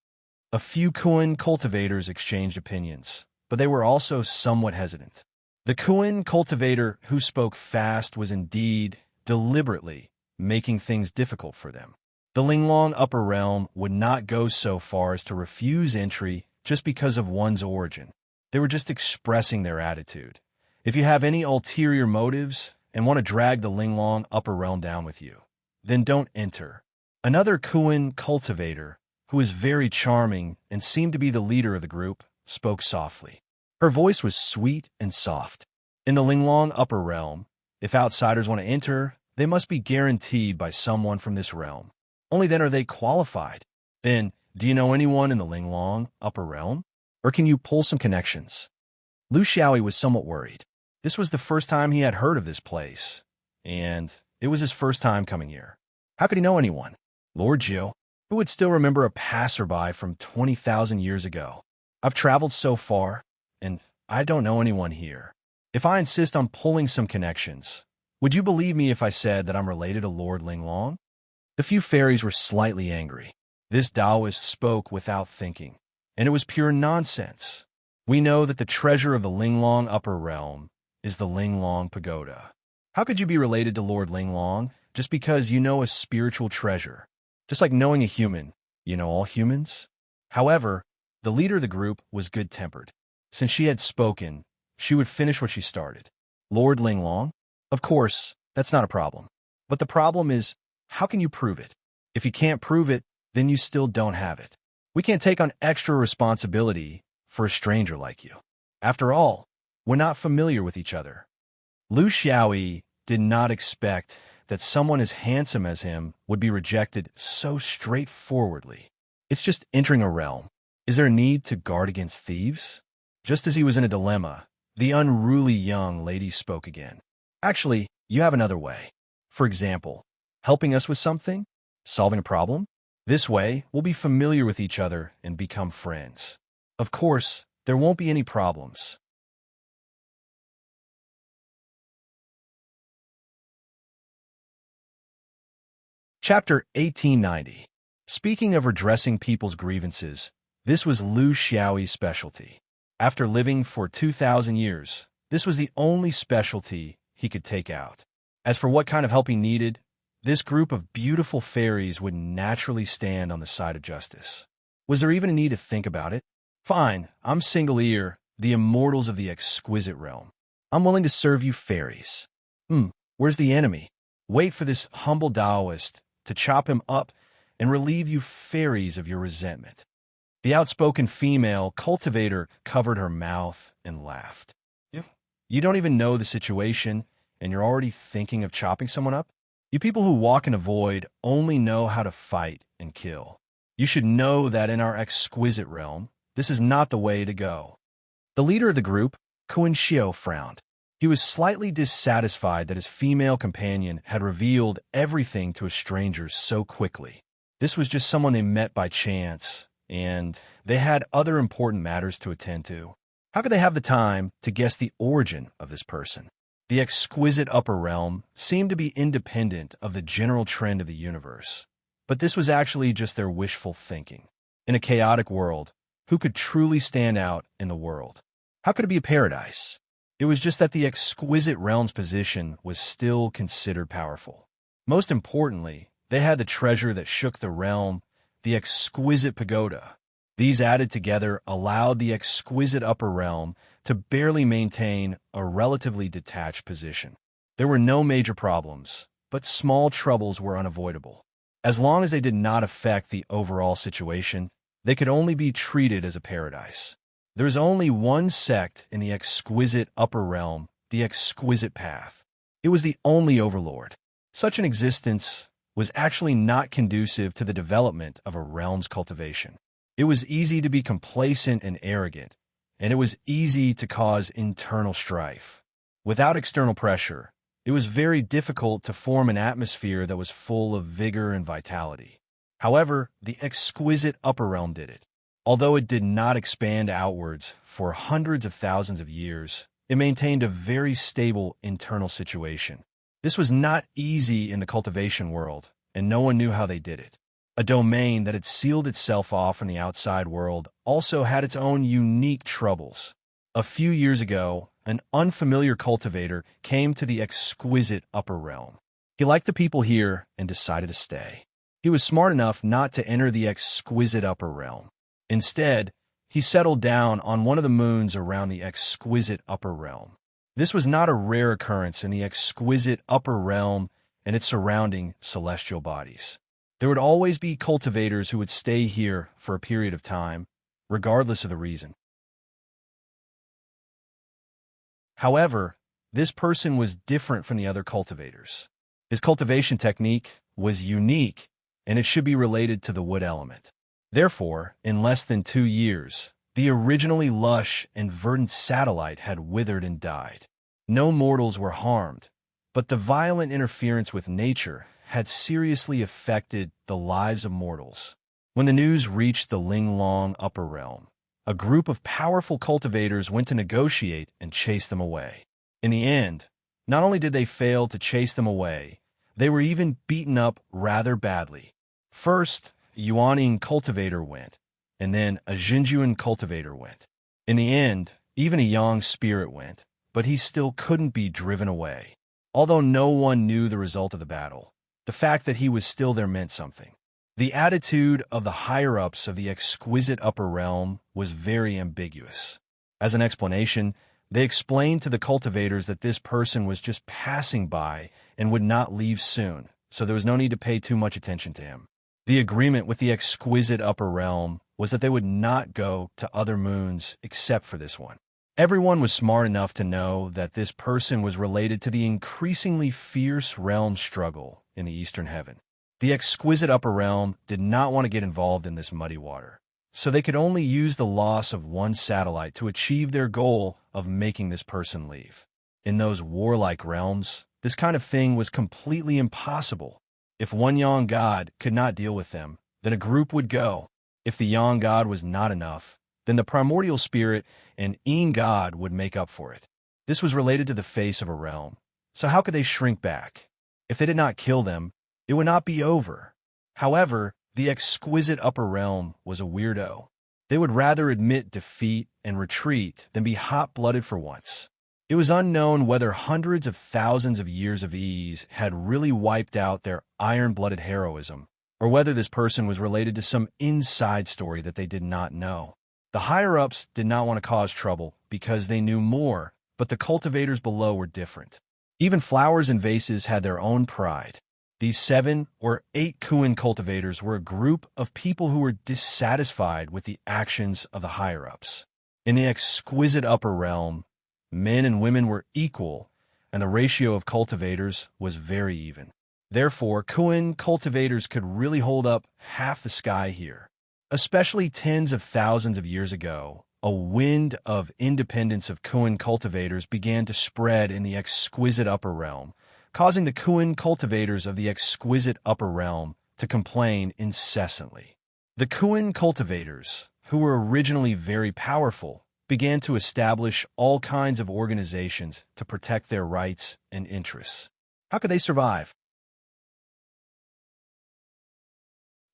A few Kuan cultivators exchanged opinions, but they were also somewhat hesitant. The Kuan cultivator who spoke fast was indeed, deliberately, making things difficult for them. The Linglong Upper Realm would not go so far as to refuse entry just because of one's origin. They were just expressing their attitude. If you have any ulterior motives and want to drag the Linglong Upper Realm down with you, then don't enter. Another Kuan cultivator, who was very charming and seemed to be the leader of the group, spoke softly. Her voice was sweet and soft. In the Linglong Upper Realm, if outsiders want to enter, they must be guaranteed by someone from this realm. Only then are they qualified. Then, do you know anyone in the Linglong Upper Realm? Or can you pull some connections? Lu Xiaoyi was somewhat worried. This was the first time he had heard of this place, and it was his first time coming here. How could he know anyone? Lord Jiu, who would still remember a passerby from 20,000 years ago? I've traveled so far, and I don't know anyone here. If I insist on pulling some connections, would you believe me if I said that I'm related to Lord Linglong? The few fairies were slightly angry. This Taoist spoke without thinking, and it was pure nonsense. We know that the treasure of the Linglong Upper Realm is the Linglong Pagoda. How could you be related to Lord Linglong just because you know a spiritual treasure? Just like knowing a human, you know all humans? However, the leader of the group was good-tempered. Since she had spoken, she would finish what she started. Lord Linglong? Of course, that's not a problem. But the problem is, how can you prove it? If you can't prove it, then you still don't have it. We can't take on extra responsibility for a stranger like you. After all, we're not familiar with each other. Lu Xiaoyi did not expect that someone as handsome as him would be rejected so straightforwardly. It's just entering a realm. Is there a need to guard against thieves? Just as he was in a dilemma, the unruly young lady spoke again. Actually, you have another way. For example, helping us with something? Solving a problem? This way, we'll be familiar with each other and become friends. Of course, there won't be any problems. Chapter 1890. Speaking of redressing people's grievances, this was Lu Xiaoyi's specialty. After living for 2,000 years, this was the only specialty he could take out. As for what kind of help he needed, this group of beautiful fairies would naturally stand on the side of justice. Was there even a need to think about it? Fine, I'm Single Ear, the immortals of the exquisite realm. I'm willing to serve you fairies. Where's the enemy? Wait for this humble Taoist to chop him up and relieve you fairies of your resentment. The outspoken female cultivator covered her mouth and laughed. You don't even know the situation, and you're already thinking of chopping someone up? You people who walk in a void only know how to fight and kill. You should know that in our exquisite realm, this is not the way to go. The leader of the group, Kun Xiao, frowned. He was slightly dissatisfied that his female companion had revealed everything to a stranger so quickly. This was just someone they met by chance, and they had other important matters to attend to. How could they have the time to guess the origin of this person? The exquisite upper realm seemed to be independent of the general trend of the universe, but this was actually just their wishful thinking. In a chaotic world, who could truly stand out in the world? How could it be a paradise? It was just that the exquisite realm's position was still considered powerful. Most importantly, they had the treasure that shook the realm, the exquisite pagoda. These added together allowed the exquisite upper realm to barely maintain a relatively detached position. There were no major problems, but small troubles were unavoidable. As long as they did not affect the overall situation, they could only be treated as a paradise. There is only one sect in the exquisite upper realm, the exquisite path. It was the only overlord. Such an existence was actually not conducive to the development of a realm's cultivation. It was easy to be complacent and arrogant, and it was easy to cause internal strife. Without external pressure, it was very difficult to form an atmosphere that was full of vigor and vitality. However, the exquisite upper realm did it. Although it did not expand outwards for hundreds of thousands of years, it maintained a very stable internal situation. This was not easy in the cultivation world, and no one knew how they did it. A domain that had sealed itself off from the outside world also had its own unique troubles. A few years ago, an unfamiliar cultivator came to the exquisite upper realm. He liked the people here and decided to stay. He was smart enough not to enter the exquisite upper realm. Instead, he settled down on one of the moons around the exquisite upper realm. This was not a rare occurrence in the exquisite upper realm and its surrounding celestial bodies. There would always be cultivators who would stay here for a period of time, regardless of the reason. However, this person was different from the other cultivators. His cultivation technique was unique, and it should be related to the wood element. Therefore, in less than 2 years, the originally lush and verdant satellite had withered and died. No mortals were harmed, but the violent interference with nature had seriously affected the lives of mortals. When the news reached the Linglong upper realm, a group of powerful cultivators went to negotiate and chase them away. In the end, not only did they fail to chase them away, they were even beaten up rather badly. First, a Yuaning cultivator went, and then a Jinjuan cultivator went. In the end, even a Yang spirit went, but he still couldn't be driven away. Although no one knew the result of the battle, the fact that he was still there meant something. The attitude of the higher-ups of the exquisite upper realm was very ambiguous. As an explanation, they explained to the cultivators that this person was just passing by and would not leave soon, so there was no need to pay too much attention to him. The agreement with the exquisite upper realm was that they would not go to other moons except for this one. Everyone was smart enough to know that this person was related to the increasingly fierce realm struggle in the eastern heaven. The exquisite upper realm did not want to get involved in this muddy water, so they could only use the loss of one satellite to achieve their goal of making this person leave. In those warlike realms, this kind of thing was completely impossible. If one young god could not deal with them, then a group would go. If the young god was not enough, then the primordial spirit and een god would make up for it. This was related to the face of a realm. So how could they shrink back? If they did not kill them, it would not be over. However, the exquisite upper realm was a weirdo. They would rather admit defeat and retreat than be hot-blooded for once. It was unknown whether hundreds of thousands of years of ease had really wiped out their iron-blooded heroism, or whether this person was related to some inside story that they did not know. The higher-ups did not want to cause trouble because they knew more, but the cultivators below were different. Even flowers and vases had their own pride. These 7 or 8 Kuan cultivators were a group of people who were dissatisfied with the actions of the higher-ups. In the exquisite upper realm, men and women were equal, and the ratio of cultivators was very even. Therefore, Kuan cultivators could really hold up half the sky here. Especially tens of thousands of years ago, a wind of independence of Kuan cultivators began to spread in the exquisite upper realm, causing the Kuan cultivators of the exquisite upper realm to complain incessantly. The Kuan cultivators, who were originally very powerful, began to establish all kinds of organizations to protect their rights and interests. How could they survive?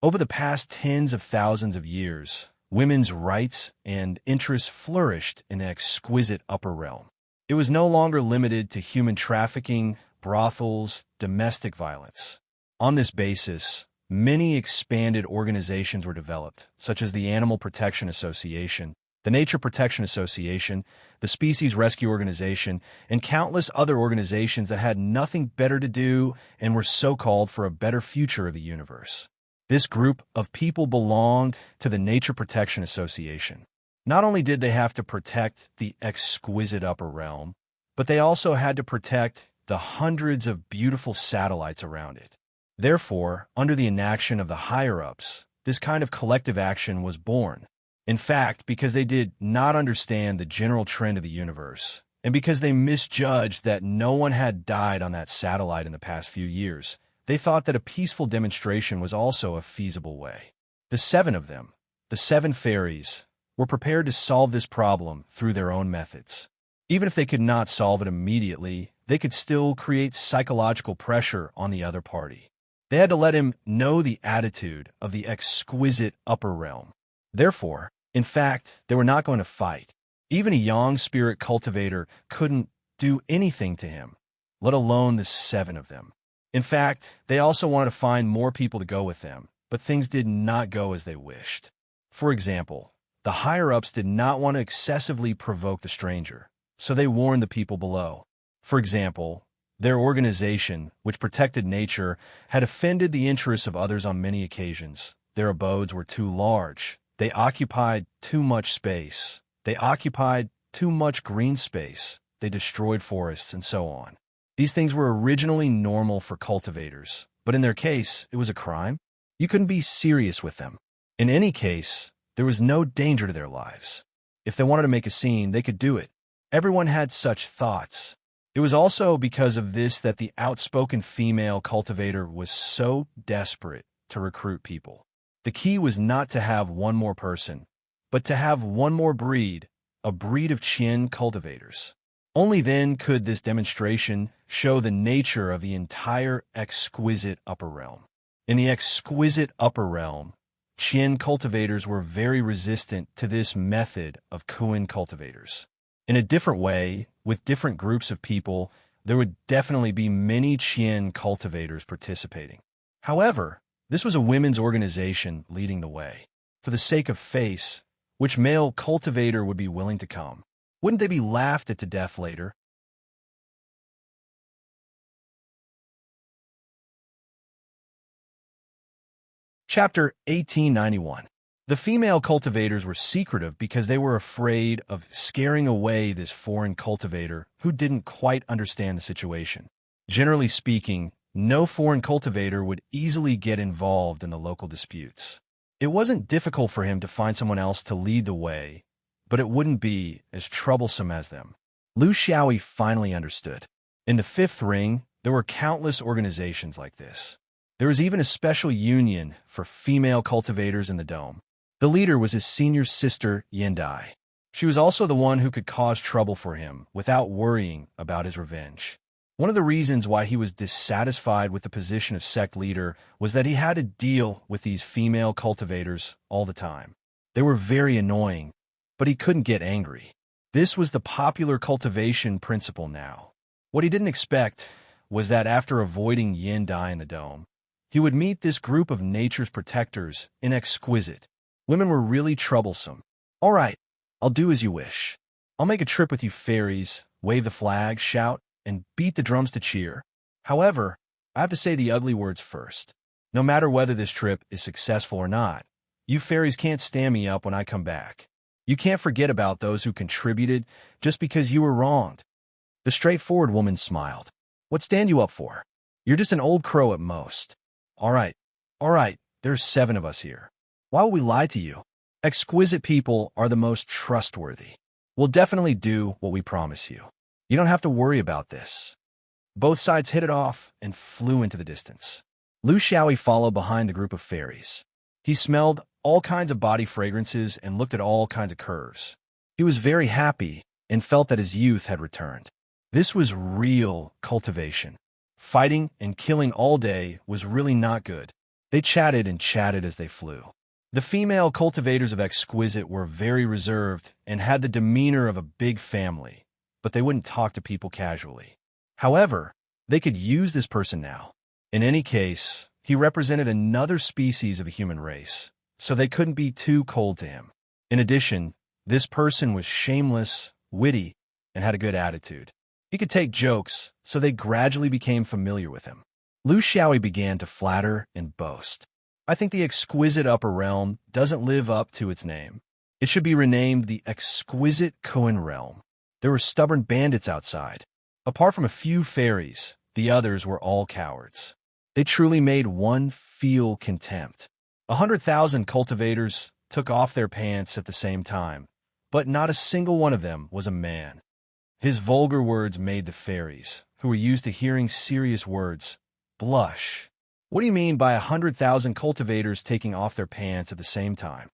Over the past tens of thousands of years, women's rights and interests flourished in the exquisite upper realm. It was no longer limited to human trafficking, brothels, domestic violence. On this basis, many expanded organizations were developed, such as the Animal Protection Association, the Nature Protection Association, the Species Rescue Organization, and countless other organizations that had nothing better to do and were so-called for a better future of the universe. This group of people belonged to the Nature Protection Association. Not only did they have to protect the exquisite upper realm, but they also had to protect the hundreds of beautiful satellites around it. Therefore, under the inaction of the higher-ups, this kind of collective action was born. In fact, because they did not understand the general trend of the universe, and because they misjudged that no one had died on that satellite in the past few years, they thought that a peaceful demonstration was also a feasible way. The 7 of them, the 7 fairies, were prepared to solve this problem through their own methods. Even if they could not solve it immediately, they could still create psychological pressure on the other party. They had to let him know the attitude of the exquisite upper realm. Therefore, in fact, they were not going to fight. Even a young spirit cultivator couldn't do anything to him, let alone the 7 of them. In fact, they also wanted to find more people to go with them, but things did not go as they wished. For example, the higher-ups did not want to excessively provoke the stranger, so they warned the people below. For example, their organization, which protected nature, had offended the interests of others on many occasions. Their abodes were too large. They occupied too much space. They occupied too much green space. They destroyed forests, and so on. These things were originally normal for cultivators, but in their case, it was a crime. You couldn't be serious with them. In any case, there was no danger to their lives. If they wanted to make a scene, they could do it. Everyone had such thoughts. It was also because of this that the outspoken female cultivator was so desperate to recruit people. The key was not to have one more person, but to have one more breed, a breed of Qian cultivators. Only then could this demonstration show the nature of the entire exquisite upper realm. In the exquisite upper realm, Qian cultivators were very resistant to this method of Kuan cultivators. In a different way, with different groups of people, there would definitely be many Qian cultivators participating. However, this was a women's organization leading the way. For the sake of face, which male cultivator would be willing to come? Wouldn't they be laughed at to death later? Chapter 1891. The female cultivators were secretive because they were afraid of scaring away this foreign cultivator who didn't quite understand the situation. Generally speaking, no foreign cultivator would easily get involved in the local disputes. It wasn't difficult for him to find someone else to lead the way, but it wouldn't be as troublesome as them. Lu Xiaoyi finally understood. In the fifth ring, there were countless organizations like this. There was even a special union for female cultivators in the dome. The leader was his senior sister, Yindai. She was also the one who could cause trouble for him without worrying about his revenge. One of the reasons why he was dissatisfied with the position of sect leader was that he had to deal with these female cultivators all the time. They were very annoying, but he couldn't get angry. This was the popular cultivation principle now. What he didn't expect was that after avoiding Yindai in the dome, he would meet this group of nature's protectors in Exquisite. Women were really troublesome. "All right, I'll do as you wish. I'll make a trip with you fairies, wave the flag, shout, and beat the drums to cheer. However, I have to say the ugly words first. No matter whether this trip is successful or not, you fairies can't stand me up when I come back. You can't forget about those who contributed just because you were wronged." The straightforward woman smiled. "What stand you up for? You're just an old crow at most. All right, there's 7 of us here. Why would we lie to you? Exquisite people are the most trustworthy. We'll definitely do what we promise you. You don't have to worry about this." Both sides hit it off and flew into the distance. Lu Xiaoyi followed behind the group of fairies. He smelled all kinds of body fragrances and looked at all kinds of curves. He was very happy and felt that his youth had returned. This was real cultivation. Fighting and killing all day was really not good. They chatted and chatted as they flew. The female cultivators of Exquisite were very reserved and had the demeanor of a big family, but they wouldn't talk to people casually. However, they could use this person now. In any case, he represented another species of the human race, so they couldn't be too cold to him. In addition, this person was shameless, witty, and had a good attitude. He could take jokes, so they gradually became familiar with him. Lu Xiaoyi began to flatter and boast. "I think the Exquisite Upper Realm doesn't live up to its name. It should be renamed the Exquisite Cohen Realm." There were stubborn bandits outside. Apart from a few fairies, the others were all cowards. They truly made one feel contempt. 100,000 cultivators took off their pants at the same time, but not a single one of them was a man. His vulgar words made the fairies, who were used to hearing serious words, blush. "What do you mean by 100,000 cultivators taking off their pants at the same time?"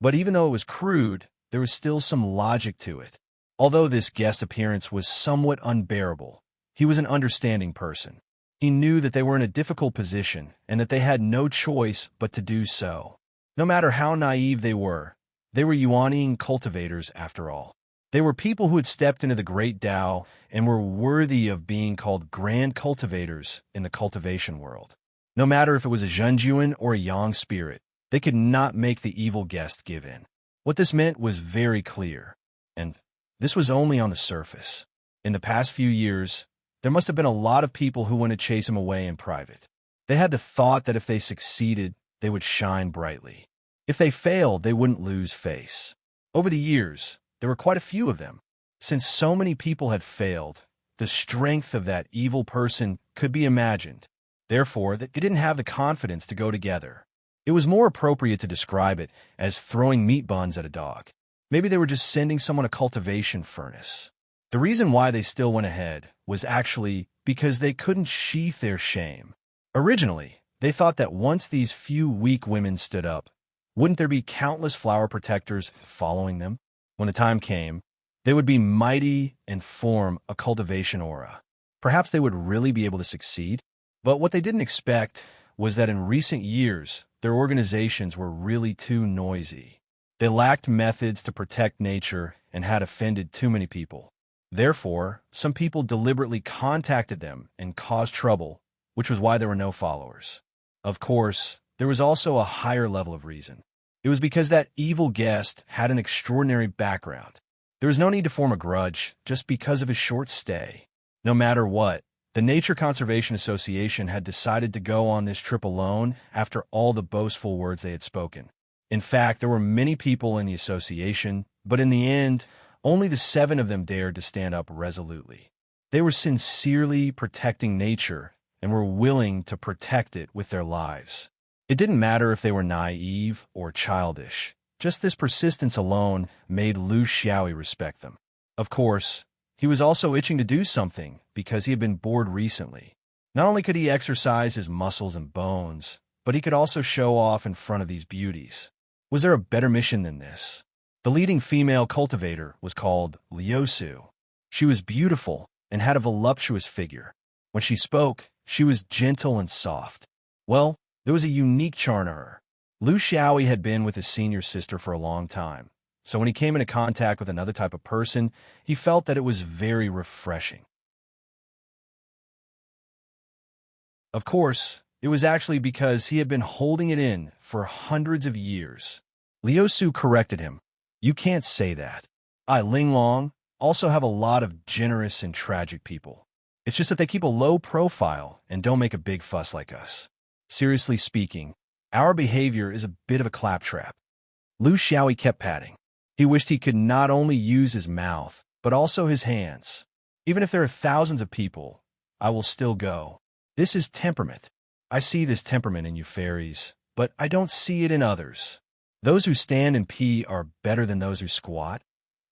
But even though it was crude, there was still some logic to it. Although this guest appearance was somewhat unbearable, he was an understanding person. He knew that they were in a difficult position and that they had no choice but to do so. No matter how naive they were Yuanian cultivators after all. They were people who had stepped into the great Tao and were worthy of being called grand cultivators in the cultivation world. No matter if it was a Zhenjuan or a Yang spirit, they could not make the evil guest give in. What this meant was very clear, and this was only on the surface. In the past few years, there must have been a lot of people who wanted to chase him away in private. They had the thought that if they succeeded, they would shine brightly. If they failed, they wouldn't lose face. Over the years, there were quite a few of them. Since so many people had failed, the strength of that evil person could be imagined. Therefore, they didn't have the confidence to go together. It was more appropriate to describe it as throwing meat buns at a dog. Maybe they were just sending someone a cultivation furnace. The reason why they still went ahead was actually because they couldn't sheath their shame. Originally, they thought that once these few weak women stood up, wouldn't there be countless flower protectors following them? When the time came, they would be mighty and form a cultivation aura. Perhaps they would really be able to succeed. But what they didn't expect was that in recent years, their organizations were really too noisy. They lacked methods to protect nature and had offended too many people. Therefore, some people deliberately contacted them and caused trouble, which was why there were no followers. Of course, there was also a higher level of reason. It was because that evil guest had an extraordinary background. There was no need to form a grudge just because of his short stay. No matter what, the Nature Conservation Association had decided to go on this trip alone after all the boastful words they had spoken. In fact, there were many people in the association, but in the end, only the 7 of them dared to stand up resolutely. They were sincerely protecting nature and were willing to protect it with their lives. It didn't matter if they were naive or childish. Just this persistence alone made Lu Xiaoyi respect them. Of course, he was also itching to do something because he had been bored recently. Not only could he exercise his muscles and bones, but he could also show off in front of these beauties. Was there a better mission than this? The leading female cultivator was called Liu Su. She was beautiful and had a voluptuous figure. When she spoke, she was gentle and soft. Well, there was a unique charm to her. Lu Xiaoyi had been with his senior sister for a long time, so when he came into contact with another type of person, he felt that it was very refreshing. Of course, it was actually because he had been holding it in for hundreds of years. Liu Su corrected him. You can't say that. I, Linglong, also have a lot of generous and tragic people. It's just that they keep a low profile and don't make a big fuss like us. Seriously speaking, our behavior is a bit of a claptrap. Lu Xiaoyi kept patting. He wished he could not only use his mouth, but also his hands. Even if there are thousands of people, I will still go. This is temperament. I see this temperament in you fairies, but I don't see it in others. Those who stand and pee are better than those who squat.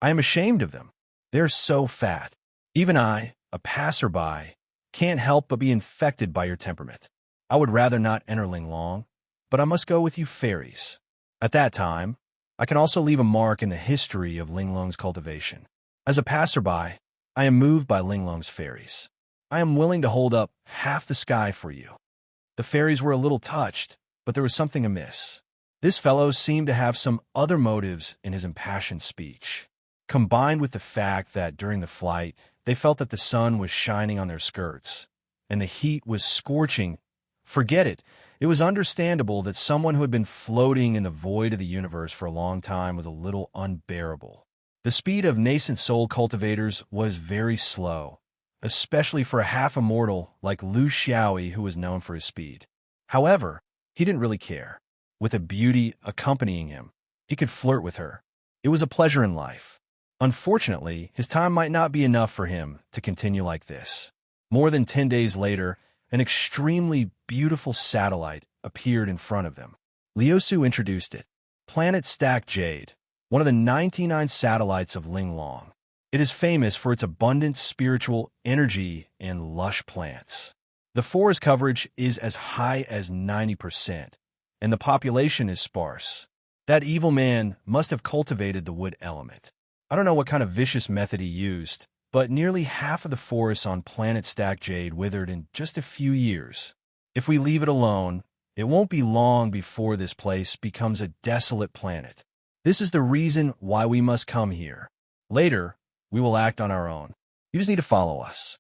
I am ashamed of them. They are so fat. Even I, a passerby, can't help but be infected by your temperament. I would rather not enter Linglong, but I must go with you fairies. At that time, I can also leave a mark in the history of Linglong's cultivation. As a passerby, I am moved by Linglong's fairies. I am willing to hold up half the sky for you. The fairies were a little touched, but there was something amiss. This fellow seemed to have some other motives in his impassioned speech, combined with the fact that during the flight, they felt that the sun was shining on their skirts, and the heat was scorching. Forget it. It was understandable that someone who had been floating in the void of the universe for a long time was a little unbearable. The speed of nascent soul cultivators was very slow, especially for a half-immortal like Lu Xiaoyi, who was known for his speed. However, he didn't really care. With a beauty accompanying him, he could flirt with her. It was a pleasure in life. Unfortunately, his time might not be enough for him to continue like this. More than 10 days later, an extremely beautiful satellite appeared in front of them. Liu Su introduced it. Planet Stack Jade, one of the 99 satellites of Linglong. It is famous for its abundant spiritual energy and lush plants. The forest coverage is as high as 90%, and the population is sparse. That evil man must have cultivated the wood element. I don't know what kind of vicious method he used, but nearly half of the forests on Planet Stack Jade withered in just a few years. If we leave it alone, it won't be long before this place becomes a desolate planet. This is the reason why we must come here. Later, we will act on our own. You just need to follow us.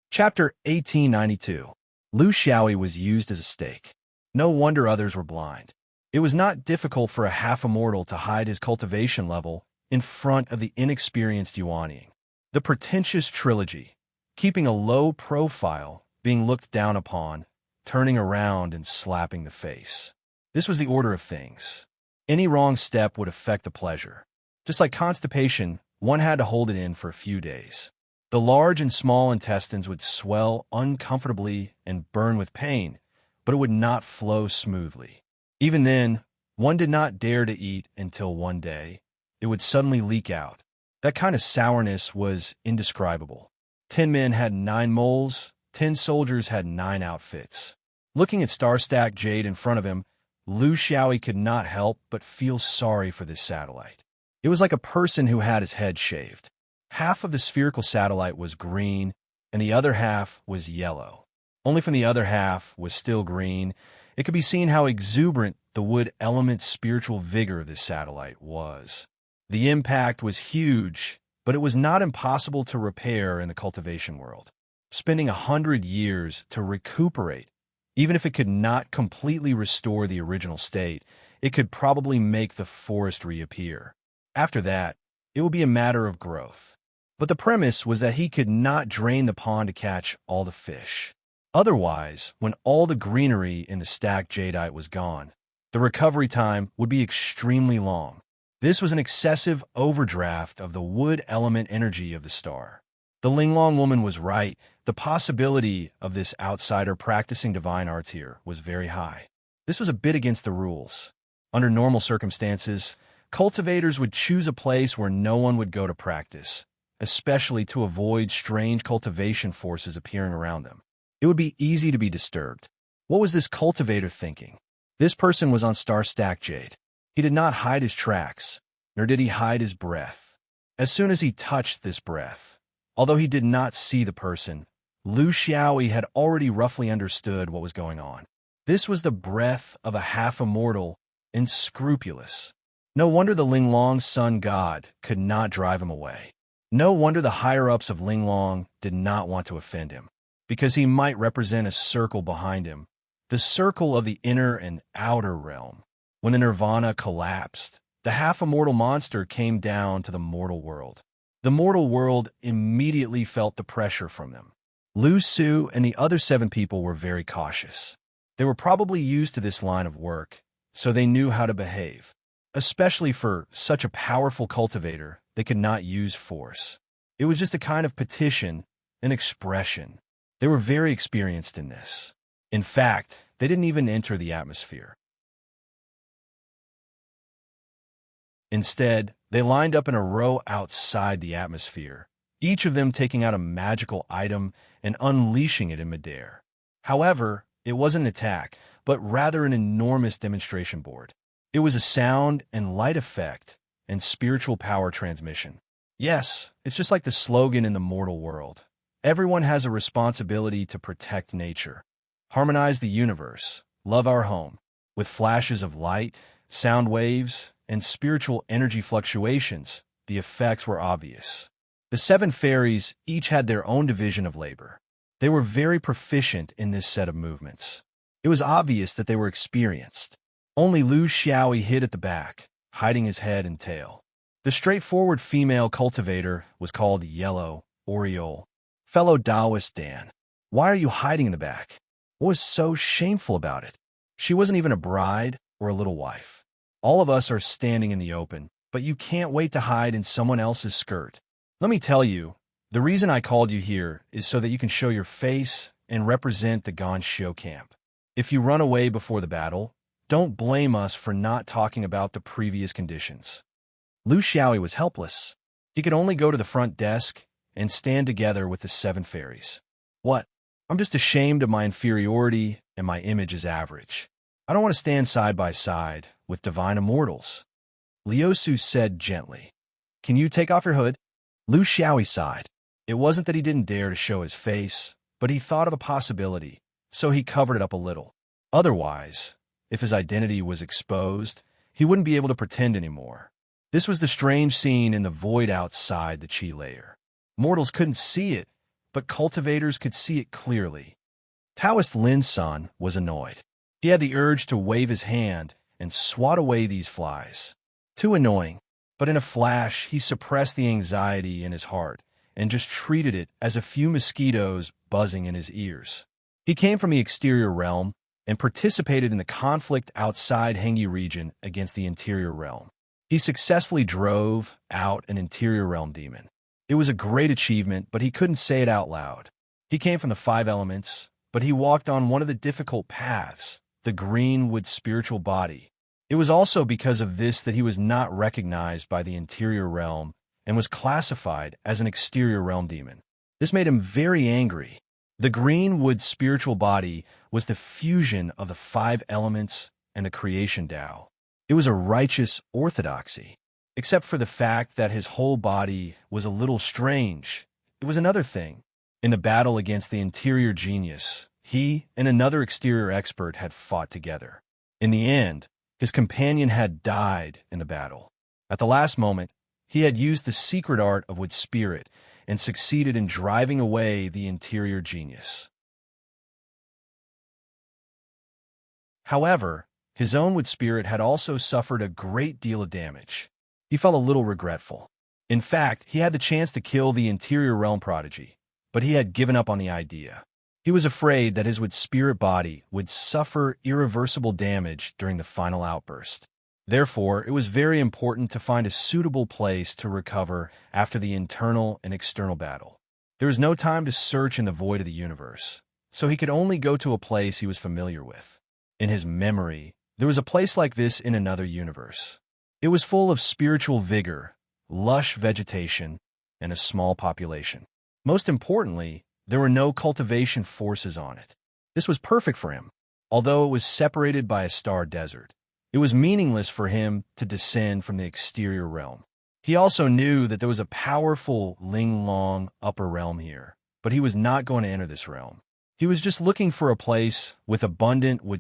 Chapter 1892. Lu Xiaoyi was used as a stake. No wonder others were blind. It was not difficult for a half-immortal to hide his cultivation level in front of the inexperienced Yuanying. The pretentious trilogy, keeping a low profile, being looked down upon, turning around and slapping the face. This was the order of things. Any wrong step would affect the pleasure. Just like constipation, one had to hold it in for a few days. The large and small intestines would swell uncomfortably and burn with pain, but it would not flow smoothly. Even then, one did not dare to eat until one day it would suddenly leak out. That kind of sourness was indescribable. 10 men had 9 moles, 10 soldiers had 9 outfits. Looking at Star Stack Jade in front of him, Lu Xiaoyi could not help but feel sorry for this satellite. It was like a person who had his head shaved. Half of the spherical satellite was green, and the other half was yellow. Only from the other half was still green, it could be seen how exuberant the wood element's spiritual vigor of this satellite was. The impact was huge, but it was not impossible to repair in the cultivation world. Spending 100 years to recuperate, even if it could not completely restore the original state, it could probably make the forest reappear. After that, it would be a matter of growth. But the premise was that he could not drain the pond to catch all the fish. Otherwise, when all the greenery in the stacked jadeite was gone, the recovery time would be extremely long. This was an excessive overdraft of the wood element energy of the star. The Linglong woman was right. The possibility of this outsider practicing divine arts here was very high. This was a bit against the rules. Under normal circumstances, cultivators would choose a place where no one would go to practice, especially to avoid strange cultivation forces appearing around them. It would be easy to be disturbed. What was this cultivator thinking? This person was on star-stacked jade. He did not hide his tracks, nor did he hide his breath. As soon as he touched this breath, although he did not see the person, Lu Xiaoyi had already roughly understood what was going on. This was the breath of a half-immortal, unscrupulous. No wonder the Linglong sun god could not drive him away. No wonder the higher-ups of Linglong did not want to offend him, because he might represent a circle behind him, the circle of the inner and outer realm. When the nirvana collapsed, the half-immortal monster came down to the mortal world. The mortal world immediately felt the pressure from them. Lu Su and the other 7 people were very cautious. They were probably used to this line of work, so they knew how to behave. Especially for such a powerful cultivator, they could not use force. It was just a kind of petition, an expression. They were very experienced in this. In fact, they didn't even enter the atmosphere. Instead, they lined up in a row outside the atmosphere, each of them taking out a magical item and unleashing it in midair. However, it wasn't an attack, but rather an enormous demonstration board. It was a sound and light effect and spiritual power transmission. Yes, it's just like the slogan in the mortal world. Everyone has a responsibility to protect nature, harmonize the universe, love our home. With flashes of light, sound waves, and spiritual energy fluctuations, the effects were obvious. The 7 fairies each had their own division of labor. They were very proficient in this set of movements. It was obvious that they were experienced. Only Lu Xiaoyi hid at the back, hiding his head and tail. The straightforward female cultivator was called Yellow Oriole. Fellow Taoist Dan, why are you hiding in the back? What was so shameful about it? She wasn't even a bride or a little wife. All of us are standing in the open, but you can't wait to hide in someone else's skirt. Let me tell you, the reason I called you here is so that you can show your face and represent the Ganxiu camp. If you run away before the battle, don't blame us for not talking about the previous conditions. Lu Xiaoyi was helpless. He could only go to the front desk and stand together with the 7 fairies. What? I'm just ashamed of my inferiority and my image is average. I don't want to stand side by side with divine immortals. Liu Su said gently. Can you take off your hood? Lu Xiaoyi sighed. It wasn't that he didn't dare to show his face, but he thought of a possibility, so he covered it up a little. Otherwise, if his identity was exposed, he wouldn't be able to pretend anymore. This was the strange scene in the void outside the Qi layer. Mortals couldn't see it, but cultivators could see it clearly. Taoist Lin San was annoyed. He had the urge to wave his hand and swat away these flies. Too annoying, but in a flash he suppressed the anxiety in his heart and just treated it as a few mosquitoes buzzing in his ears. He came from the exterior realm and participated in the conflict outside Hengyi region against the interior realm. He successfully drove out an interior realm demon. It was a great achievement, but he couldn't say it out loud. He came from the 5 elements, but he walked on one of the difficult paths, the greenwood spiritual body. It was also because of this that he was not recognized by the interior realm and was classified as an exterior realm demon. This made him very angry. The greenwood spiritual body was the fusion of the 5 elements and the creation Tao. It was a righteous orthodoxy, except for the fact that his whole body was a little strange. It was another thing. In the battle against the interior genius, he and another exterior expert had fought together. In the end, his companion had died in the battle. At the last moment, he had used the secret art of wood spirit and succeeded in driving away the interior genius. However, his own wood spirit had also suffered a great deal of damage. He felt a little regretful. In fact, he had the chance to kill the interior realm prodigy, but he had given up on the idea. He was afraid that his wood spirit body would suffer irreversible damage during the final outburst. Therefore, it was very important to find a suitable place to recover after the internal and external battle. There was no time to search in the void of the universe, so he could only go to a place he was familiar with. In his memory, there was a place like this in another universe. It was full of spiritual vigor, lush vegetation, and a small population. Most importantly, there were no cultivation forces on it. This was perfect for him. Although it was separated by a star desert, it was meaningless for him to descend from the exterior realm. He also knew that there was a powerful Ling-Long upper realm here, but he was not going to enter this realm. He was just looking for a place with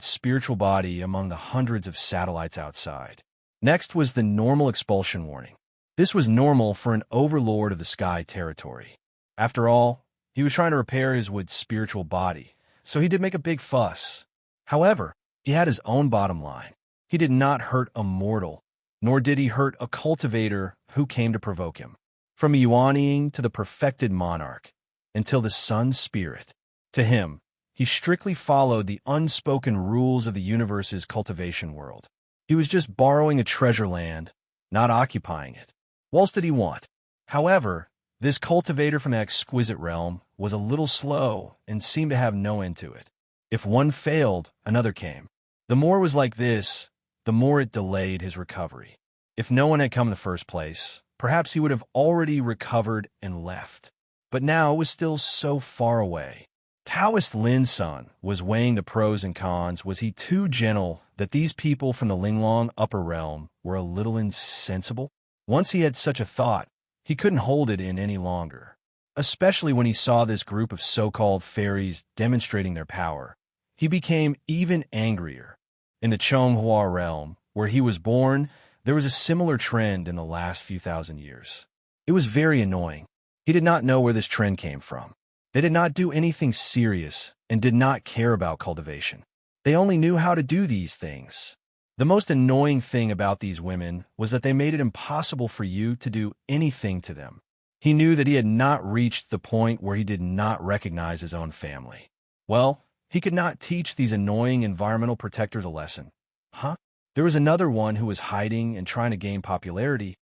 spiritual body among the hundreds of satellites outside. Next was the normal expulsion warning. This was normal for an overlord of the sky territory. After all, he was trying to repair his spiritual body, so he did make a big fuss. However, he had his own bottom line. He did not hurt a mortal, nor did he hurt a cultivator who came to provoke him. From Yuanying to the perfected monarch, until the sun spirit, to him, he strictly followed the unspoken rules of the universe's cultivation world. He was just borrowing a treasure land, not occupying it. What else did he want? However, this cultivator from the exquisite realm was a little slow and seemed to have no end to it. If one failed, another came. The more it was like this, the more it delayed his recovery. If no one had come in the first place, perhaps he would have already recovered and left. But now it was still so far away. Taoist Lin Sun was weighing the pros and cons. Was he too gentle that these people from the Linglong upper realm were a little insensible? Once he had such a thought, he couldn't hold it in any longer. Especially when he saw this group of so-called fairies demonstrating their power, he became even angrier. In the Chonghua realm, where he was born, there was a similar trend in the last few thousand years. It was very annoying. He did not know where this trend came from. They did not do anything serious and did not care about cultivation. They only knew how to do these things. The most annoying thing about these women was that they made it impossible for you to do anything to them. He knew that he had not reached the point where he did not recognize his own family. Well, he could not teach these annoying environmental protectors a lesson. Huh? There was another one who was hiding and trying to gain popularity.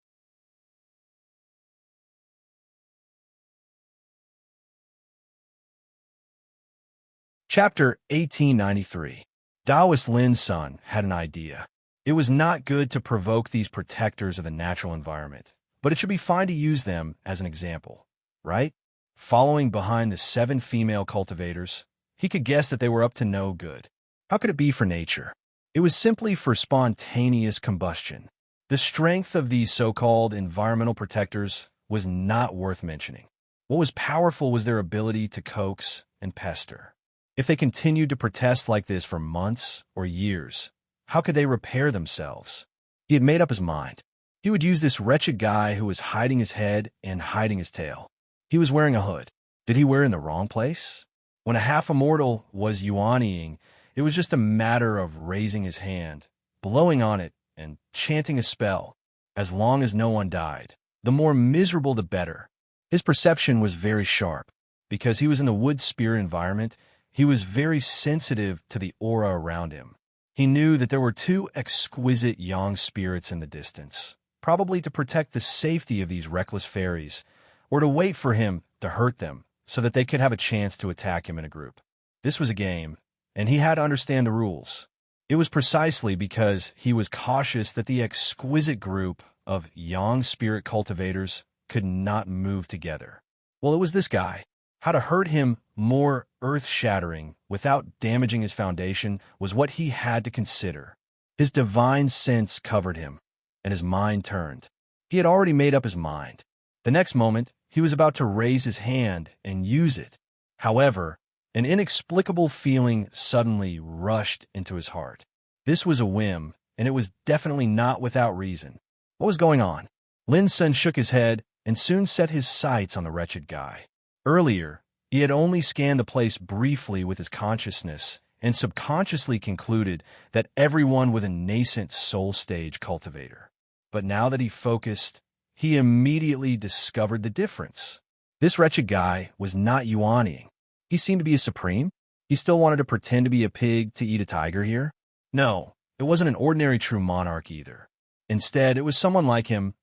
Chapter 1893. Taoist Lin Sun had an idea. It was not good to provoke these protectors of the natural environment, but it should be fine to use them as an example, right? Following behind the 7 female cultivators, he could guess that they were up to no good. How could it be for nature? It was simply for spontaneous combustion. The strength of these so-called environmental protectors was not worth mentioning. What was powerful was their ability to coax and pester. If they continued to protest like this for months or years, how could they repair themselves? He had made up his mind. He would use this wretched guy who was hiding his head and hiding his tail. He was wearing a hood. Did he wear it in the wrong place? When a half-immortal was yuanying, it was just a matter of raising his hand, blowing on it, and chanting a spell. As long as no one died, the more miserable the better. His perception was very sharp. Because he was in the wood spirit environment, he was very sensitive to the aura around him. He knew that there were 2 exquisite yang spirits in the distance, probably to protect the safety of these reckless fairies, or to wait for him to hurt them so that they could have a chance to attack him in a group. This was a game, and he had to understand the rules. It was precisely because he was cautious that the exquisite group of yang spirit cultivators could not move together. Well, it was this guy. How to hurt him more earth-shattering without damaging his foundation was what he had to consider. His divine sense covered him, and his mind turned. He had already made up his mind. The next moment, he was about to raise his hand and use it. However, an inexplicable feeling suddenly rushed into his heart. This was a whim, and it was definitely not without reason. What was going on? Lin Sun shook his head and soon set his sights on the wretched guy. Earlier, he had only scanned the place briefly with his consciousness and subconsciously concluded that everyone was a nascent soul stage cultivator. But now that he focused, he immediately discovered the difference. This wretched guy was not yuanying. He seemed to be a supreme. He still wanted to pretend to be a pig to eat a tiger here. No, it wasn't an ordinary true monarch either. Instead, it was someone like him.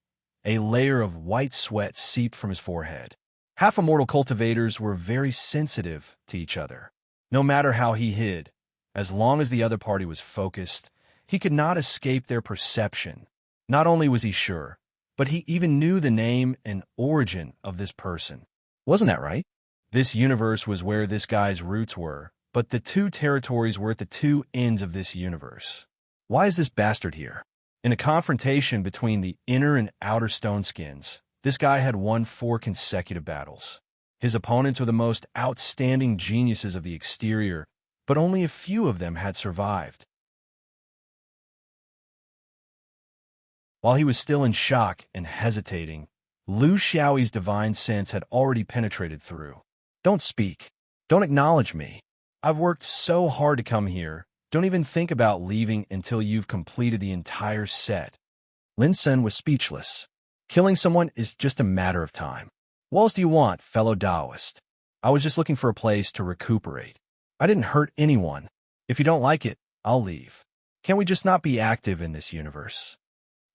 A layer of white sweat seeped from his forehead. Half-immortal cultivators were very sensitive to each other. No matter how he hid, as long as the other party was focused, he could not escape their perception. Not only was he sure, but he even knew the name and origin of this person. Wasn't that right? This universe was where this guy's roots were, but the two territories were at the two ends of this universe. Why is this bastard here? In a confrontation between the inner and outer stone skins, this guy had won 4 consecutive battles. His opponents were the most outstanding geniuses of the exterior, but only a few of them had survived. While he was still in shock and hesitating, Lu Xiaoyi's divine sense had already penetrated through. Don't speak. Don't acknowledge me. I've worked so hard to come here. Don't even think about leaving until you've completed the entire set. Lin Sen was speechless. Killing someone is just a matter of time. What else do you want, fellow Taoist? I was just looking for a place to recuperate. I didn't hurt anyone. If you don't like it, I'll leave. Can't we just not be active in this universe?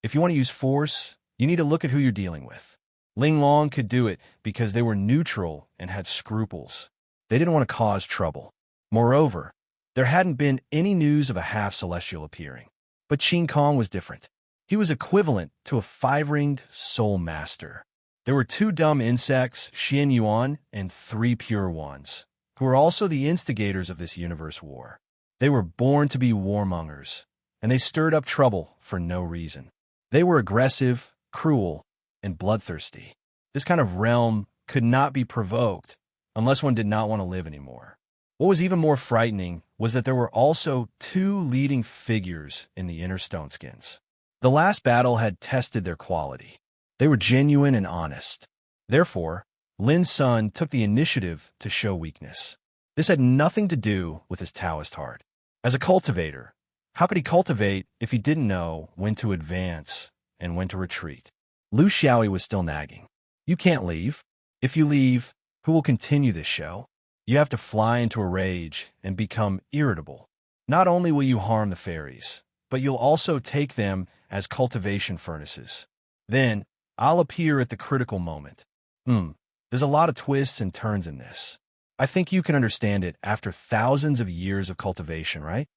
If you want to use force, you need to look at who you're dealing with. Ling Long could do it because they were neutral and had scruples. They didn't want to cause trouble. Moreover, there hadn't been any news of a half-celestial appearing. But Qin Kong was different. He was equivalent to a 5-ringed soul master. There were 2 dumb insects, Xian Yuan, and 3 pure ones, who were also the instigators of this universe war. They were born to be warmongers, and they stirred up trouble for no reason. They were aggressive, cruel, and bloodthirsty. This kind of realm could not be provoked unless one did not want to live anymore. What was even more frightening was that there were also 2 leading figures in the inner stone skins. The last battle had tested their quality. They were genuine and honest. Therefore, Lin Sun took the initiative to show weakness. This had nothing to do with his Taoist heart. As a cultivator, how could he cultivate if he didn't know when to advance and when to retreat? Lu Xiaoyi was still nagging. You can't leave. If you leave, who will continue this show? You have to fly into a rage and become irritable. Not only will you harm the fairies, but you'll also take them as cultivation furnaces. Then, I'll appear at the critical moment. There's a lot of twists and turns in this. I think you can understand it after thousands of years of cultivation, right?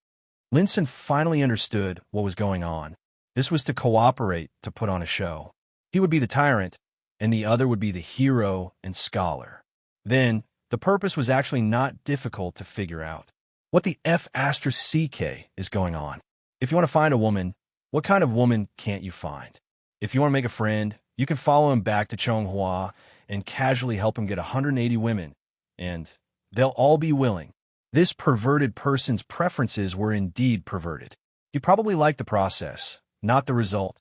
Lin Sen finally understood what was going on. This was to cooperate to put on a show. He would be the tyrant, and the other would be the hero and scholar. Then, the purpose was actually not difficult to figure out. What the F***CK is going on? If you want to find a woman, what kind of woman can't you find? If you want to make a friend, you can follow him back to Chonghua and casually help him get 180 women, and they'll all be willing. This perverted person's preferences were indeed perverted. He probably liked the process, not the result.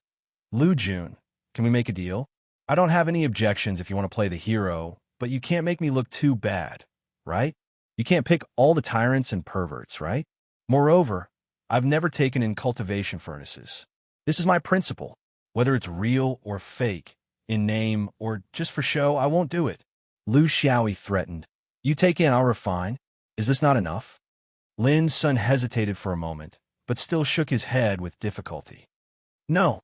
Lu Jun, can we make a deal? I don't have any objections if you want to play the hero, but you can't make me look too bad, right? You can't pick all the tyrants and perverts, right? Moreover, I've never taken in cultivation furnaces. This is my principle. Whether it's real or fake, in name or just for show, I won't do it. Lu Xiaoyi threatened. You take in, I'll refine. Is this not enough? Lin's son hesitated for a moment, but still shook his head with difficulty. No.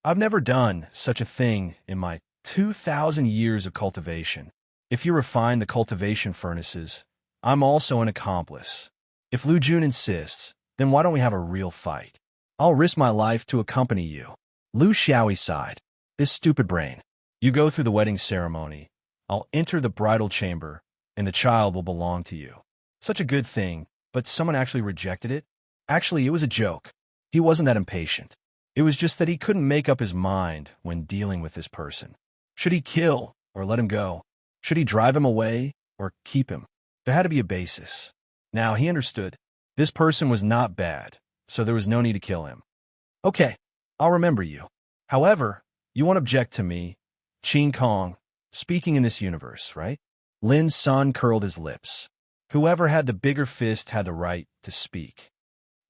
I've never done such a thing in my 2,000 years of cultivation. If you refine the cultivation furnaces, I'm also an accomplice. If Lu Jun insists, then why don't we have a real fight? I'll risk my life to accompany you. Lu Xiaoyi sighed. This stupid brain. You go through the wedding ceremony. I'll enter the bridal chamber, and the child will belong to you. Such a good thing, but someone actually rejected it? Actually, it was a joke. He wasn't that impatient. It was just that he couldn't make up his mind when dealing with this person. Should he kill or let him go? Should he drive him away or keep him? There had to be a basis. Now he understood. This person was not bad, so there was no need to kill him. Okay, I'll remember you. However, you won't object to me, Qin Kong, speaking in this universe, right? Lin San curled his lips. Whoever had the bigger fist had the right to speak.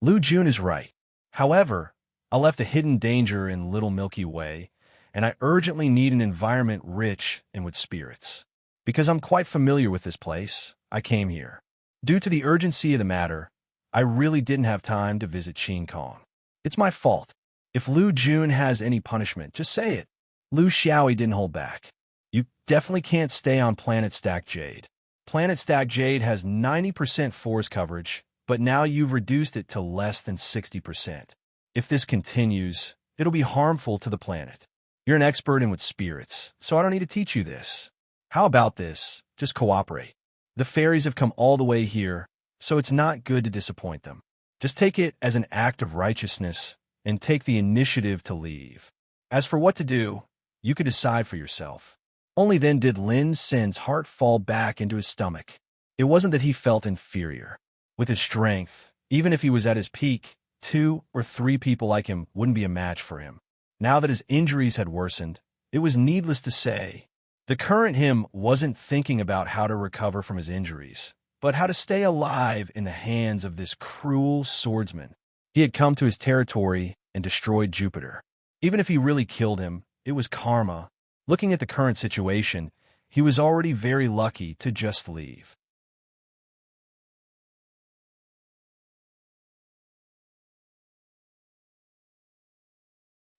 Lu Jun is right. However, I left a hidden danger in Little Milky Way, and I urgently need an environment rich and with spirits. Because I'm quite familiar with this place, I came here. Due to the urgency of the matter, I really didn't have time to visit Qin Kong. It's my fault. If Lu Jun has any punishment, just say it. Lu Xiaoyi didn't hold back. You definitely can't stay on Planet Stack Jade. Planet Stack Jade has 90% forest coverage, but now you've reduced it to less than 60%. If this continues, it'll be harmful to the planet. You're an expert in with spirits, so I don't need to teach you this. How about this? Just cooperate. The fairies have come all the way here, so it's not good to disappoint them. Just take it as an act of righteousness and take the initiative to leave. As for what to do, you could decide for yourself. Only then did Lin Sin's heart fall back into his stomach. It wasn't that he felt inferior. With his strength, even if he was at his peak, 2 or 3 people like him wouldn't be a match for him. Now that his injuries had worsened, it was needless to say, the current him wasn't thinking about how to recover from his injuries, but how to stay alive in the hands of this cruel swordsman. He had come to his territory and destroyed Jupiter. Even if he really killed him, it was karma. Looking at the current situation, he was already very lucky to just leave.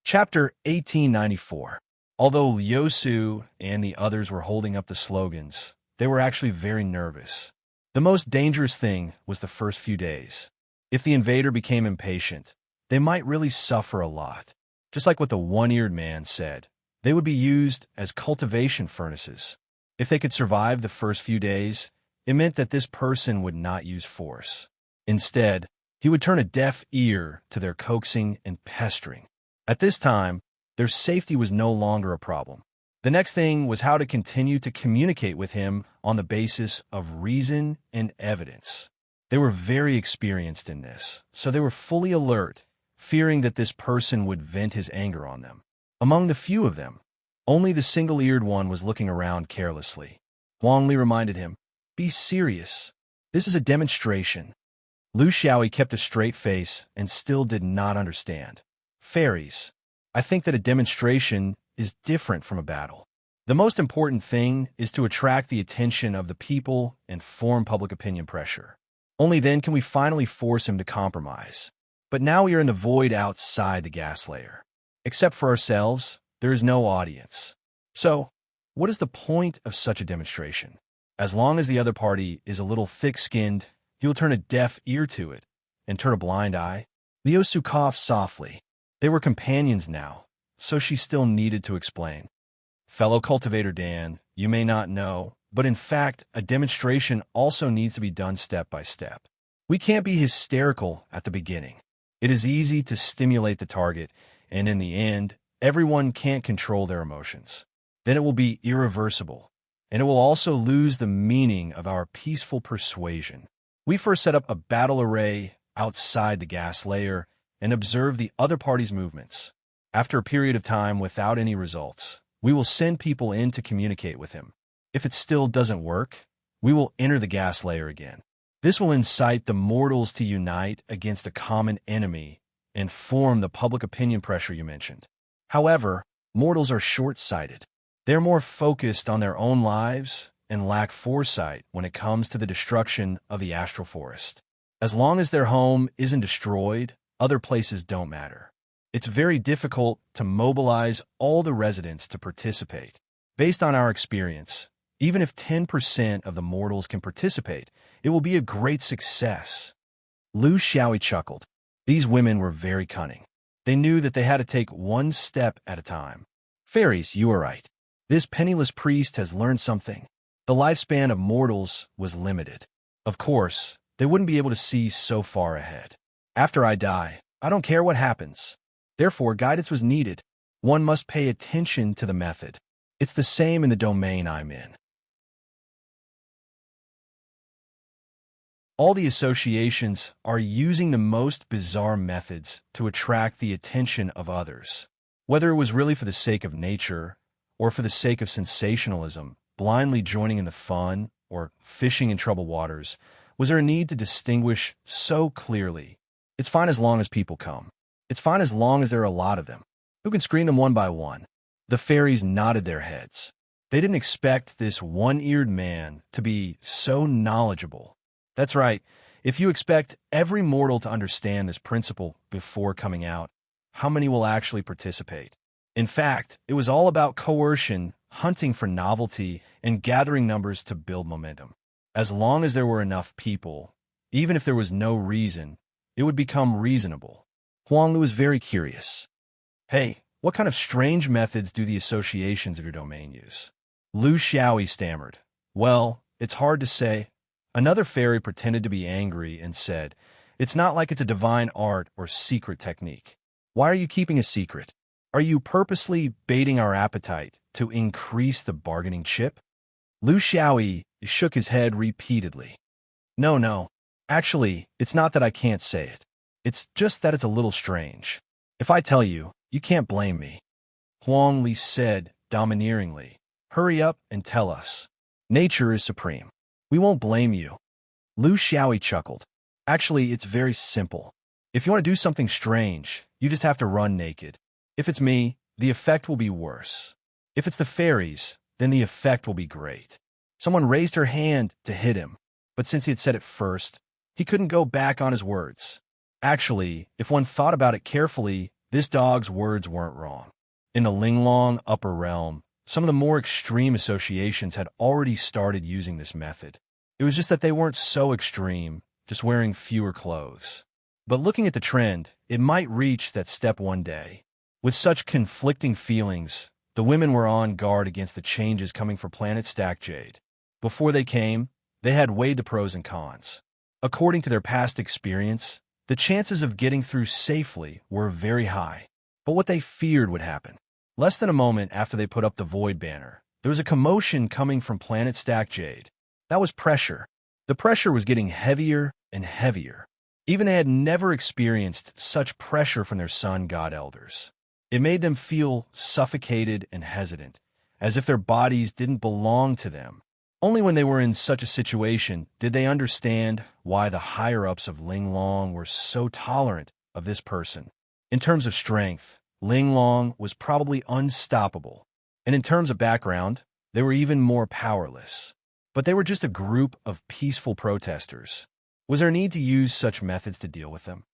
Chapter 1894. Although Liu and the others were holding up the slogans, they were actually very nervous. The most dangerous thing was the first few days. If the invader became impatient, they might really suffer a lot. Just like what the one-eared man said, they would be used as cultivation furnaces. If they could survive the first few days, it meant that this person would not use force. Instead, he would turn a deaf ear to their coaxing and pestering. At this time, their safety was no longer a problem. The next thing was how to continue to communicate with him on the basis of reason and evidence. They were very experienced in this, so they were fully alert, fearing that this person would vent his anger on them. Among the few of them, only the single-eared one was looking around carelessly. Wang Li reminded him, "Be serious. This is a demonstration." Lu Xiaoyi kept a straight face and still did not understand. Fairies. I think that a demonstration is different from a battle. The most important thing is to attract the attention of the people and form public opinion pressure. Only then can we finally force him to compromise. But now we are in the void outside the gas layer. Except for ourselves, there is no audience. So, what is the point of such a demonstration? As long as the other party is a little thick-skinned, he will turn a deaf ear to it and turn a blind eye. Liu Su coughed softly. They were companions now, so she still needed to explain. Fellow cultivator Dan, you may not know, but in fact, a demonstration also needs to be done step by step. We can't be hysterical at the beginning. It is easy to stimulate the target, and in the end, everyone can't control their emotions. Then it will be irreversible, and it will also lose the meaning of our peaceful persuasion. We first set up a battle array outside the gas layer and observe the other party's movements. After a period of time without any results, we will send people in to communicate with him. If it still doesn't work, we will enter the gas layer again. This will incite the mortals to unite against a common enemy and form the public opinion pressure you mentioned. However, mortals are short-sighted. They're more focused on their own lives and lack foresight when it comes to the destruction of the astral forest. As long as their home isn't destroyed, other places don't matter. It's very difficult to mobilize all the residents to participate. Based on our experience, even if 10% of the mortals can participate, it will be a great success. Lu Xiaoyi chuckled. These women were very cunning. They knew that they had to take one step at a time. Fairies, you are right. This penniless priest has learned something. The lifespan of mortals was limited. Of course, they wouldn't be able to see so far ahead. After I die, I don't care what happens. Therefore, guidance was needed. One must pay attention to the method. It's the same in the domain I'm in. All the associations are using the most bizarre methods to attract the attention of others. Whether it was really for the sake of nature or for the sake of sensationalism, blindly joining in the fun, or fishing in troubled waters, was there a need to distinguish so clearly? It's fine as long as people come. It's fine as long as there are a lot of them. Who can screen them one by one? The fairies nodded their heads. They didn't expect this one-eared man to be so knowledgeable. That's right. If you expect every mortal to understand this principle before coming out, how many will actually participate? In fact, it was all about coercion, hunting for novelty, and gathering numbers to build momentum. As long as there were enough people, even if there was no reason, it would become reasonable. Huanglu was very curious. Hey, what kind of strange methods do the associations of your domain use? Lu Xiaoyi stammered. Well, it's hard to say. Another fairy pretended to be angry and said, It's not like it's a divine art or secret technique. Why are you keeping a secret? Are you purposely baiting our appetite to increase the bargaining chip? Lu Xiaoyi shook his head repeatedly. No. Actually, it's not that I can't say it. It's just that it's a little strange. If I tell you, you can't blame me. Huang Li said domineeringly. Hurry up and tell us. Nature is supreme. We won't blame you. Lu Xiaoyi chuckled. Actually, it's very simple. If you want to do something strange, you just have to run naked. If it's me, the effect will be worse. If it's the fairies, then the effect will be great. Someone raised her hand to hit him, but since he had said it first, he couldn't go back on his words. Actually, if one thought about it carefully, this dog's words weren't wrong. In the Linglong upper realm, some of the more extreme associations had already started using this method. It was just that they weren't so extreme, just wearing fewer clothes. But looking at the trend, it might reach that step one day. With such conflicting feelings, the women were on guard against the changes coming for Planet Stack Jade. Before they came, they had weighed the pros and cons. According to their past experience, the chances of getting through safely were very high. But what they feared would happen. Less than a moment after they put up the Void banner, there was a commotion coming from Planet Stack Jade. That was pressure. The pressure was getting heavier and heavier. Even they had never experienced such pressure from their sun god elders. It made them feel suffocated and hesitant, as if their bodies didn't belong to them. Only when they were in such a situation did they understand why the higher-ups of Linglong were so tolerant of this person. In terms of strength, Linglong was probably unstoppable, and in terms of background, they were even more powerless. But they were just a group of peaceful protesters. Was there a need to use such methods to deal with them?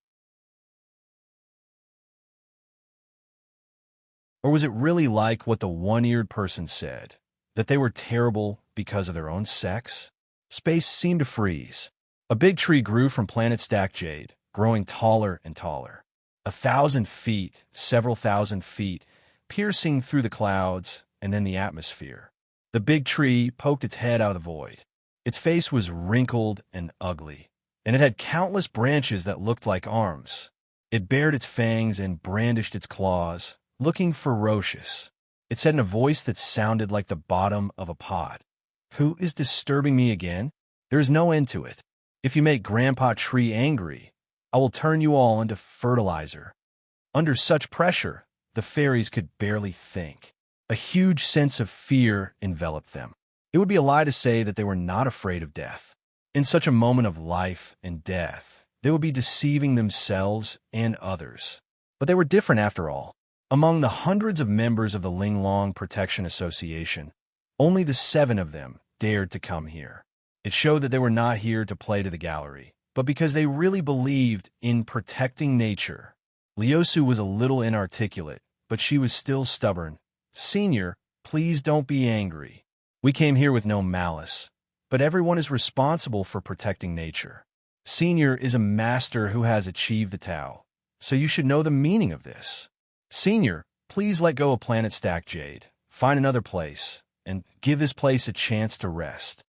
Or was it really like what the one-eared person said, that they were terrible because of their own sex? Space seemed to freeze. A big tree grew from Planet Stack Jade, growing taller and taller. 1,000 feet, several thousand feet, piercing through the clouds and then the atmosphere. The big tree poked its head out of the void. Its face was wrinkled and ugly, and it had countless branches that looked like arms. It bared its fangs and brandished its claws, looking ferocious. It said in a voice that sounded like the bottom of a pot, "Who is disturbing me again? There is no end to it. If you make Grandpa Tree angry, I will turn you all into fertilizer." Under such pressure, the fairies could barely think. A huge sense of fear enveloped them. It would be a lie to say that they were not afraid of death. In such a moment of life and death, they would be deceiving themselves and others. But they were different after all. Among the hundreds of members of the Linglong Protection Association, only the 7 of them dared to come here. It showed that they were not here to play to the gallery, but because they really believed in protecting nature. Liusu was a little inarticulate, but she was still stubborn. "Senior, please don't be angry. We came here with no malice, but everyone is responsible for protecting nature. Senior is a master who has achieved the Tao, so you should know the meaning of this. Senior, please let go of Planet Stack Jade, find another place, and give this place a chance to rest."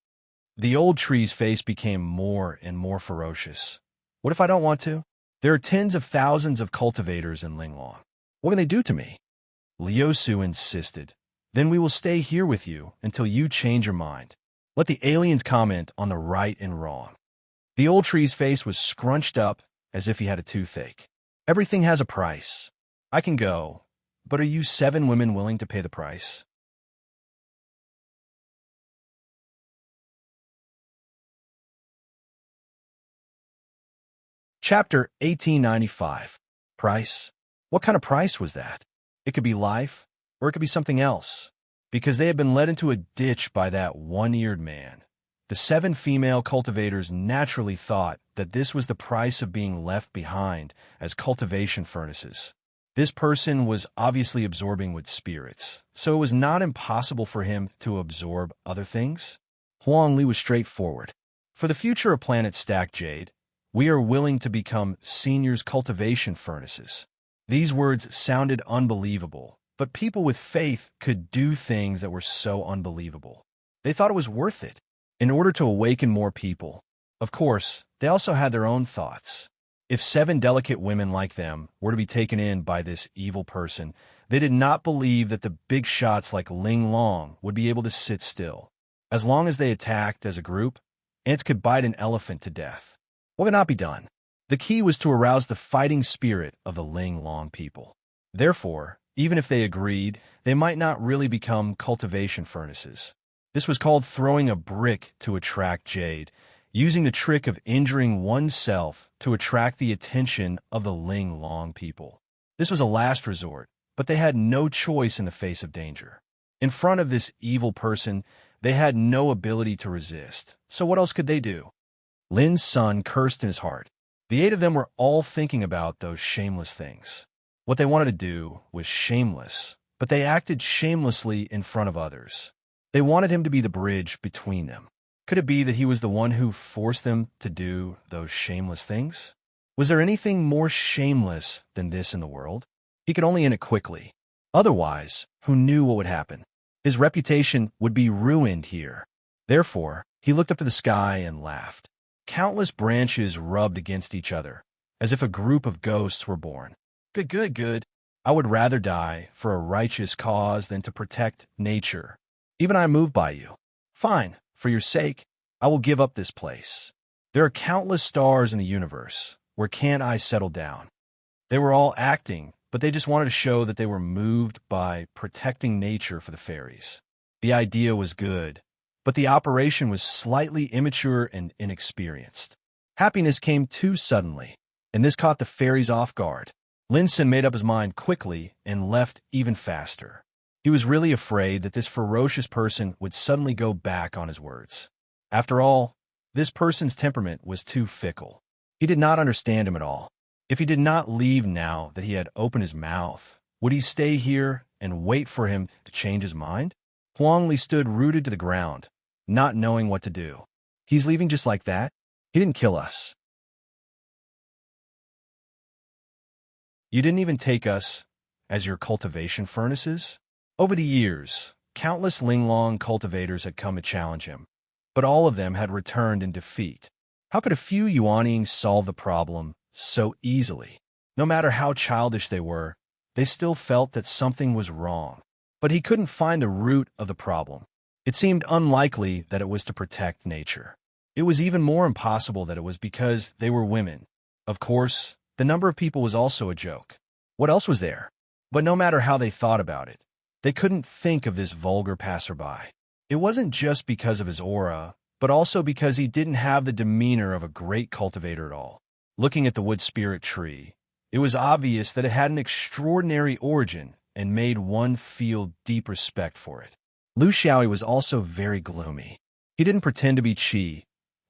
The old tree's face became more and more ferocious. "What if I don't want to? There are tens of thousands of cultivators in Linglong. What can they do to me?" Liusu insisted. "Then we will stay here with you until you change your mind. Let the aliens comment on the right and wrong." The old tree's face was scrunched up as if he had a toothache. "Everything has a price. I can go, but are you 7 women willing to pay the price?" Chapter 1895. Price? What kind of price was that? It could be life, or it could be something else. Because they had been led into a ditch by that one-eared man, The 7 female cultivators naturally thought that this was the price of being left behind as cultivation furnaces. This person was obviously absorbing wood spirits, so it was not impossible for him to absorb other things. Huang Li was straightforward. For the future of Planet Stack Jade, we are willing to become seniors cultivation furnaces. These words sounded unbelievable, but people with faith could do things that were so unbelievable. They thought it was worth it. In order to awaken more people. Of course, they also had their own thoughts. If 7 delicate women like them were to be taken in by this evil person, they did not believe that the big shots like Ling Long would be able to sit still. As long as they attacked as a group, ants could bite an elephant to death. What could not be done? The key was to arouse the fighting spirit of the Ling Long people. Therefore, even if they agreed, they might not really become cultivation furnaces. This was called throwing a brick to attract jade, using the trick of injuring oneself to attract the attention of the Ling Long people. This was a last resort, but they had no choice in the face of danger. In front of this evil person, they had no ability to resist, so what else could they do? Lin's son cursed in his heart. The 8 of them were all thinking about those shameless things. What they wanted to do was shameless, but they acted shamelessly in front of others. They wanted him to be the bridge between them. Could it be that he was the one who forced them to do those shameless things? Was there anything more shameless than this in the world? He could only end it quickly. Otherwise, who knew what would happen? His reputation would be ruined here. Therefore, he looked up to the sky and laughed. Countless branches rubbed against each other, as if a group of ghosts were born. Good. I would rather die for a righteous cause than to protect nature. Even I am moved by you. Fine, for your sake, I will give up this place. There are countless stars in the universe. Where can't I settle down? They were all acting, but they just wanted to show that they were moved by protecting nature for the fairies. The idea was good, but the operation was slightly immature and inexperienced. Happiness came too suddenly, and this caught the fairies off guard. Linson made up his mind quickly and left even faster. He was really afraid that this ferocious person would suddenly go back on his words. After all, this person's temperament was too fickle. He did not understand him at all. If he did not leave now that he had opened his mouth, would he stay here and wait for him to change his mind? Huang Li stood rooted to the ground, not knowing what to do. He's leaving just like that? He didn't kill us. You didn't even take us as your cultivation furnaces? Over the years, countless Linglong cultivators had come to challenge him, but all of them had returned in defeat. How could a few Yuanings solve the problem so easily? No matter how childish they were, they still felt that something was wrong. But he couldn't find the root of the problem. It seemed unlikely that it was to protect nature. It was even more impossible that it was because they were women. Of course, the number of people was also a joke. What else was there? But no matter how they thought about it, they couldn't think of this vulgar passerby. It wasn't just because of his aura, but also because he didn't have the demeanor of a great cultivator at all. Looking at the wood spirit tree, it was obvious that it had an extraordinary origin and made one feel deep respect for it. Lu Xiaoyi was also very gloomy. He didn't pretend to be Qi,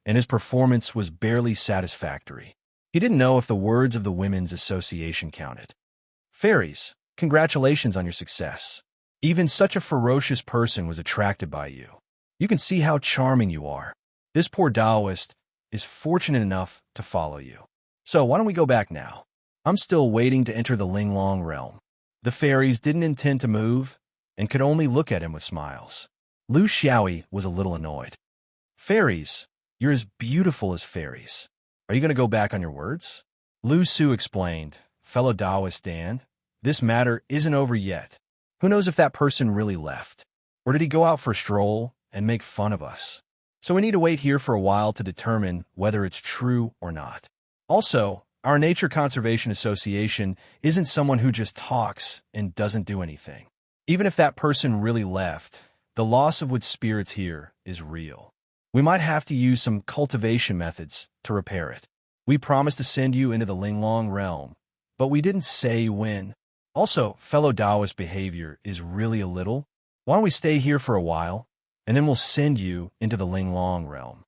and his performance was barely satisfactory. He didn't know if the words of the Women's Association counted. Fairies, congratulations on your success. Even such a ferocious person was attracted by you. You can see how charming you are. This poor Taoist is fortunate enough to follow you. So why don't we go back now? I'm still waiting to enter the Linglong realm. The fairies didn't intend to move and could only look at him with smiles. Lu Xiaoyi was a little annoyed. Fairies, you're as beautiful as fairies. Are you going to go back on your words? Lu Su explained, fellow Taoist Dan, this matter isn't over yet. Who knows if that person really left? Or did he go out for a stroll and make fun of us? So we need to wait here for a while to determine whether it's true or not. Also, our Nature Conservation Association isn't someone who just talks and doesn't do anything. Even if that person really left, the loss of wood spirits here is real. We might have to use some cultivation methods to repair it. We promised to send you into the Linglong realm, but we didn't say when. Also, fellow Taoist behavior is really a little. Why don't we stay here for a while and then we'll send you into the Linglong realm.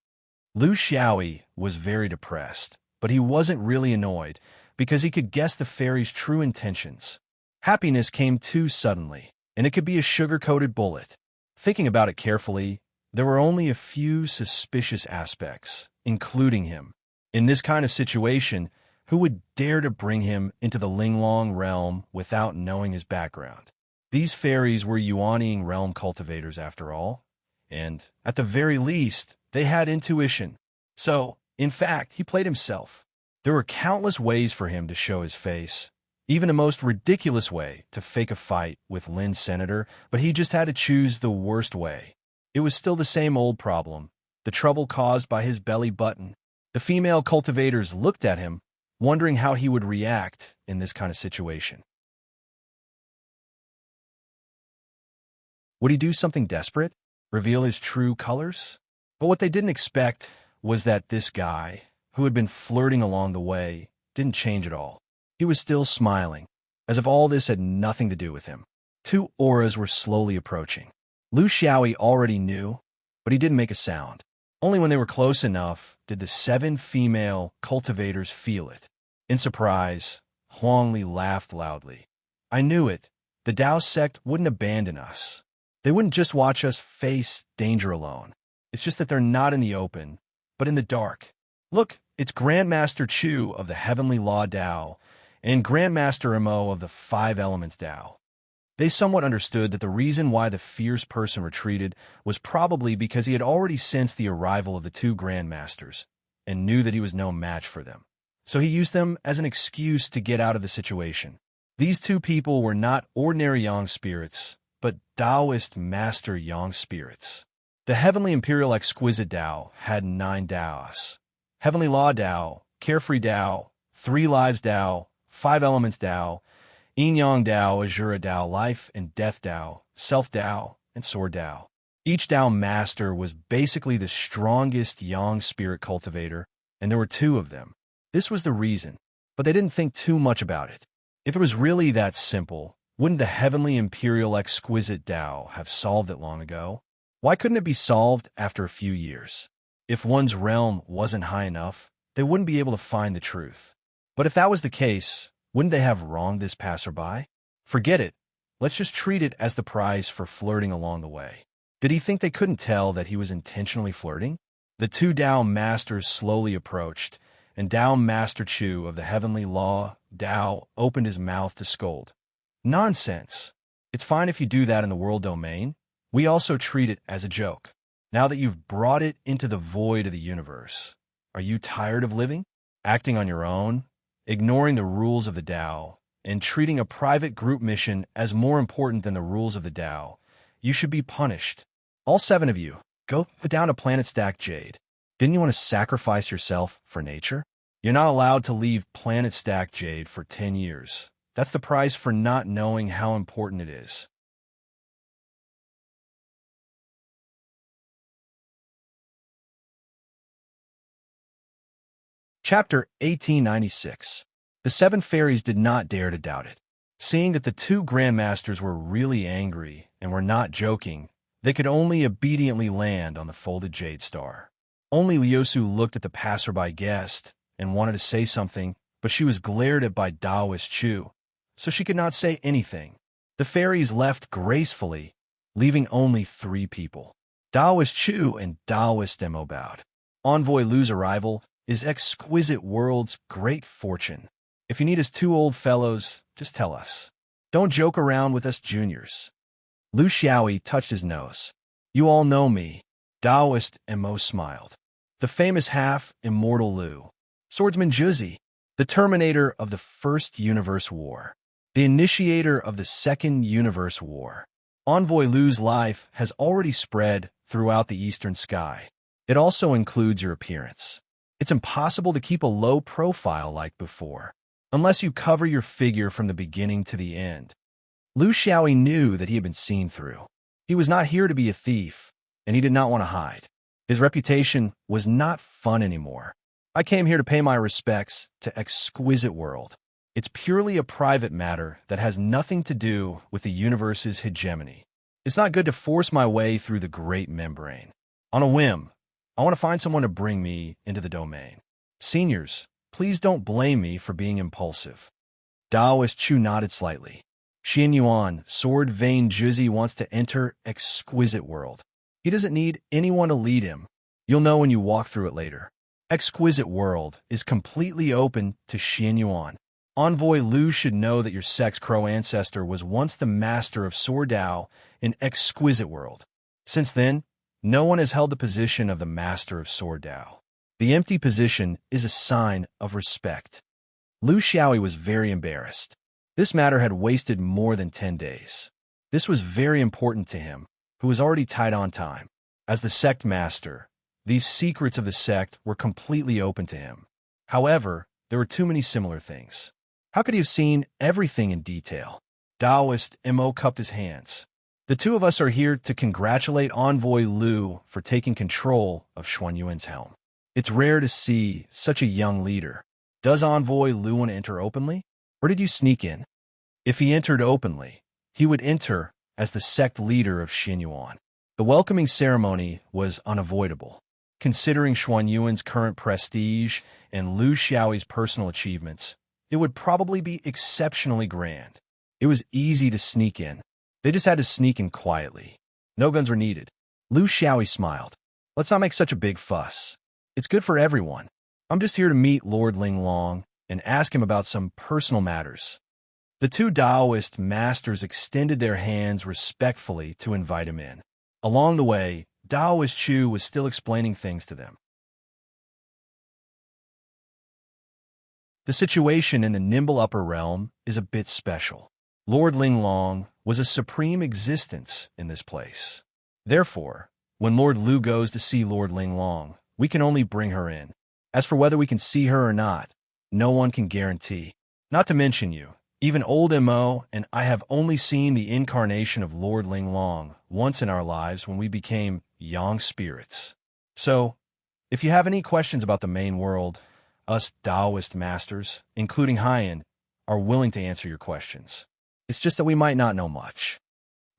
Lu Xiaoyi was very depressed, but he wasn't really annoyed because he could guess the fairy's true intentions. Happiness came too suddenly, and it could be a sugar-coated bullet. Thinking about it carefully, there were only a few suspicious aspects, including him. In this kind of situation, who would dare to bring him into the Linglong realm without knowing his background? These fairies were Yuaniing realm cultivators after all, and, at the very least, they had intuition. So, in fact, he played himself. There were countless ways for him to show his face, even the most ridiculous way to fake a fight with Lin's senator, but he just had to choose the worst way. It was still the same old problem, the trouble caused by his belly button. The female cultivators looked at him, wondering how he would react in this kind of situation. Would he do something desperate? Reveal his true colors? But what they didn't expect was that this guy, who had been flirting along the way, didn't change at all. He was still smiling, as if all this had nothing to do with him. Two auras were slowly approaching. Lu Xiaoyi already knew, but he didn't make a sound. Only when they were close enough did the 7 female cultivators feel it. In surprise, Huangli laughed loudly. I knew it. The Dao sect wouldn't abandon us. They wouldn't just watch us face danger alone. It's just that they're not in the open, but in the dark. Look, it's Grandmaster Chu of the Heavenly Law Dao and Grandmaster Mo of the 5 Elements Dao. They somewhat understood that the reason why the fierce person retreated was probably because he had already sensed the arrival of the 2 Grandmasters and knew that he was no match for them. So he used them as an excuse to get out of the situation. These 2 people were not ordinary Yang spirits, but Taoist master Yang spirits. The Heavenly Imperial Exquisite Dao had 9 Daos. Heavenly Law Dao, Carefree Dao, 3 Lives Dao, 5 Elements Dao, Yin Yang Dao, Azura Dao, Life and Death Dao, Self Dao, and Sword Dao. Each Dao master was basically the strongest Yang spirit cultivator, and there were 2 of them. This was the reason, but they didn't think too much about it. If it was really that simple, wouldn't the Heavenly Imperial Exquisite Dao have solved it long ago? Why couldn't it be solved after a few years? If one's realm wasn't high enough, they wouldn't be able to find the truth. But if that was the case, wouldn't they have wronged this passerby? Forget it. Let's just treat it as the prize for flirting along the way. Did he think they couldn't tell that he was intentionally flirting? The 2 Dao masters slowly approached, and Dao Master Chu of the Heavenly Law Dao opened his mouth to scold. Nonsense. It's fine if you do that in the world domain. We also treat it as a joke. Now that you've brought it into the void of the universe, are you tired of living, acting on your own, ignoring the rules of the Dao, and treating a private group mission as more important than the rules of the Dao? You should be punished. All 7 of you, go put down a planet stack jade. Didn't you want to sacrifice yourself for nature? You're not allowed to leave planet stack jade for 10 years. That's the price for not knowing how important it is. Chapter 1896. The 7 fairies did not dare to doubt it. Seeing that the 2 grandmasters were really angry and were not joking, they could only obediently land on the folded jade star. Only Liusu looked at the passerby guest and wanted to say something, but she was glared at by Taoist Chu, so she could not say anything. The fairies left gracefully, leaving only 3 people. Taoist Chu and Taoist Mo bowed. Envoy Lu's arrival is exquisite world's great fortune. If you need us 2 old fellows, just tell us. Don't joke around with us juniors. Lu Xiaoyi touched his nose. You all know me. Taoist Mo smiled. The famous half-immortal Lu. Swordsman Juzi, the terminator of the First Universe War. The initiator of the Second Universe War. Envoy Lu's life has already spread throughout the eastern sky. It also includes your appearance. It's impossible to keep a low profile like before, unless you cover your figure from the beginning to the end. Lu Xiaoyi knew that he had been seen through. He was not here to be a thief, and he did not want to hide. His reputation was not fun anymore. I came here to pay my respects to Exquisite World. It's purely a private matter that has nothing to do with the universe's hegemony. It's not good to force my way through the great membrane. On a whim, I want to find someone to bring me into the domain. Seniors, please don't blame me for being impulsive. Daoist Chu nodded slightly. Xian Yuan, sword vein Juzi wants to enter exquisite world. He doesn't need anyone to lead him. You'll know when you walk through it later. Exquisite world is completely open to Xian Yuan. Envoy Lu should know that your sex crow ancestor was once the master of Sword Dao in exquisite world. Since then, no one has held the position of the master of Sword Dao. The empty position is a sign of respect. Lu Xiaoyi was very embarrassed. This matter had wasted more than 10 days. This was very important to him, who was already tight on time. As the sect master, these secrets of the sect were completely open to him. However, there were too many similar things. How could he have seen everything in detail? Daoist Mo cupped his hands. The two of us are here to congratulate Envoy Lu for taking control of Xuanyuan's helm. It's rare to see such a young leader. Does Envoy Lu want to enter openly? Or did you sneak in? If he entered openly, he would enter as the sect leader of Xianyuan. The welcoming ceremony was unavoidable. Considering Xuanyuan's current prestige and Lu Xiaoyi's personal achievements, it would probably be exceptionally grand. It was easy to sneak in. They just had to sneak in quietly. No guns were needed. Lu Xiaoyi smiled. Let's not make such a big fuss. It's good for everyone. I'm just here to meet Lord Linglong and ask him about some personal matters. The two Daoist masters extended their hands respectfully to invite him in. Along the way, Daoist Chu was still explaining things to them. The situation in the nimble upper realm is a bit special. Lord Linglong was a supreme existence in this place. Therefore, when Lord Lu goes to see Lord Linglong, we can only bring her in. As for whether we can see her or not, no one can guarantee. Not to mention you, even old Mo and I have only seen the incarnation of Lord Linglong once in our lives when we became young spirits. So, if you have any questions about the main world, us Taoist masters, including Haiyan, are willing to answer your questions. It's just that we might not know much.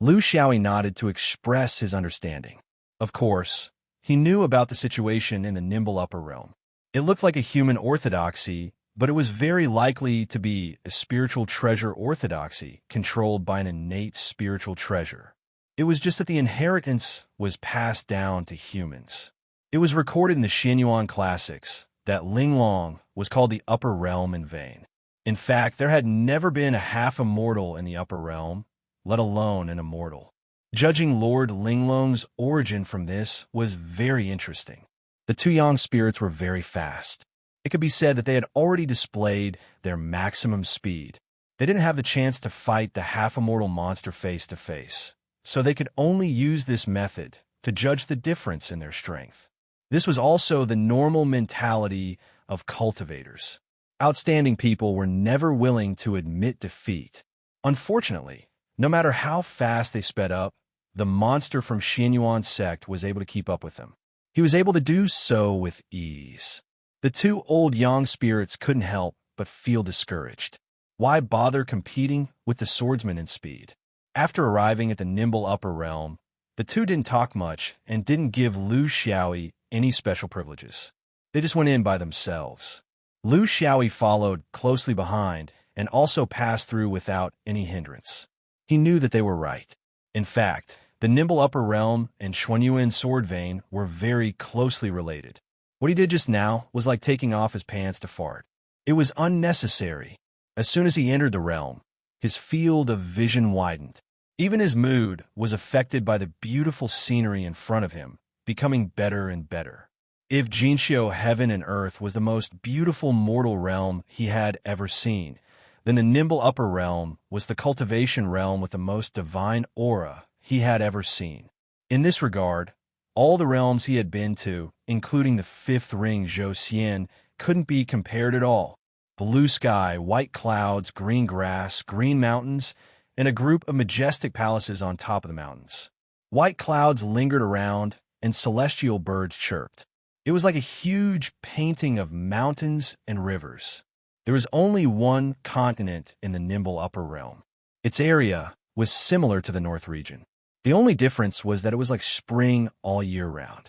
Lu Xiaoyi nodded to express his understanding. Of course, he knew about the situation in the nimble upper realm. It looked like a human orthodoxy, but it was very likely to be a spiritual treasure orthodoxy controlled by an innate spiritual treasure. It was just that the inheritance was passed down to humans. It was recorded in the Xianyuan classics that Linglong was called the upper realm in vain. In fact, there had never been a half-immortal in the upper realm, let alone an immortal. Judging Lord Linglong's origin from this was very interesting. The two young spirits were very fast. It could be said that they had already displayed their maximum speed. They didn't have the chance to fight the half-immortal monster face-to-face, so they could only use this method to judge the difference in their strength. This was also the normal mentality of cultivators. Outstanding people were never willing to admit defeat. Unfortunately, no matter how fast they sped up, the monster from Xianyuan's sect was able to keep up with them. He was able to do so with ease. The two old yang spirits couldn't help but feel discouraged. Why bother competing with the swordsman in speed? After arriving at the nimble upper realm, the two didn't talk much and didn't give Lu Xiaoyi any special privileges. They just went in by themselves. Lu Xiaoyi followed closely behind and also passed through without any hindrance. He knew that they were right. In fact, the nimble upper realm and Xuanyuan sword vein were very closely related. What he did just now was like taking off his pants to fart. It was unnecessary. As soon as he entered the realm, his field of vision widened. Even his mood was affected by the beautiful scenery in front of him, becoming better and better. If Jinxiu heaven and earth was the most beautiful mortal realm he had ever seen, then the nimble upper realm was the cultivation realm with the most divine aura he had ever seen. In this regard, all the realms he had been to, including the fifth ring Zhou Xian, couldn't be compared at all. Blue sky, white clouds, green grass, green mountains, and a group of majestic palaces on top of the mountains. White clouds lingered around, and celestial birds chirped. It was like a huge painting of mountains and rivers. There was only one continent in the nimble upper realm. Its area was similar to the North region. The only difference was that it was like spring all year round.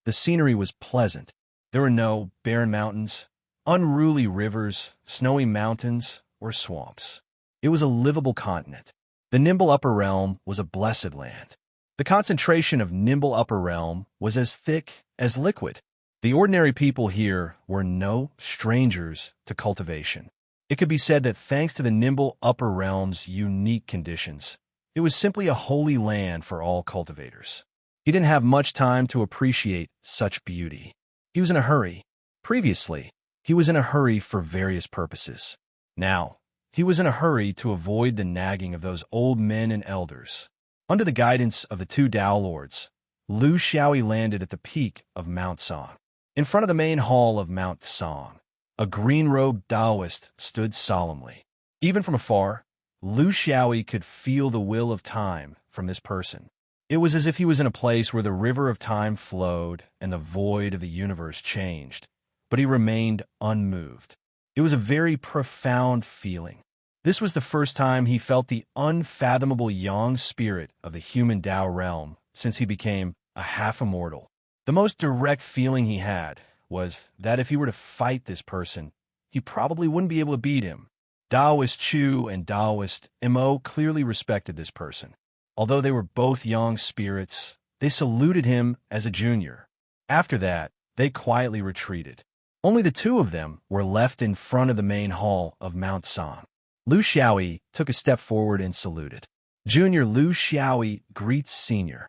The scenery was pleasant. There were no barren mountains, unruly rivers, snowy mountains, or swamps. It was a livable continent. The nimble upper realm was a blessed land. The concentration of nimble upper realm was as thick as liquid. The ordinary people here were no strangers to cultivation. It could be said that thanks to the nimble upper realm's unique conditions, it was simply a holy land for all cultivators. He didn't have much time to appreciate such beauty. He was in a hurry. Previously, he was in a hurry for various purposes. Now, he was in a hurry to avoid the nagging of those old men and elders. Under the guidance of the two Tao Lords, Lu Xiaoyi landed at the peak of Mount Song. In front of the main hall of Mount Song, a green-robed Taoist stood solemnly. Even from afar, Lu Xiaoyi could feel the will of time from this person. It was as if he was in a place where the river of time flowed and the void of the universe changed, but he remained unmoved. It was a very profound feeling. This was the first time he felt the unfathomable yang spirit of the human Tao realm since he became a half-immortal. The most direct feeling he had was that if he were to fight this person, he probably wouldn't be able to beat him. Taoist Chu and Taoist Mo clearly respected this person. Although they were both yang spirits, they saluted him as a junior. After that, they quietly retreated. Only the two of them were left in front of the main hall of Mount Song. Lu Xiaoyi took a step forward and saluted. Junior Lu Xiaoyi greets Senior.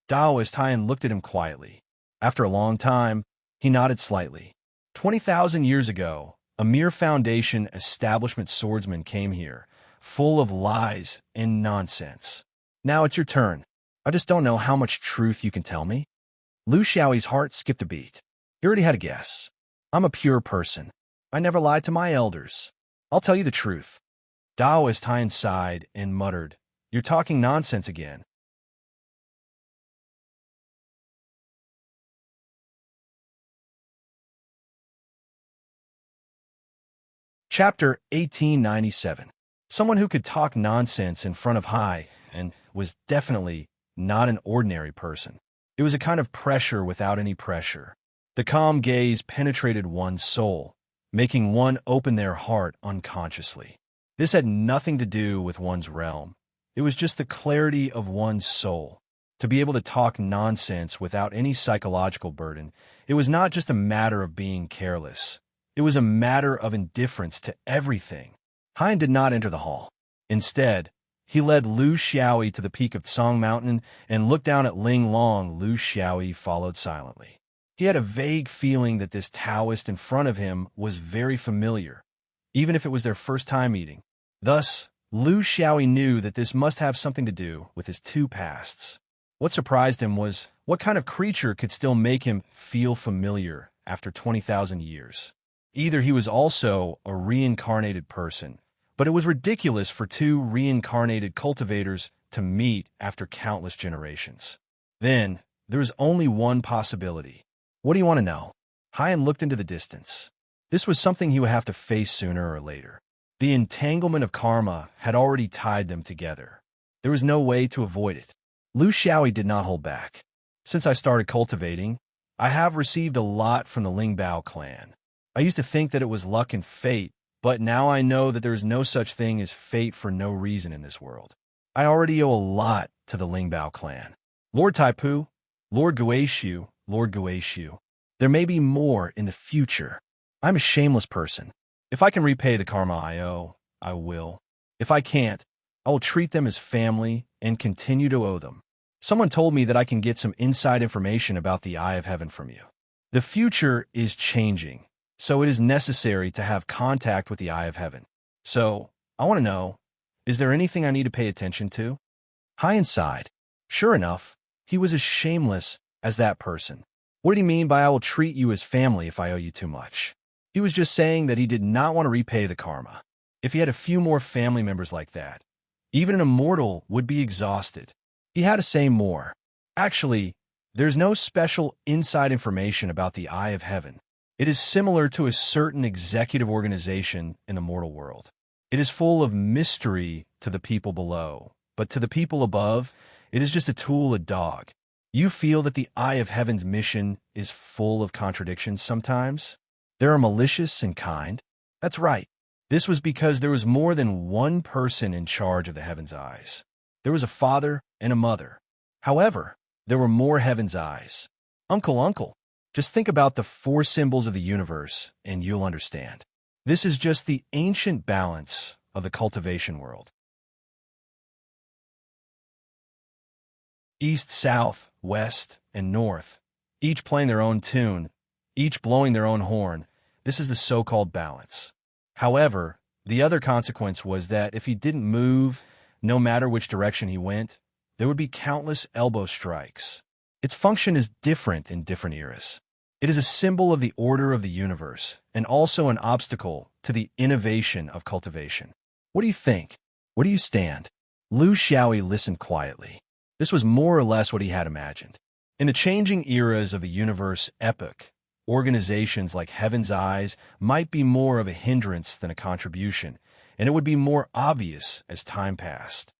Taoist Haiyan looked at him quietly. After a long time, he nodded slightly. 20,000 years ago, a mere foundation establishment swordsman came here, full of lies and nonsense. Now it's your turn. I just don't know how much truth you can tell me. Lu Xiaoyi's heart skipped a beat. He already had a guess. I'm a pure person. I never lied to my elders. I'll tell you the truth. Taoist Haiyan sighed and muttered, "You're talking nonsense again." Chapter 1897. Someone who could talk nonsense in front of Hai and was definitely not an ordinary person. It was a kind of pressure without any pressure. The calm gaze penetrated one's soul, making one open their heart unconsciously. This had nothing to do with one's realm. It was just the clarity of one's soul. To be able to talk nonsense without any psychological burden, it was not just a matter of being careless. It was a matter of indifference to everything. Hein did not enter the hall. Instead, he led Lu Xiaoyi to the peak of Song Mountain and looked down at Ling Long. Lu Xiaoyi followed silently. He had a vague feeling that this Taoist in front of him was very familiar, even if it was their first time meeting. Thus, Lu Xiaoyi knew that this must have something to do with his two pasts. What surprised him was what kind of creature could still make him feel familiar after 20,000 years. Either he was also a reincarnated person, but it was ridiculous for two reincarnated cultivators to meet after countless generations. Then, there was only one possibility. What do you want to know? Haiyan looked into the distance. This was something he would have to face sooner or later. The entanglement of karma had already tied them together. There was no way to avoid it. Lu Xiaoyi did not hold back. Since I started cultivating, I have received a lot from the Lingbao clan. I used to think that it was luck and fate, but now I know that there is no such thing as fate for no reason in this world. I already owe a lot to the Lingbao clan. Lord Taipu, Lord Guishu, Lord Guishu. There may be more in the future. I'm a shameless person. If I can repay the karma I owe, I will. If I can't, I will treat them as family and continue to owe them. Someone told me that I can get some inside information about the Eye of Heaven from you. The future is changing, so it is necessary to have contact with the Eye of Heaven. So, I want to know, is there anything I need to pay attention to? Haiyan sighed. Sure enough, he was as shameless as that person. What did he mean by I will treat you as family if I owe you too much? He was just saying that he did not want to repay the karma. If he had a few more family members like that, even an immortal would be exhausted. He had to say more. Actually, there's no special inside information about the Eye of Heaven. It is similar to a certain executive organization in the mortal world. It is full of mystery to the people below, but to the people above, it is just a tool, a dog. You feel that the eye of heaven's mission is full of contradictions sometimes. There are malicious and kind. That's right. This was because there was more than one person in charge of the heaven's eyes. There was a father and a mother. However, there were more heaven's eyes. Uncle, just think about the four symbols of the universe and you'll understand. This is just the ancient balance of the cultivation world. East, south, west, and north, each playing their own tune, each blowing their own horn. This is the so-called balance. However, the other consequence was that if he didn't move, no matter which direction he went, there would be countless elbow strikes. Its function is different in different eras. It is a symbol of the order of the universe and also an obstacle to the innovation of cultivation. What do you think? Where do you stand? Lu Xiaoyi listened quietly. This was more or less what he had imagined. In the changing eras of the universe epoch, organizations like Heaven's Eyes might be more of a hindrance than a contribution, and it would be more obvious as time passed.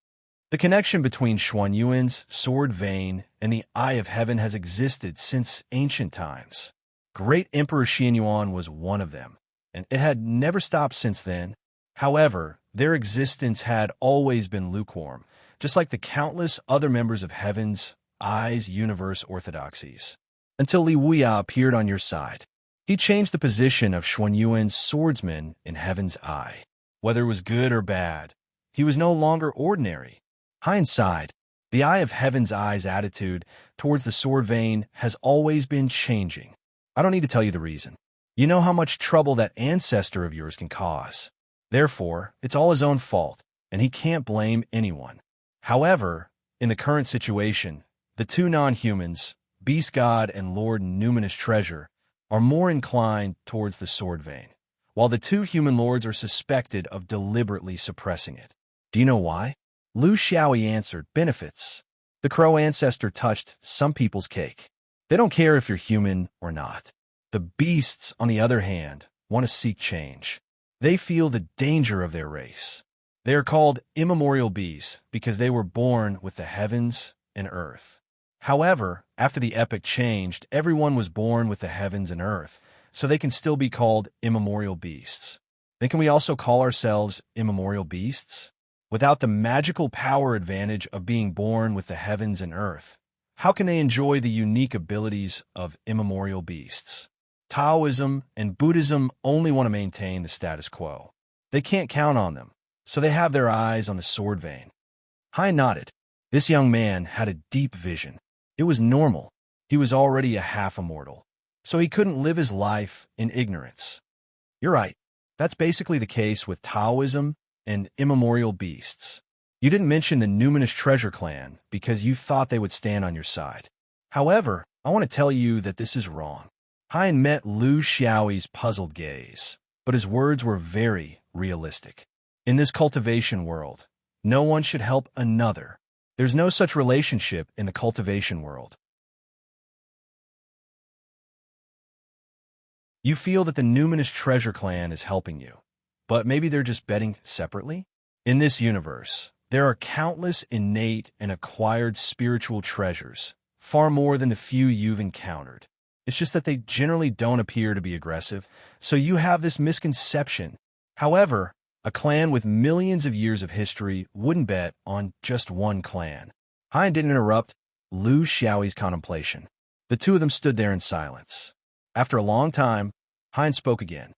The connection between Xuanyuan's sword vein and the Eye of Heaven has existed since ancient times. Great Emperor Xianyuan was one of them, and it had never stopped since then. However, their existence had always been lukewarm, just like the countless other members of Heaven's Eyes universe orthodoxies. Until Li Wuya appeared on your side. He changed the position of Xuanyuan's swordsman in Heaven's Eye. Whether it was good or bad, he was no longer ordinary. Hindsight, the Eye of Heaven's Eye's attitude towards the sword vein has always been changing. I don't need to tell you the reason. You know how much trouble that ancestor of yours can cause. Therefore, it's all his own fault, and he can't blame anyone. However, in the current situation, the two non-humans, Beast God and Lord Numinous Treasure, are more inclined towards the sword vein, while the two human lords are suspected of deliberately suppressing it. Do you know why? Lu Xiaoyi answered, benefits. The crow ancestor touched some people's cake. They don't care if you're human or not. The beasts, on the other hand, want to seek change. They feel the danger of their race. They are called immemorial beasts because they were born with the heavens and earth. However, after the epoch changed, everyone was born with the heavens and earth, so they can still be called immemorial beasts. Then can we also call ourselves immemorial beasts? Without the magical power advantage of being born with the heavens and earth, how can they enjoy the unique abilities of immemorial beasts? Taoism and Buddhism only want to maintain the status quo. They can't count on them, so they have their eyes on the sword vein. Hai nodded. This young man had a deep vision. It was normal. He was already a half-immortal, so he couldn't live his life in ignorance. You're right. That's basically the case with Taoism and immemorial beasts. You didn't mention the Numinous Treasure clan because you thought they would stand on your side. However, I want to tell you that this is wrong. Hein met Lu Xiaoyi's puzzled gaze, but his words were very realistic. In this cultivation world, no one should help another. There's no such relationship in the cultivation world. You feel that the Numinous Treasure clan is helping you, but maybe they're just betting separately? In this universe, there are countless innate and acquired spiritual treasures, far more than the few you've encountered. It's just that they generally don't appear to be aggressive, so you have this misconception. However, a clan with millions of years of history wouldn't bet on just one clan. Hein didn't interrupt Lu Xiaoyi's contemplation. The two of them stood there in silence. After a long time, Hein spoke again.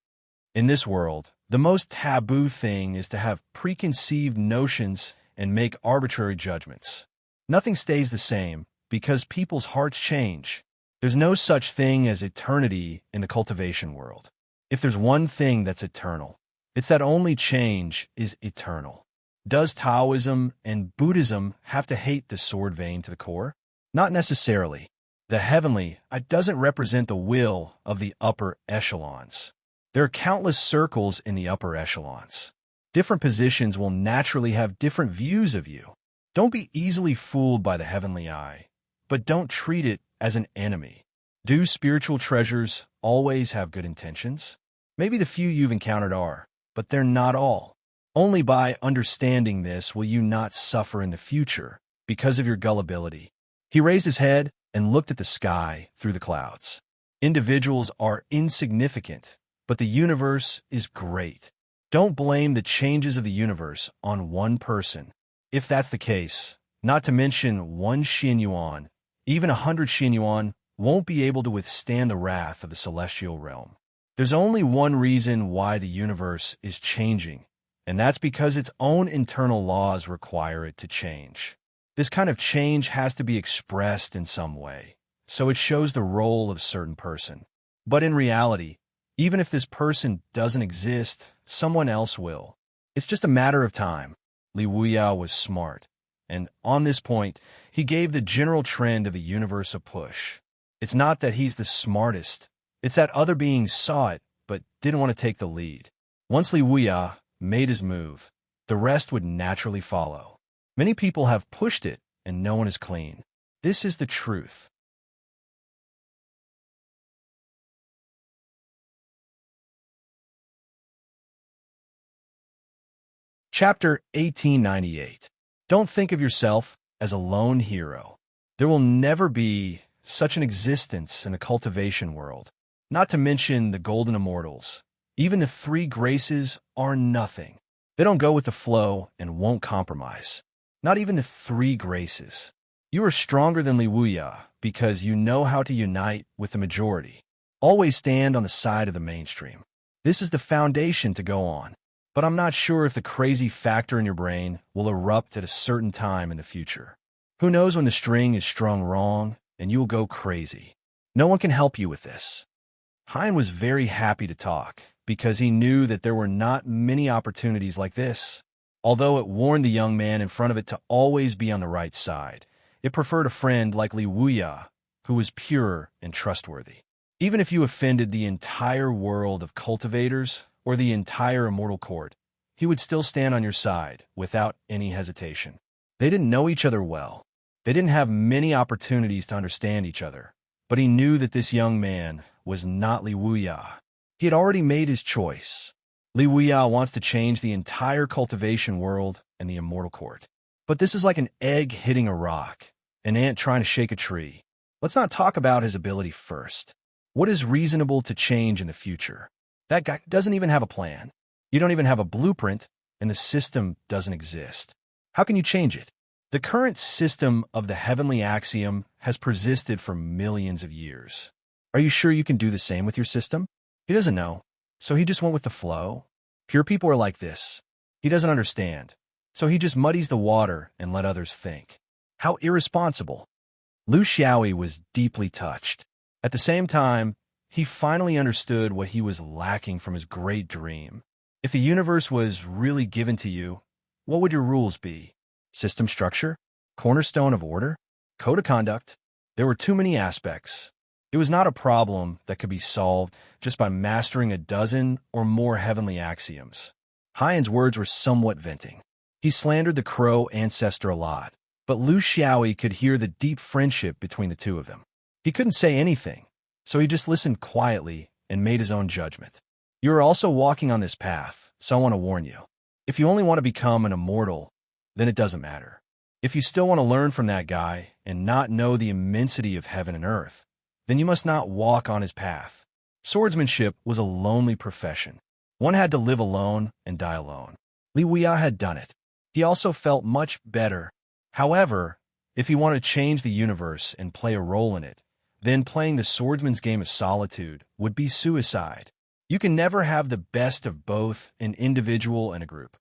In this world, the most taboo thing is to have preconceived notions and make arbitrary judgments. Nothing stays the same because people's hearts change. There's no such thing as eternity in the cultivation world. If there's one thing that's eternal, it's that only change is eternal. Does Taoism and Buddhism have to hate the sword vein to the core? Not necessarily. The heavenly doesn't represent the will of the upper echelons. There are countless circles in the upper echelons. Different positions will naturally have different views of you. Don't be easily fooled by the heavenly eye, but don't treat it as an enemy. Do spiritual treasures always have good intentions? Maybe the few you've encountered are, but they're not all. Only by understanding this will you not suffer in the future because of your gullibility. He raised his head and looked at the sky through the clouds. Individuals are insignificant, but the universe is great. Don't blame the changes of the universe on one person. If that's the case, not to mention one Xianyuan, even 100 Xianyuan won't be able to withstand the wrath of the celestial realm. There's only one reason why the universe is changing, and that's because its own internal laws require it to change. This kind of change has to be expressed in some way, so it shows the role of a certain person. But in reality, even if this person doesn't exist, someone else will. It's just a matter of time. Li Wuya was smart, and on this point, he gave the general trend of the universe a push. It's not that he's the smartest, it's that other beings saw it, but didn't want to take the lead. Once Li Wuya made his move, the rest would naturally follow. Many people have pushed it, and no one is clean. This is the truth. Chapter 1898. Don't think of yourself as a lone hero. There will never be such an existence in the cultivation world. Not to mention the golden immortals. Even the three graces are nothing. They don't go with the flow and won't compromise. Not even the three graces. You are stronger than Li Wuya because you know how to unite with the majority. Always stand on the side of the mainstream. This is the foundation to go on. But I'm not sure if the crazy factor in your brain will erupt at a certain time in the future. Who knows when the string is strung wrong and you will go crazy. No one can help you with this. Hein was very happy to talk because he knew that there were not many opportunities like this. Although it warned the young man in front of it to always be on the right side, it preferred a friend like Li Wuya, who was pure and trustworthy. Even if you offended the entire world of cultivators or the entire immortal court, he would still stand on your side without any hesitation. They didn't know each other well. They didn't have many opportunities to understand each other, but he knew that this young man was not Li Wuya. He had already made his choice. Li Wuya wants to change the entire cultivation world and the immortal court. But this is like an egg hitting a rock, an ant trying to shake a tree. Let's not talk about his ability first. What is reasonable to change in the future? That guy doesn't even have a plan. You don't even have a blueprint, and the system doesn't exist. How can you change it? The current system of the heavenly axiom has persisted for millions of years. Are you sure you can do the same with your system? He doesn't know, so he just went with the flow. Pure people are like this. He doesn't understand, so he just muddies the water and let others think. How irresponsible. Lu Xiaoyi was deeply touched. At the same time, he finally understood what he was lacking from his great dream. If the universe was really given to you, what would your rules be? System structure? Cornerstone of order? Code of conduct? There were too many aspects. It was not a problem that could be solved just by mastering a dozen or more heavenly axioms. Haiyan's words were somewhat venting. He slandered the crow ancestor a lot, but Lu Xiaoyi could hear the deep friendship between the two of them. He couldn't say anything, so he just listened quietly and made his own judgment. You are also walking on this path, so I want to warn you. If you only want to become an immortal, then it doesn't matter. If you still want to learn from that guy and not know the immensity of heaven and earth, then you must not walk on his path. Swordsmanship was a lonely profession. One had to live alone and die alone. Li Wuya had done it. He also felt much better. However, if he wanted to change the universe and play a role in it, then playing the swordsman's game of solitude would be suicide. You can never have the best of both an individual and a group.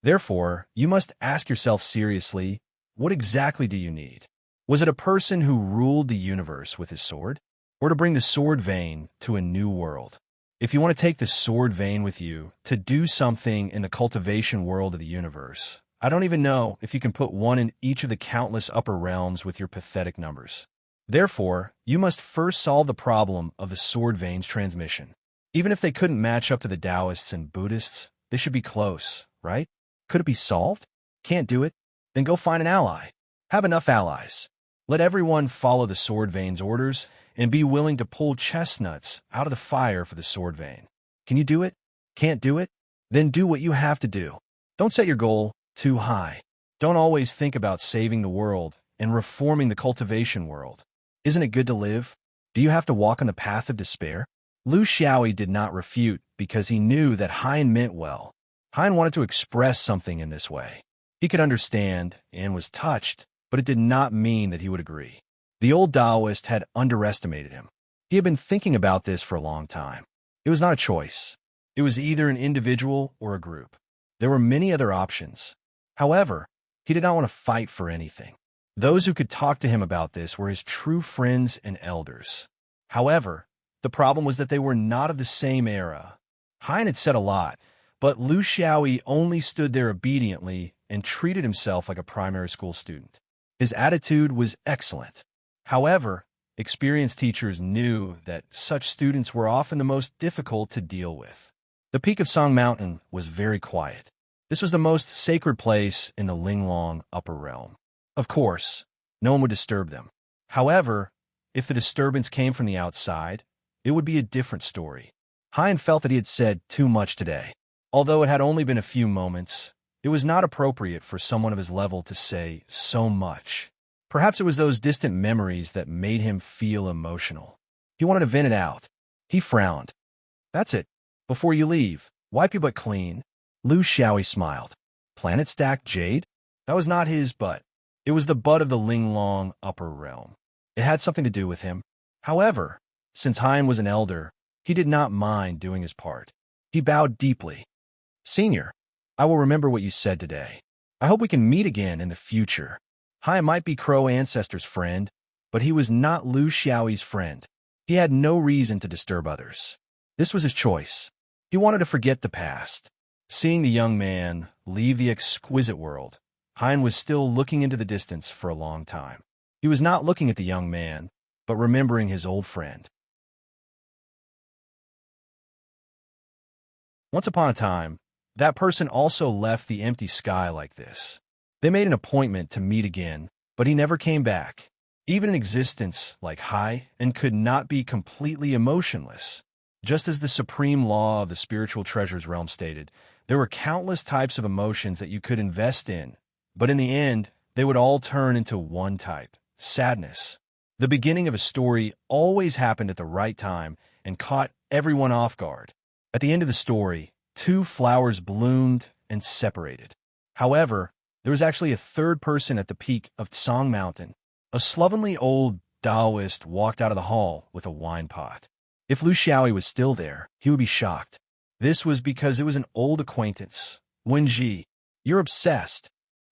Therefore, you must ask yourself seriously, what exactly do you need? Was it a person who ruled the universe with his sword? Or to bring the sword vein to a new world? If you want to take the sword vein with you to do something in the cultivation world of the universe, I don't even know if you can put one in each of the countless upper realms with your pathetic numbers. Therefore, you must first solve the problem of the sword vein's transmission. Even if they couldn't match up to the Taoists and Buddhists, they should be close, right? Could it be solved? Can't do it? Then go find an ally. Have enough allies. Let everyone follow the sword vein's orders and be willing to pull chestnuts out of the fire for the sword vein. Can you do it? Can't do it? Then do what you have to do. Don't set your goal too high. Don't always think about saving the world and reforming the cultivation world. Isn't it good to live? Do you have to walk on the path of despair? Lu Xiaoyi did not refute because he knew that Hein meant well. Hein wanted to express something in this way. He could understand and was touched, but it did not mean that he would agree. The old Taoist had underestimated him. He had been thinking about this for a long time. It was not a choice. It was either an individual or a group. There were many other options. However, he did not want to fight for anything. Those who could talk to him about this were his true friends and elders. However, the problem was that they were not of the same era. Hein had said a lot, but Lu Xiaoyi only stood there obediently and treated himself like a primary school student. His attitude was excellent. However, experienced teachers knew that such students were often the most difficult to deal with. The peak of Song Mountain was very quiet. This was the most sacred place in the Linglong upper realm. Of course, no one would disturb them. However, if the disturbance came from the outside, it would be a different story. Hein felt that he had said too much today. Although it had only been a few moments, it was not appropriate for someone of his level to say so much. Perhaps it was those distant memories that made him feel emotional. He wanted to vent it out. He frowned. That's it. Before you leave, wipe your butt clean. Lu Xiaoyi smiled. Planet-stacked jade? That was not his butt. It was the butt of the Linglong upper realm. It had something to do with him. However, since Hein was an elder, he did not mind doing his part. He bowed deeply. Senior, I will remember what you said today. I hope we can meet again in the future. Hein might be Crow ancestor's friend, but he was not Lu Xiaoyi's friend. He had no reason to disturb others. This was his choice. He wanted to forget the past. Seeing the young man leave the exquisite world, Hein was still looking into the distance for a long time. He was not looking at the young man, but remembering his old friend. Once upon a time, that person also left the empty sky like this. They made an appointment to meet again, but he never came back. Even an existence like Hai and could not be completely emotionless. Just as the supreme law of the spiritual treasures realm stated, there were countless types of emotions that you could invest in, but in the end, they would all turn into one type, sadness. The beginning of a story always happened at the right time and caught everyone off guard. At the end of the story, two flowers bloomed and separated. However, there was actually a third person at the peak of Song Mountain. A slovenly old Taoist walked out of the hall with a wine pot. If Lu Xiaoyi was still there, he would be shocked. This was because it was an old acquaintance. Wenji, you're obsessed.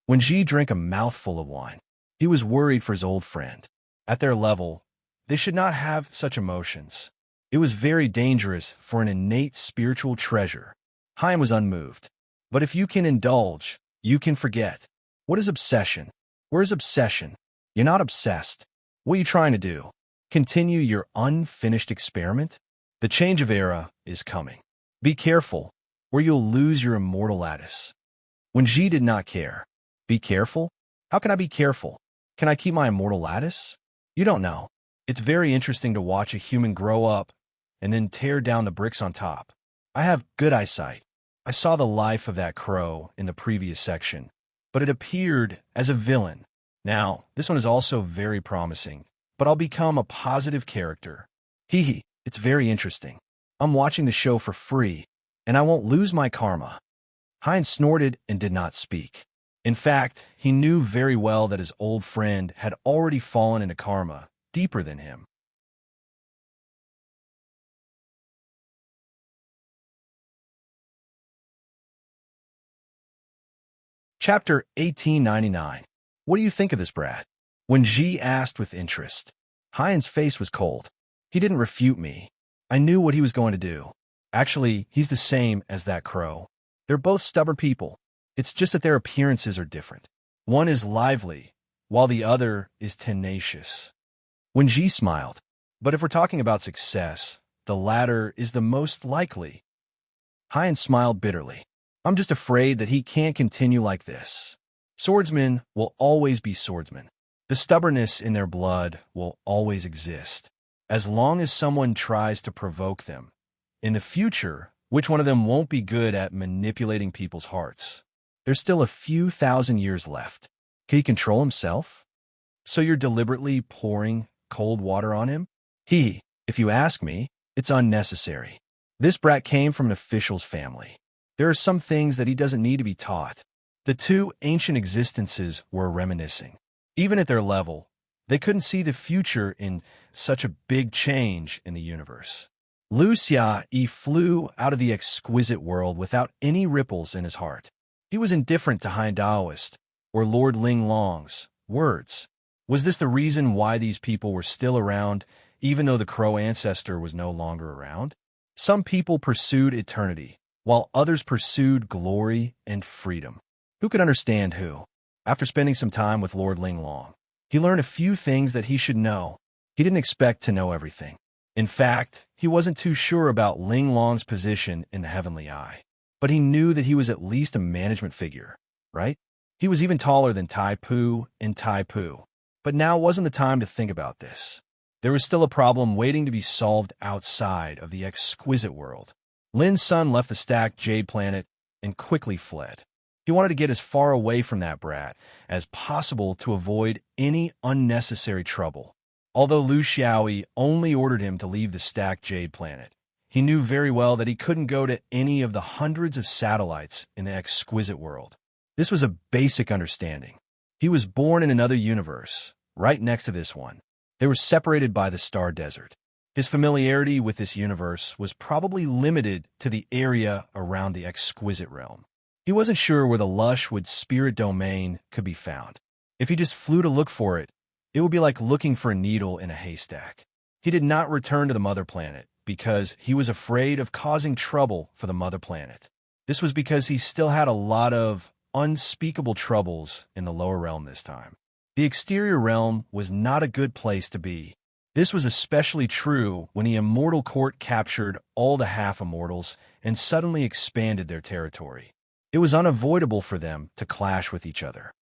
Wenji drank a mouthful of wine. He was worried for his old friend. At their level, they should not have such emotions. It was very dangerous for an innate spiritual treasure. Hein was unmoved. But if you can indulge, you can forget. What is obsession? Where is obsession? You're not obsessed. What are you trying to do? Continue your unfinished experiment? The change of era is coming. Be careful, or you'll lose your immortal lattice. Wenji did not care. Be careful? How can I be careful? Can I keep my immortal lattice? You don't know. It's very interesting to watch a human grow up and then tear down the bricks on top. I have good eyesight. I saw the life of that crow in the previous section, but it appeared as a villain. Now, this one is also very promising, but I'll become a positive character. Hee hee, it's very interesting. I'm watching the show for free, and I won't lose my karma. Hein snorted and did not speak. In fact, he knew very well that his old friend had already fallen into karma deeper than him. Chapter 1899. What do you think of this brat? When Ji asked with interest. Hein's face was cold. He didn't refute me. I knew what he was going to do. Actually, he's the same as that crow. They're both stubborn people. It's just that their appearances are different. One is lively, while the other is tenacious. When Ji smiled. But if we're talking about success, the latter is the most likely. Hein smiled bitterly. I'm just afraid that he can't continue like this. Swordsmen will always be swordsmen. The stubbornness in their blood will always exist, as long as someone tries to provoke them. In the future, which one of them won't be good at manipulating people's hearts? There's still a few thousand years left. Can he control himself? So you're deliberately pouring cold water on him? If you ask me, it's unnecessary. This brat came from an official's family. There are some things that he doesn't need to be taught. The two ancient existences were reminiscing. Even at their level, they couldn't see the future in such a big change in the universe. Lucia flew out of the exquisite world without any ripples in his heart. He was indifferent to Han Daoist or Lord Ling Long's words. Was this the reason why these people were still around, even though the Crow ancestor was no longer around? Some people pursued eternity, while others pursued glory and freedom. Who could understand who? After spending some time with Lord Ling Long, he learned a few things that he should know. He didn't expect to know everything. In fact, he wasn't too sure about Ling Long's position in the Heavenly Eye. But he knew that he was at least a management figure, right? He was even taller than Tai Pu and Tai Pu. But now wasn't the time to think about this. There was still a problem waiting to be solved outside of the exquisite world. Lin's son left the stacked jade planet and quickly fled. He wanted to get as far away from that brat as possible to avoid any unnecessary trouble. Although Lu Xiaoyi only ordered him to leave the stacked jade planet, he knew very well that he couldn't go to any of the hundreds of satellites in the exquisite world. This was a basic understanding. He was born in another universe, right next to this one. They were separated by the star desert. His familiarity with this universe was probably limited to the area around the exquisite realm. He wasn't sure where the lush-wood spirit domain could be found. If he just flew to look for it, it would be like looking for a needle in a haystack. He did not return to the mother planet because he was afraid of causing trouble for the mother planet. This was because he still had a lot of unspeakable troubles in the lower realm this time. The exterior realm was not a good place to be. This was especially true when the immortal court captured all the half-immortals and suddenly expanded their territory. It was unavoidable for them to clash with each other.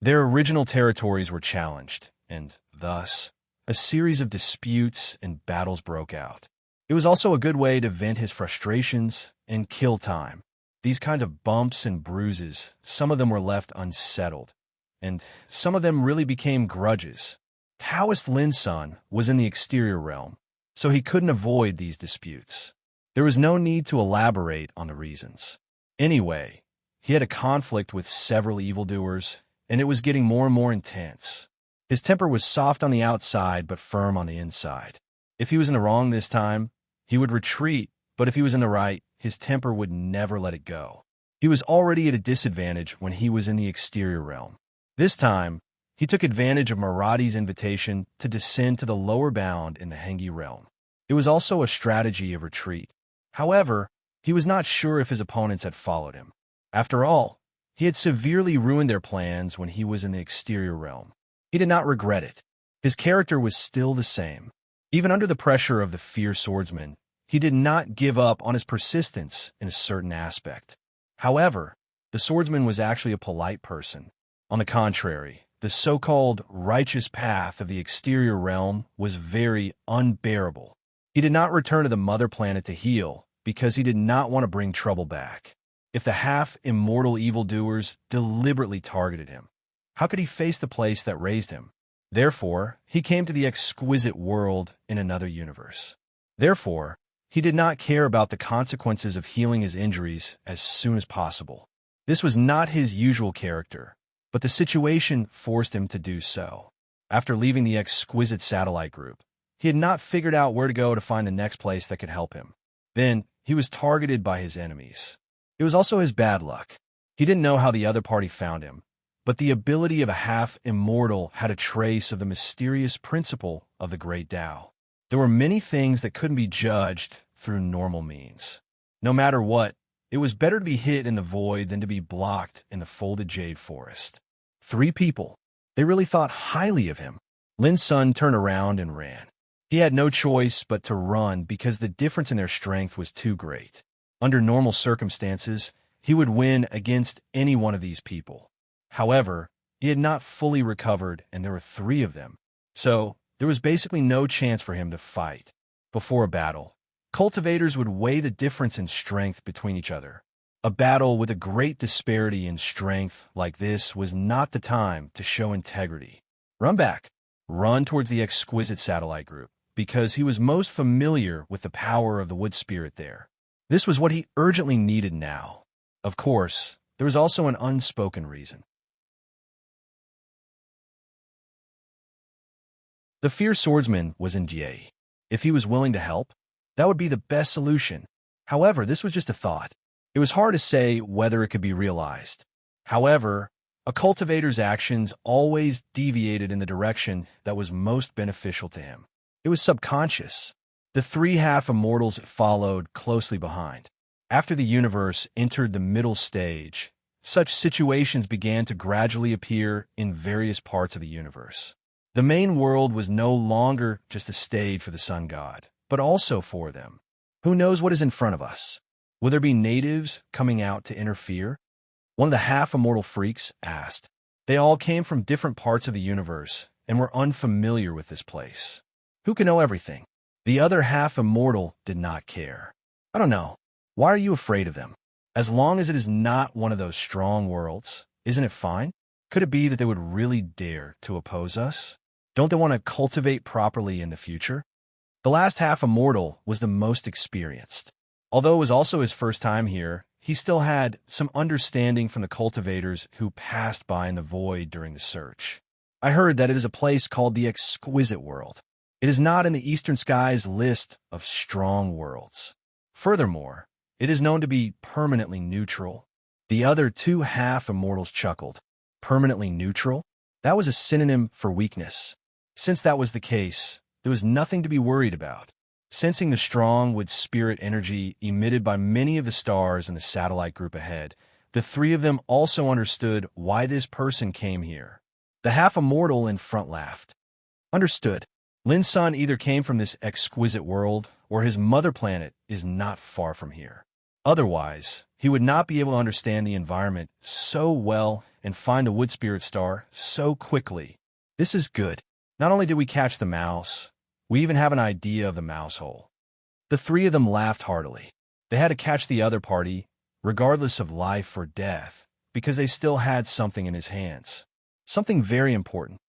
Their original territories were challenged, and thus, a series of disputes and battles broke out. It was also a good way to vent his frustrations and kill time. These kinds of bumps and bruises, some of them were left unsettled, and some of them really became grudges. Taoist Lin's son was in the exterior realm, so he couldn't avoid these disputes. There was no need to elaborate on the reasons. Anyway, he had a conflict with several evildoers, and it was getting more and more intense. His temper was soft on the outside but firm on the inside. If he was in the wrong this time, he would retreat, but if he was in the right, his temper would never let it go. He was already at a disadvantage when he was in the exterior realm. This time, he took advantage of Maradi's invitation to descend to the lower bound in the Hengi realm. It was also a strategy of retreat. However, he was not sure if his opponents had followed him. After all, he had severely ruined their plans when he was in the exterior realm. He did not regret it. His character was still the same. Even under the pressure of the fierce swordsman, he did not give up on his persistence in a certain aspect. However, the swordsman was actually a polite person. On the contrary, the so-called righteous path of the exterior realm was very unbearable. He did not return to the mother planet to heal because he did not want to bring trouble back. If the half-immortal evildoers deliberately targeted him, how could he face the place that raised him? Therefore, he came to the exquisite world in another universe. Therefore, he did not care about the consequences of healing his injuries as soon as possible. This was not his usual character, but the situation forced him to do so. After leaving the exquisite satellite group, he had not figured out where to go to find the next place that could help him. Then, he was targeted by his enemies. It was also his bad luck. He didn't know how the other party found him, but the ability of a half-immortal had a trace of the mysterious principle of the Great Tao. There were many things that couldn't be judged through normal means. No matter what, it was better to be hit in the void than to be blocked in the folded jade forest. 3 people. They really thought highly of him. Lin's son turned around and ran. He had no choice but to run because the difference in their strength was too great. Under normal circumstances, he would win against any one of these people. However, he had not fully recovered, and there were 3 of them. So, there was basically no chance for him to fight. Before a battle, cultivators would weigh the difference in strength between each other. A battle with a great disparity in strength like this was not the time to show integrity. Run back. Run towards the exquisite satellite group, because he was most familiar with the power of the wood spirit there. This was what he urgently needed now. Of course, there was also an unspoken reason. The fierce swordsman was in GA. If he was willing to help, that would be the best solution. However, this was just a thought. It was hard to say whether it could be realized. However, a cultivator's actions always deviated in the direction that was most beneficial to him. It was subconscious. The 3 half-immortals followed closely behind. After the universe entered the middle stage, such situations began to gradually appear in various parts of the universe. The main world was no longer just a stage for the sun god, but also for them. Who knows what is in front of us? Will there be natives coming out to interfere? One of the half-immortal freaks asked. They all came from different parts of the universe and were unfamiliar with this place. Who can know everything? The other half-immortal did not care. I don't know. Why are you afraid of them? As long as it is not one of those strong worlds, isn't it fine? Could it be that they would really dare to oppose us? Don't they want to cultivate properly in the future? The last half-immortal was the most experienced. Although it was also his first time here, he still had some understanding from the cultivators who passed by in the void during the search. I heard that it is a place called the Exquisite World. It is not in the Eastern Sky's list of strong worlds. Furthermore, it is known to be permanently neutral. The other 2 half-immortals chuckled. Permanently neutral? That was a synonym for weakness. Since that was the case, there was nothing to be worried about. Sensing the strong wood spirit energy emitted by many of the stars in the satellite group ahead, the 3 of them also understood why this person came here. The half-immortal in front laughed. Understood. Lin's son either came from this exquisite world, or his mother planet is not far from here. Otherwise, he would not be able to understand the environment so well and find the wood spirit star so quickly. This is good. Not only did we catch the mouse, we even have an idea of the mouse hole. The 3 of them laughed heartily. They had to catch the other party, regardless of life or death, because they still had something in his hands. Something very important.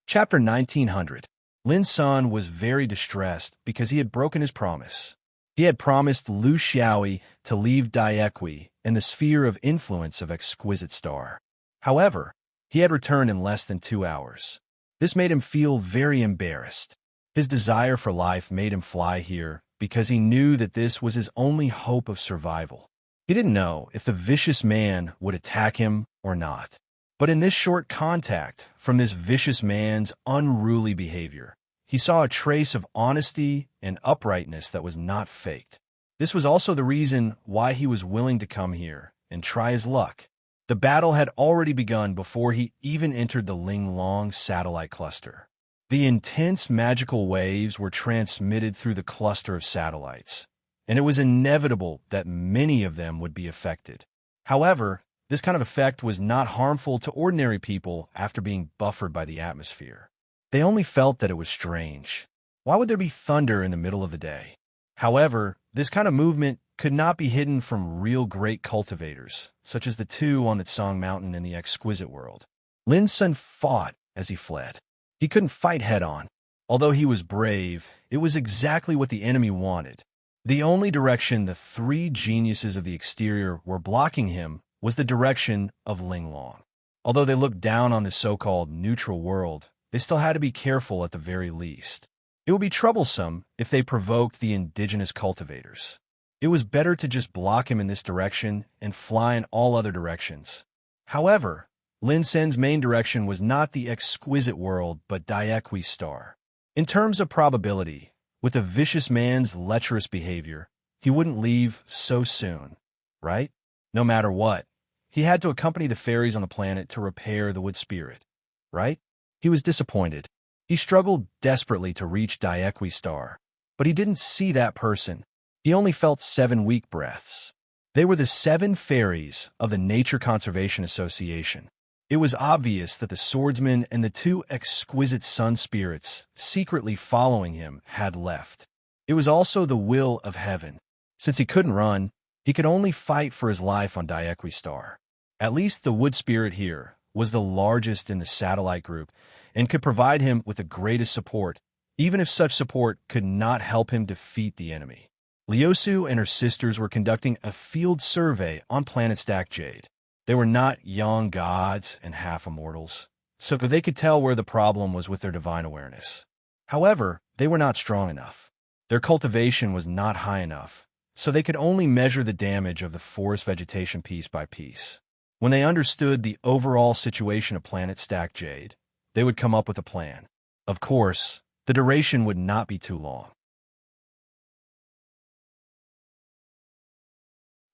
Chapter 1900. Lin's son was very distressed because he had broken his promise. He had promised Lu Xiaoi to leave Daequi in the sphere of influence of Exquisite Star. However, he had returned in less than 2 hours. This made him feel very embarrassed. His desire for life made him fly here because he knew that this was his only hope of survival. He didn't know if the vicious man would attack him or not. But in this short contact from this vicious man's unruly behavior, he saw a trace of honesty and uprightness that was not faked. This was also the reason why he was willing to come here and try his luck. The battle had already begun before he even entered the Linglong satellite cluster. The intense magical waves were transmitted through the cluster of satellites, and it was inevitable that many of them would be affected. However, this kind of effect was not harmful to ordinary people after being buffered by the atmosphere. They only felt that it was strange. Why would there be thunder in the middle of the day? However, this kind of movement could not be hidden from real great cultivators, such as the 2 on the Tsang Mountain in the Exquisite World. Lin's son fought as he fled. He couldn't fight head-on. Although he was brave, it was exactly what the enemy wanted. The only direction the 3 geniuses of the exterior were blocking him was the direction of Linglong. Although they looked down on the so-called neutral world, they still had to be careful at the very least. It would be troublesome if they provoked the indigenous cultivators. It was better to just block him in this direction and fly in all other directions. However, Lin Sen's main direction was not the Exquisite World but Daequi Star. In terms of probability, with the vicious man's lecherous behavior, he wouldn't leave so soon, right? No matter what, he had to accompany the fairies on the planet to repair the wood spirit, right? He was disappointed. He struggled desperately to reach Diequi Star, but he didn't see that person. He only felt 7 weak breaths. They were the 7 fairies of the Nature Conservation Association. It was obvious that the swordsman and the 2 exquisite sun spirits secretly following him had left. It was also the will of heaven. Since he couldn't run, he could only fight for his life on Diequi Star. At least the wood spirit here was the largest in the satellite group and could provide him with the greatest support, even if such support could not help him defeat the enemy. Liosu and her sisters were conducting a field survey on planet Stack Jade. They were not young gods and half-immortals, so they could tell where the problem was with their divine awareness. However, they were not strong enough. Their cultivation was not high enough, so they could only measure the damage of the forest vegetation piece by piece. When they understood the overall situation of planet Stack Jade, they would come up with a plan. Of course, the duration would not be too long.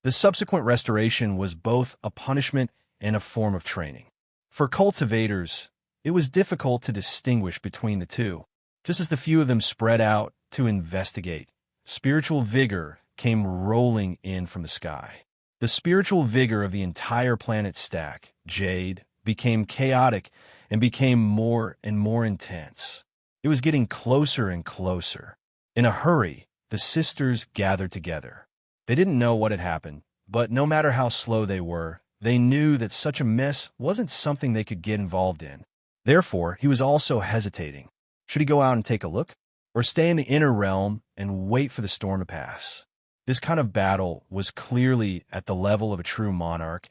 The subsequent restoration was both a punishment and a form of training. For cultivators, it was difficult to distinguish between the two. Just as the few of them spread out to investigate, spiritual vigor came rolling in from the sky. The spiritual vigor of the entire planet Stack Jade became chaotic and became more and more intense. It was getting closer and closer. In a hurry, the sisters gathered together. They didn't know what had happened, but no matter how slow they were, they knew that such a mess wasn't something they could get involved in. Therefore, he was also hesitating. Should he go out and take a look, or stay in the inner realm and wait for the storm to pass? This kind of battle was clearly at the level of a true monarch,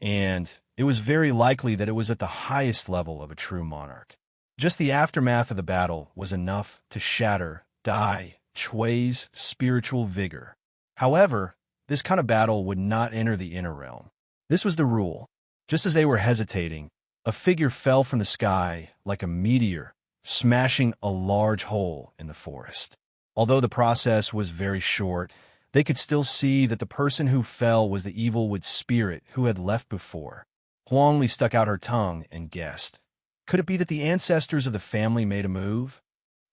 and it was very likely that it was at the highest level of a true monarch. Just the aftermath of the battle was enough to shatter Dai Chui's spiritual vigor. However, this kind of battle would not enter the inner realm. This was the rule. Just as they were hesitating, a figure fell from the sky like a meteor, smashing a large hole in the forest. Although the process was very short, they could still see that the person who fell was the evil wood spirit who had left before. Huangli stuck out her tongue and guessed. Could it be that the ancestors of the family made a move?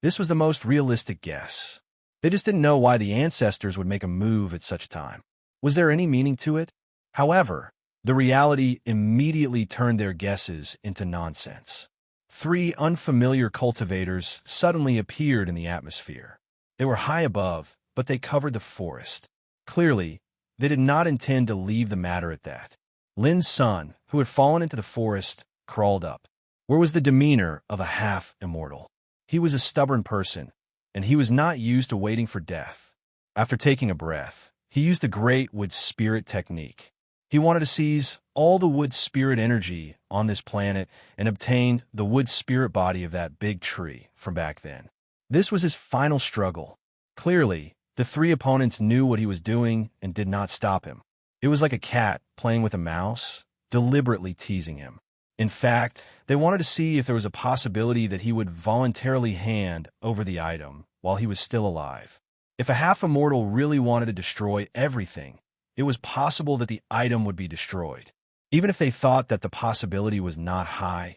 This was the most realistic guess. They just didn't know why the ancestors would make a move at such a time. Was there any meaning to it? However, the reality immediately turned their guesses into nonsense. 3 unfamiliar cultivators suddenly appeared in the atmosphere. They were high above, but they covered the forest. Clearly, they did not intend to leave the matter at that. Lin's son, who had fallen into the forest, crawled up. Where was the demeanor of a half-immortal? He was a stubborn person, and he was not used to waiting for death. After taking a breath, he used the great wood spirit technique. He wanted to seize all the wood spirit energy on this planet and obtain the wood spirit body of that big tree from back then. This was his final struggle. Clearly, the 3 opponents knew what he was doing and did not stop him. It was like a cat playing with a mouse, deliberately teasing him. In fact, they wanted to see if there was a possibility that he would voluntarily hand over the item while he was still alive. If a half-immortal really wanted to destroy everything, it was possible that the item would be destroyed. Even if they thought that the possibility was not high,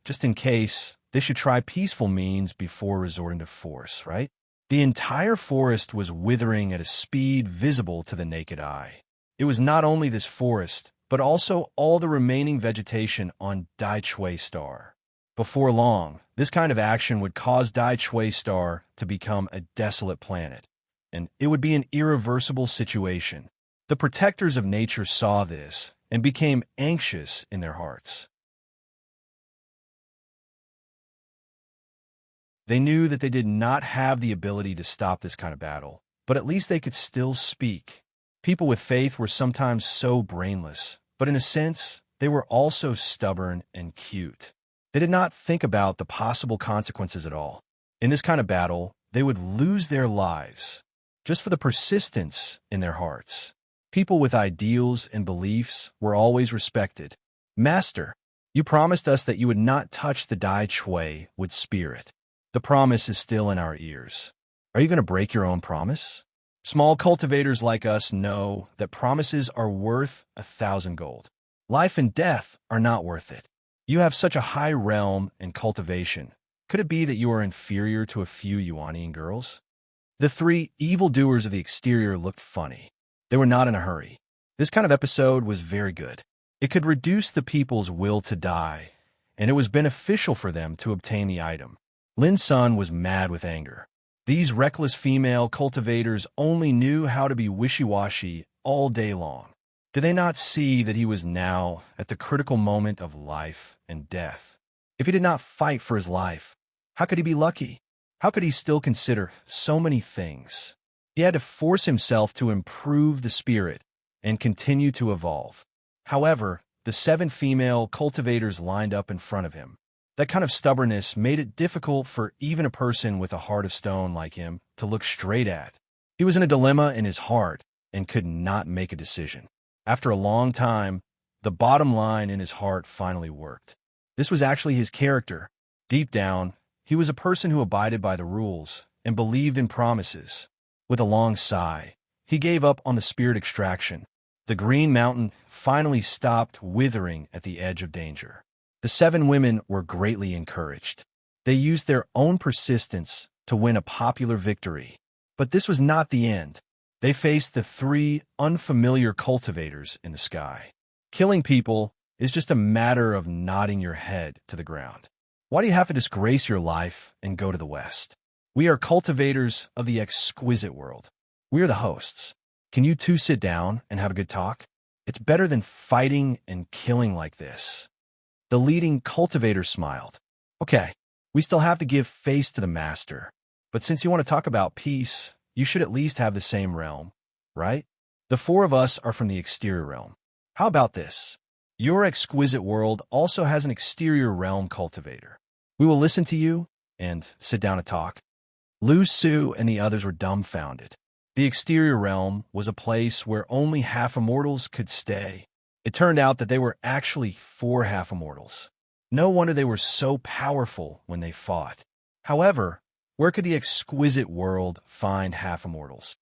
just in case, they should try peaceful means before resorting to force, right? The entire forest was withering at a speed visible to the naked eye. It was not only this forest, but also all the remaining vegetation on Dai Chui Star. Before long, this kind of action would cause Dai Chui Star to become a desolate planet, and it would be an irreversible situation. The protectors of nature saw this and became anxious in their hearts. They knew that they did not have the ability to stop this kind of battle, but at least they could still speak. People with faith were sometimes so brainless, but in a sense, they were also stubborn and cute. They did not think about the possible consequences at all. In this kind of battle, they would lose their lives just for the persistence in their hearts. People with ideals and beliefs were always respected. Master, you promised us that you would not touch the Dai Chui with spirit. The promise is still in our ears. Are you going to break your own promise? Small cultivators like us know that promises are worth 1,000 gold. Life and death are not worth it. You have such a high realm and cultivation. Could it be that you are inferior to a few Yuanian girls? The three evildoers of the exterior looked funny. They were not in a hurry. This kind of episode was very good. It could reduce the people's will to die, and it was beneficial for them to obtain the item. Lin Sun was mad with anger. These reckless female cultivators only knew how to be wishy-washy all day long. Did they not see that he was now at the critical moment of life and death? If he did not fight for his life, how could he be lucky? How could he still consider so many things? He had to force himself to improve the spirit and continue to evolve. However, the 7 female cultivators lined up in front of him. That kind of stubbornness made it difficult for even a person with a heart of stone like him to look straight at. He was in a dilemma in his heart and could not make a decision. After a long time, the bottom line in his heart finally worked. This was actually his character. Deep down, he was a person who abided by the rules and believed in promises. With a long sigh, he gave up on the spirit extraction. The green mountain finally stopped withering at the edge of danger. The 7 women were greatly encouraged. They used their own persistence to win a popular victory. But this was not the end. They faced the 3 unfamiliar cultivators in the sky. Killing people is just a matter of nodding your head to the ground. Why do you have to disgrace your life and go to the West? We are cultivators of the exquisite world. We are the hosts. Can you two sit down and have a good talk? It's better than fighting and killing like this. The leading cultivator smiled. Okay, we still have to give face to the master. But since you want to talk about peace, you should at least have the same realm, right? The 4 of us are from the exterior realm. How about this? Your exquisite world also has an exterior realm cultivator. We will listen to you and sit down and talk. Lu Su and the others were dumbfounded. The exterior realm was a place where only half-immortals could stay. It turned out that they were actually 4 half-immortals. No wonder they were so powerful when they fought. However, where could the exquisite world find half-immortals?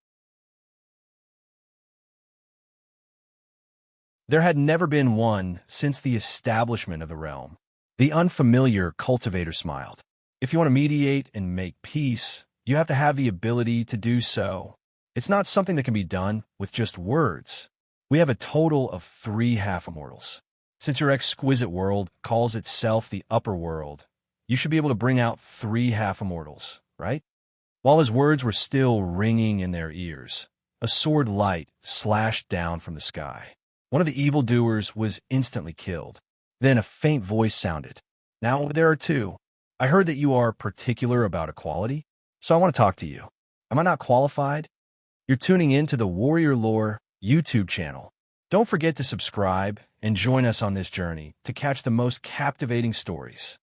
There had never been one since the establishment of the realm. The unfamiliar cultivator smiled. If you want to mediate and make peace, you have to have the ability to do so. It's not something that can be done with just words. We have a total of 3 half-immortals. Since your exquisite world calls itself the upper world, you should be able to bring out 3 half-immortals, right? While his words were still ringing in their ears, a sword light slashed down from the sky. One of the evildoers was instantly killed. Then a faint voice sounded. Now there are 2. I heard that you are particular about equality, so I want to talk to you. Am I not qualified? You're tuning in to the Warrior Lore YouTube channel. Don't forget to subscribe and join us on this journey to catch the most captivating stories.